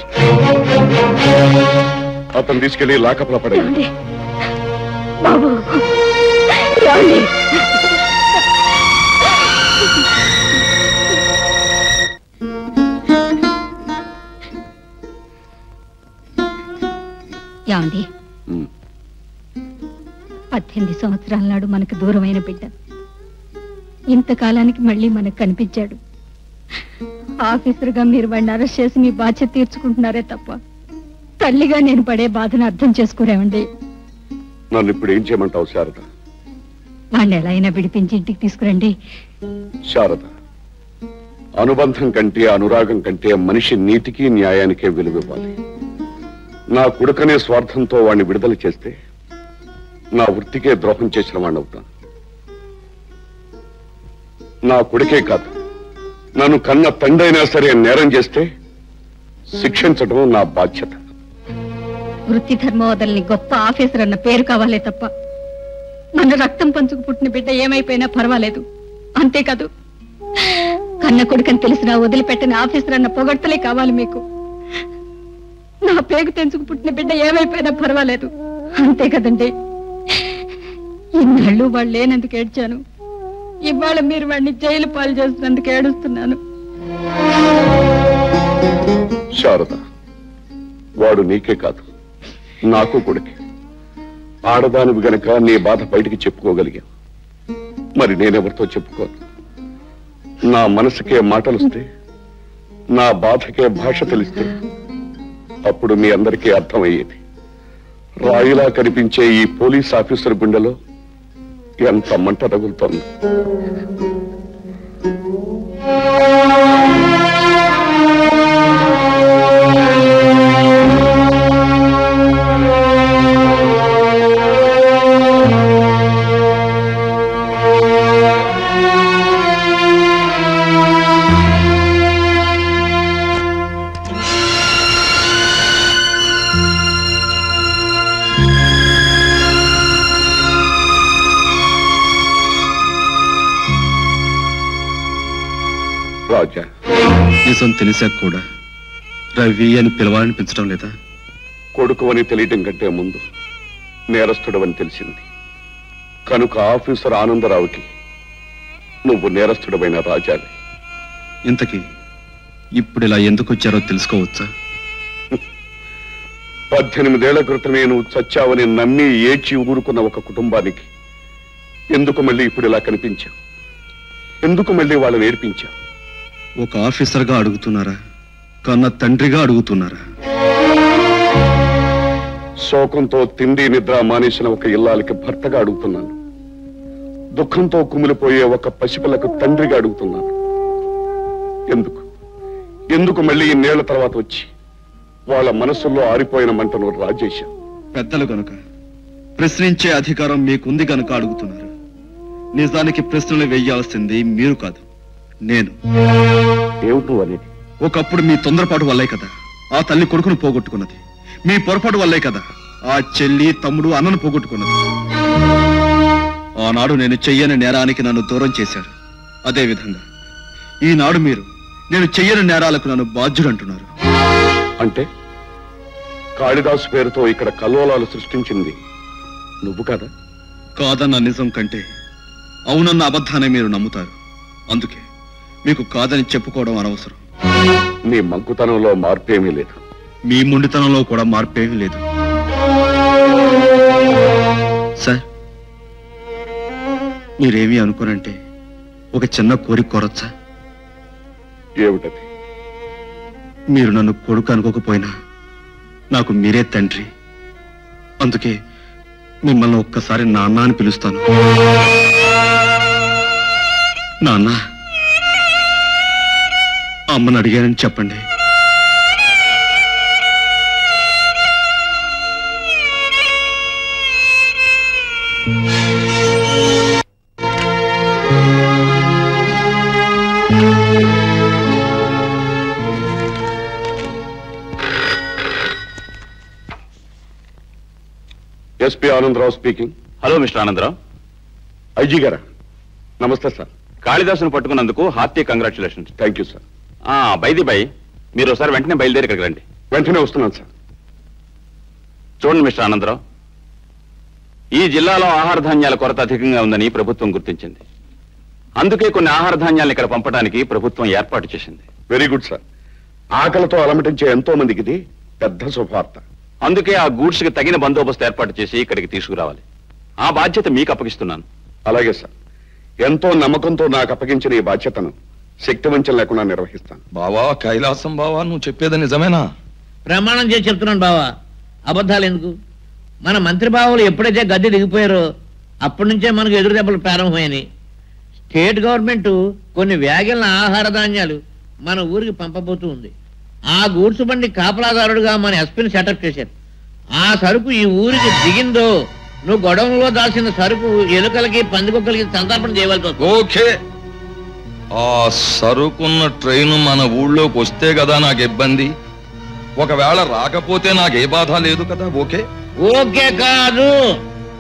అతను తీసుకెళ్లి లాకప్లో పడేయండి. బాబు ఏమండి, 18 సంవత్సరాల నాడు మనకు దూరమైన బిడ్డ ఇంతకాలానికి మళ్ళీ మనకు కనిపించాడు. ఆఫీసర్గా మీరు వాడిని అరెస్ట్ చేసి మీ బాధ్యత తీర్చుకుంటున్నారే తప్ప తల్లిగా నేను పడే బాధను అర్థం చేసుకోరేమండి. నన్ను ఇప్పుడు ఏం చేయమంటావు శారద? వాడిని ఎలా అయినా విడిపించి ఇంటికి తీసుకురండి. శారద, అనుబంధం కంటే అనురాగం కంటే మనిషి నీతికి న్యాయానికే విలువివ్వాలి. నా కొడుకనే స్వార్థంతో వాడిని విడుదల చేస్తే నా వృత్తికే ద్రోహం చేసిన వాడిని అవుతాను. నా కొడుకే కాదు, నన్ను కన్న తండ్రైనా సరే నేరం చేస్తే శిక్షించడం నా బాధ్యత. వృత్తి ధర్మవదల్ని గొప్ప ఆఫీసర్ అన్న పేరు కావాలే తప్ప మన రక్తం పంచుకు పుట్టిన బిడ్డ ఏమైపోయినా పర్వాలేదు, అంతేకాదు కన్న కొడుకని తెలిసినా వదిలిపెట్టని ఆఫీసర్ అన్న పొగడ్తలే కావాలి మీకు. నా పేగు తెంచుకు పుట్టిన బిడ్డ ఏమైపోయినా పర్వాలేదు, అంతే కదండి. ఇన్నాళ్ళు వాళ్ళు లేనందుకు ఏడ్చాను, ఇవాళ మీరు వాడిని జైలు పాలు చేసినందుకు ఏడుస్తున్నాను. శారద, వాడు నీకే కాదు నాకు కొడుకే. ఆడదానివి గనక నీ బాధ బయటికి చెప్పుకోగలిగా, మరి నేనెవరితో చెప్పుకోను. నా మనసుకే మాటలుస్తే, నా బాధకే భాష తెలిస్తే అప్పుడు మీ అందరికీ అర్థమయ్యేది. రాయిలా కనిపించే ఈ పోలీస్ ఆఫీసర్ గుండెలో ఎంత మంట తగులుతోంది. రాజా, నిజం తెలిసాక కూడా రవి అని పిలవాలనిపించడం లేదా? కొడుకు అని తెలియటం కంటే ముందు నేరస్తుడు అని తెలిసింది కనుక ఆఫీసర్ ఆనందరావుకి నువ్వు నేరస్తుడమైన రాజావి. ఇంతకీ ఇప్పుడు ఇలా ఎందుకు వచ్చారో తెలుసుకోవచ్చా? 18 ఏళ్ల క్రితమే నువ్వు చచ్చావని నమ్మి ఏడ్చి ఊరుకున్న ఒక కుటుంబానికి ఎందుకు మళ్ళీ ఇప్పుడు ఇలా కనిపించావు? ఎందుకు మళ్ళీ వాళ్ళని ఏడ్పించావు? ఒక ఆఫీసర్గా అడుగుతున్నారా, కన్న తండ్రిగా అడుగుతున్నారా? శోకంతో తిండి నిద్ర మానేసిన ఒక ఇల్లాలకి భర్తగా అడుగుతున్నాను. దుఃఖంతో కుమిలిపోయే ఒక పసిపిల్లకు తండ్రిగా అడుగుతున్నాను. ఎందుకు ఎందుకు మళ్ళీ ఇన్నేళ్ల తర్వాత వచ్చి వాళ్ళ మనసుల్లో ఆరిపోయిన మంటను రాజేశావు? పెద్దలు గనుక, ప్రశ్నించే అధికారం మీకుంది గనుక అడుగుతున్నారు. నిజానికి ప్రశ్నలు వెయ్యాల్సింది మీరు కాదు, నేను. ఏమిటో అనేది? ఒకప్పుడు మీ తొందరపాటు వల్లే కదా ఆ తల్లి కొడుకును పోగొట్టుకున్నది. మీ పొరపాటు వల్లే కదా ఆ చెల్లి తమ్ముడు అన్నను పోగొట్టుకున్నది. ఆనాడు నేను చెయ్యని నేరానికి నన్ను దూరం చేశారు. అదే విధంగా ఈనాడు మీరు నేను చెయ్యని నేరాలకు నన్ను బాధ్యుడు అంటున్నారు. అంటే కాళిదాసు పేరుతో ఇక్కడ కల్లోలాలు సృష్టించింది నువ్వు కదా? కాదన్న నిజం కంటే అవునన్న అబద్ధాన్ని మీరు నమ్ముతారు. అందుకే మీకు కాదని చెప్పుకోవడం అనవసరం. నీ మంకుతనంలో మార్పేమీ లేదు. మీ మొండితనంలో కూడా మార్పేమీ లేదు. సార్, మీరేమీ అనుకోనంటే ఒక చిన్న కోరిక కోరొచ్చా? ఏమిటది? మీరు నన్ను కొడుకు అనుకోకపోయినా నాకు మీరే తండ్రి. అందుకే మిమ్మల్ని ఒక్కసారి నాన్న అని పిలుస్తాను. నాన్న, అమ్మని అడిగానని చెప్పండి. SP Anandarao speaking. Hello mister Anandarao. IG గారా? నమస్తే సార్. కాళిదాసును పట్టుకున్నందుకు hearty congratulations. Thank you sir. By the by, మీరు ఒకసారి వెంటనే బయలుదేరి ఇక్కడికి రండి. వెంటనే వస్తున్నాను సార్. చూడండి మిస్టర్ ఆనందరావు, ఈ జిల్లాలో ఆహార ధాన్యాల కొరత అధికంగా ఉందని ప్రభుత్వం గుర్తించింది. అందుకే కొన్ని ఆహార ధాన్యాలను ఇక్కడ పంపడానికి ప్రభుత్వం ఏర్పాటు చేసింది. Very good sir. ఆకలితో అలమటించే ఎంతో మందికి ఇది పెద్ద శుభవార్త. అందుకే ఆ గూడ్స్ కి తగిన బందోబస్తు ఏర్పాటు చేసి ఇక్కడికి తీసుకురావాలి. ఆ బాధ్యత మీకు అప్పగిస్తున్నాను. అలాగే సార్. ఎంతో నమ్మకంతో నాకు అప్పగించిన ఈ బాధ్యతను శక్తివంచం లేకుండా నిర్వహిస్తాను. బావా కైలాసం బావా, నువ్వు చెప్పేది నిజమేనా? ప్రమాణం చేసి చెప్తున్నాను బావా, అబద్ధాలు ఎందుకు? మన మంత్రి బావులు ఎప్పుడైతే గద్దె దిగిపోయారో అప్పటి నుంచే మనకు ఎదురు దెబ్బలు ప్రారంభమైనాయి. స్టేట్ గవర్నమెంట్ కొన్ని వ్యాగెల ఆహార ధాన్యాలు మన ఊరికి పంపబోతూ ఉంది. ఆ గూడ్స్ బండి కాపలాదారుడుగా మన ఎస్పీని సెటప్ చేశారు. ఆ సరుకు ఈ ఊరికి దిగిందో నువ్వు గొడవలో దాల్చిన సరుకు ఎలుకలకి పందికొక్కలకి సంతర్పణ చేయవలసి వస్తుంది. ఓకే, ఆ సరుకున్న ట్రైన్ మన ఊళ్ళోకి వస్తే కదా నాకు ఇబ్బంది. ఒకవేళ రాకపోతే నాకే బాధ లేదు కదా. ఓకే ఓకే కాదు,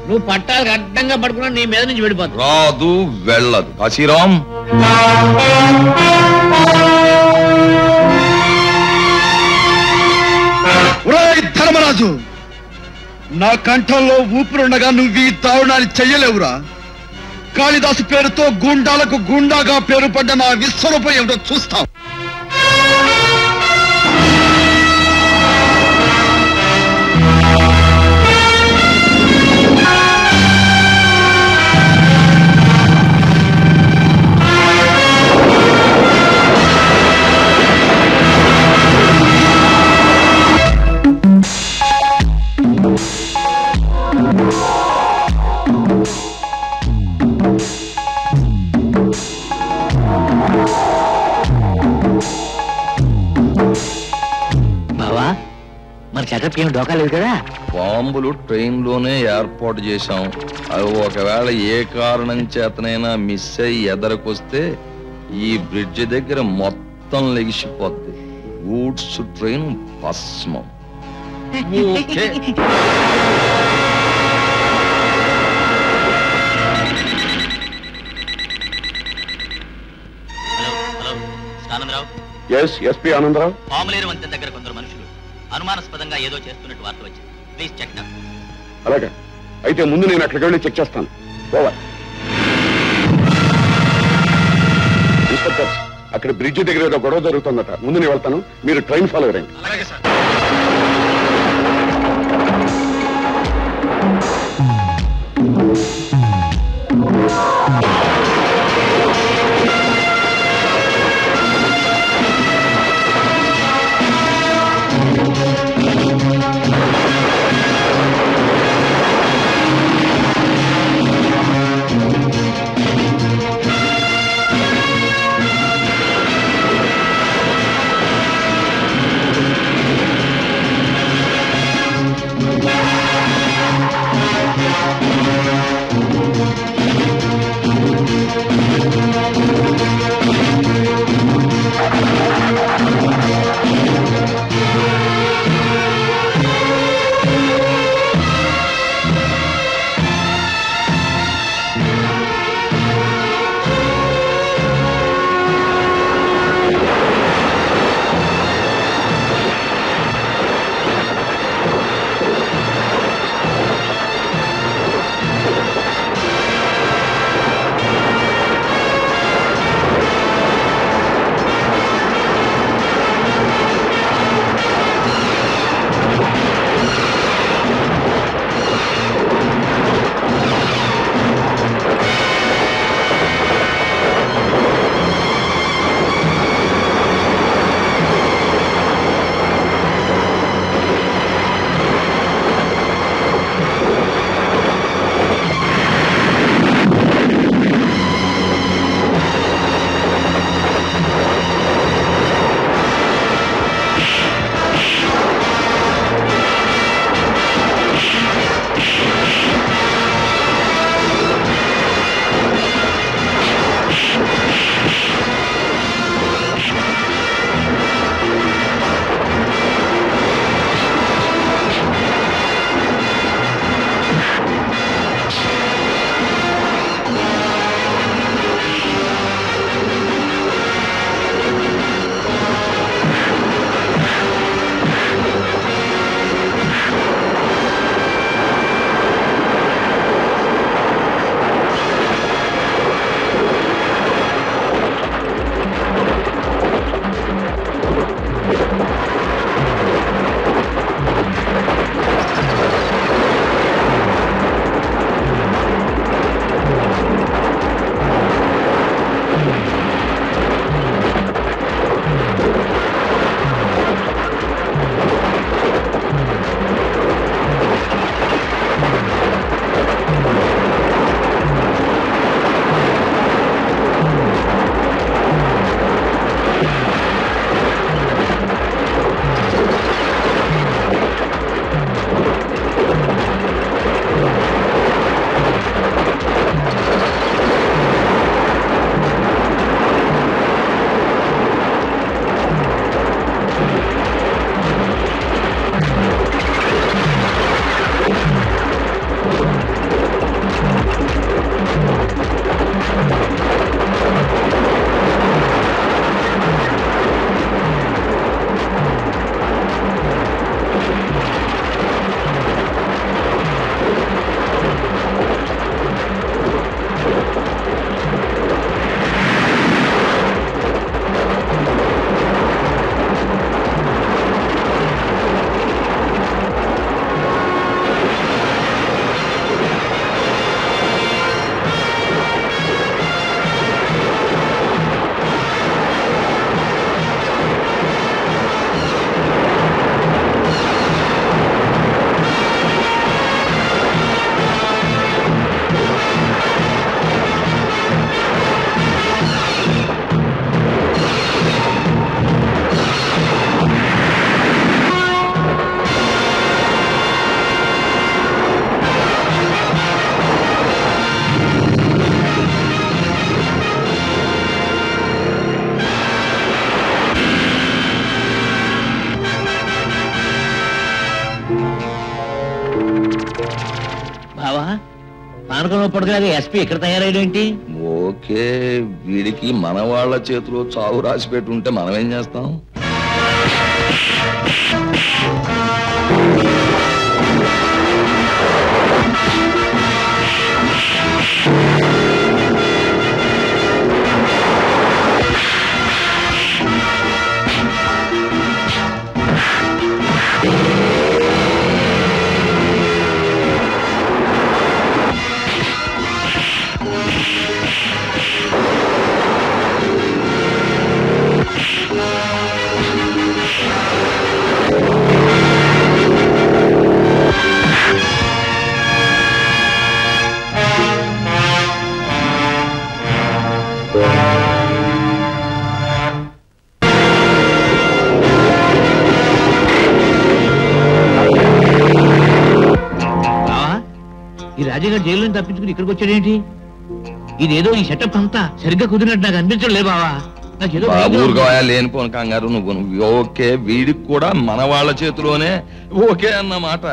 నువ్వు పట్టాలకు అడ్డంగా పడుకున్నా నీ మీద నుంచి వెళ్ళిపోతావు. రాదు, వెళ్ళదు. కాశీరాం, ధర్మరాజు, నా కంఠంలో ఊపిరుండగా నువ్వు ఈ దారుణాన్ని చెయ్యలేవురా. కాళిదాసు పేరుతో గుండాలకు గుండాగా పేరు పడ్డ నా విశ్వరూపం ఏమిటో చూస్తావు. ఏం డోకాలేదు కదా? బాంబులు ట్రైన్ లోనే ఏర్పాటు చేశాం. అవి ఒకవేళ ఏ కారణం చేతనైనా మిస్ అయ్యి ఎదరకొస్తే ఈ బ్రిడ్జి దగ్గర మొత్తం లెగిసిపోద్ది. గూడ్స్ ట్రైన్ భస్మం. ఎస్పీ ఆనందరావు. పాములేరు వంతెన దగ్గర కొందరు మనుషులు అనుమానాస్పదంగా ఏదో చేస్తున్నట్టు వార్త వచ్చింది. ప్లీజ్ చెక్ నా. అలాగా అయితే ముందు నేను అక్కడికి వెళ్ళి చెక్ చేస్తాను. ఓవర్. ఇన్స్పెక్టర్, అక్కడ బ్రిడ్జి దగ్గర ఏదో గొడవ జరుగుతుందట. ముందు నేను వెళ్తాను, మీరు ట్రైన్ ఫాలో అయ్యండి. అలాగే సార్. పానకంలో పడగలాగా ఎస్పీ ఇక్కడ తయారయ్యేంటి? ఓకే, వీడికి మన వాళ్ళ చేతిలో చావు రాసి పెట్టి ఉంటే మనం ఏం చేస్తాం? ఈ రాజుగారు జైలు నుంచి తప్పించుకుని ఇక్కడికి వచ్చాడేంటి? ఇదేదో ఈ సెటప్ అంతా సరిగ్గా కుదిరినట్టు నాకు అనిపించడం లే బావా. నాకేదో లేనిపోను కంగారు నువ్వు. ఓకే, వీడికి కూడా మన వాళ్ళ చేతిలోనే ఓకే అన్నమాట.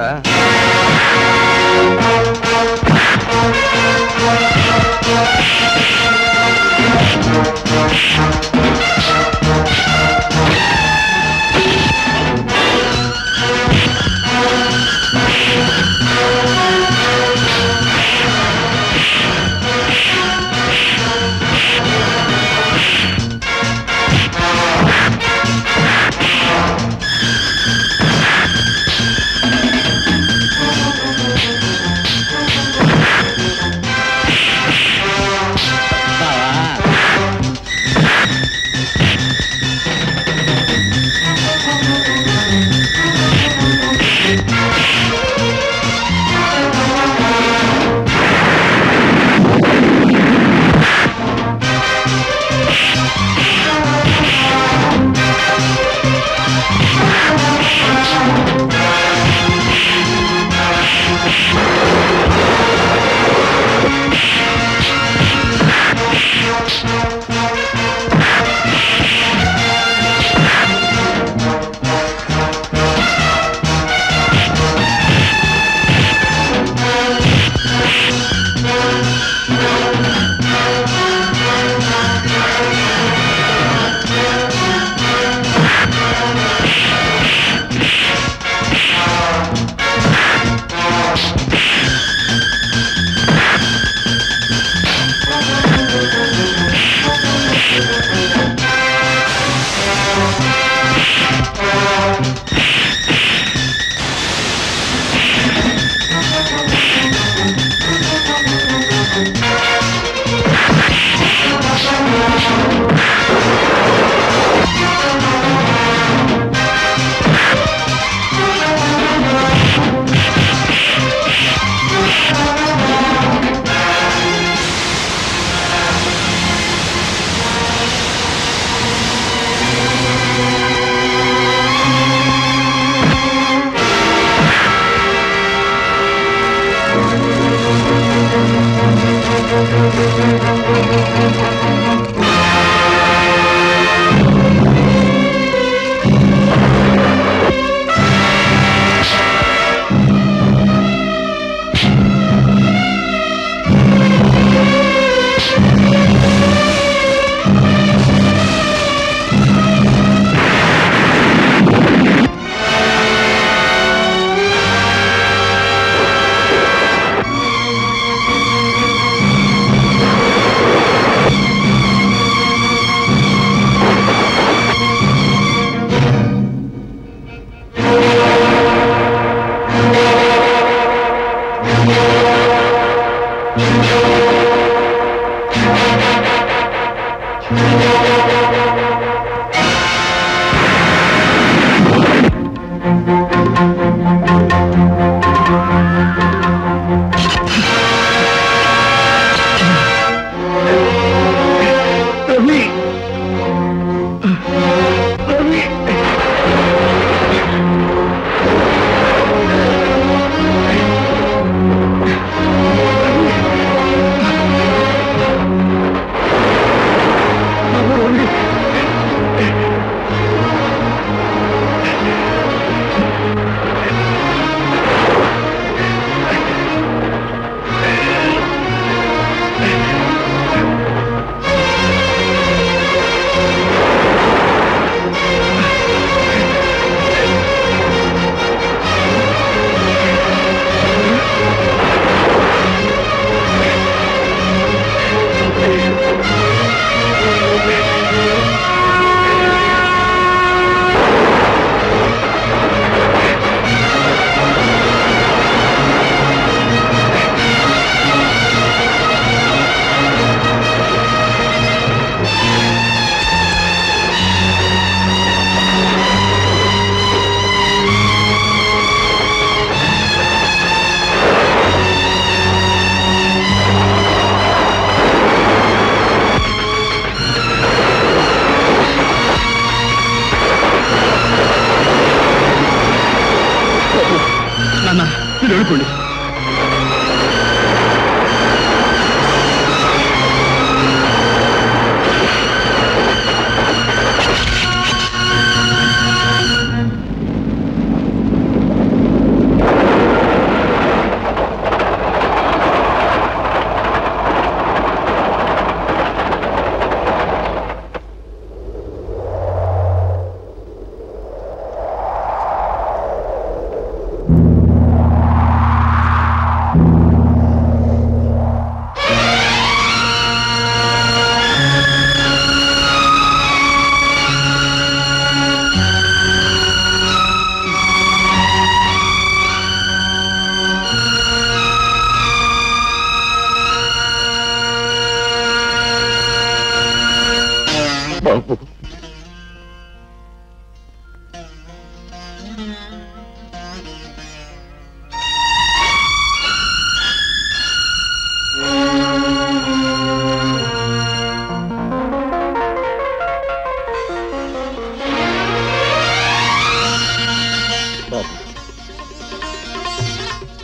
బాబు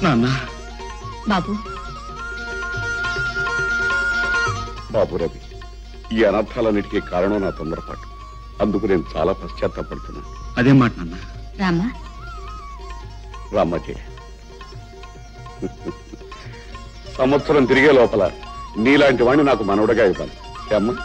నాన్న బాబు బాబు రవి, ఈ అనర్థాలన్నిటికీ కారణం నా తొందరపాటు. అందుకు నేను చాలా పశ్చాత్తాపడుతున్నాను. అదేం మాట నాన్న? రామా రామ్మజీ, సంవత్సరం తిరిగే లోపల నీలాంటి వాడిని నాకు మనవడగా ఇవ్వాలి అమ్మా.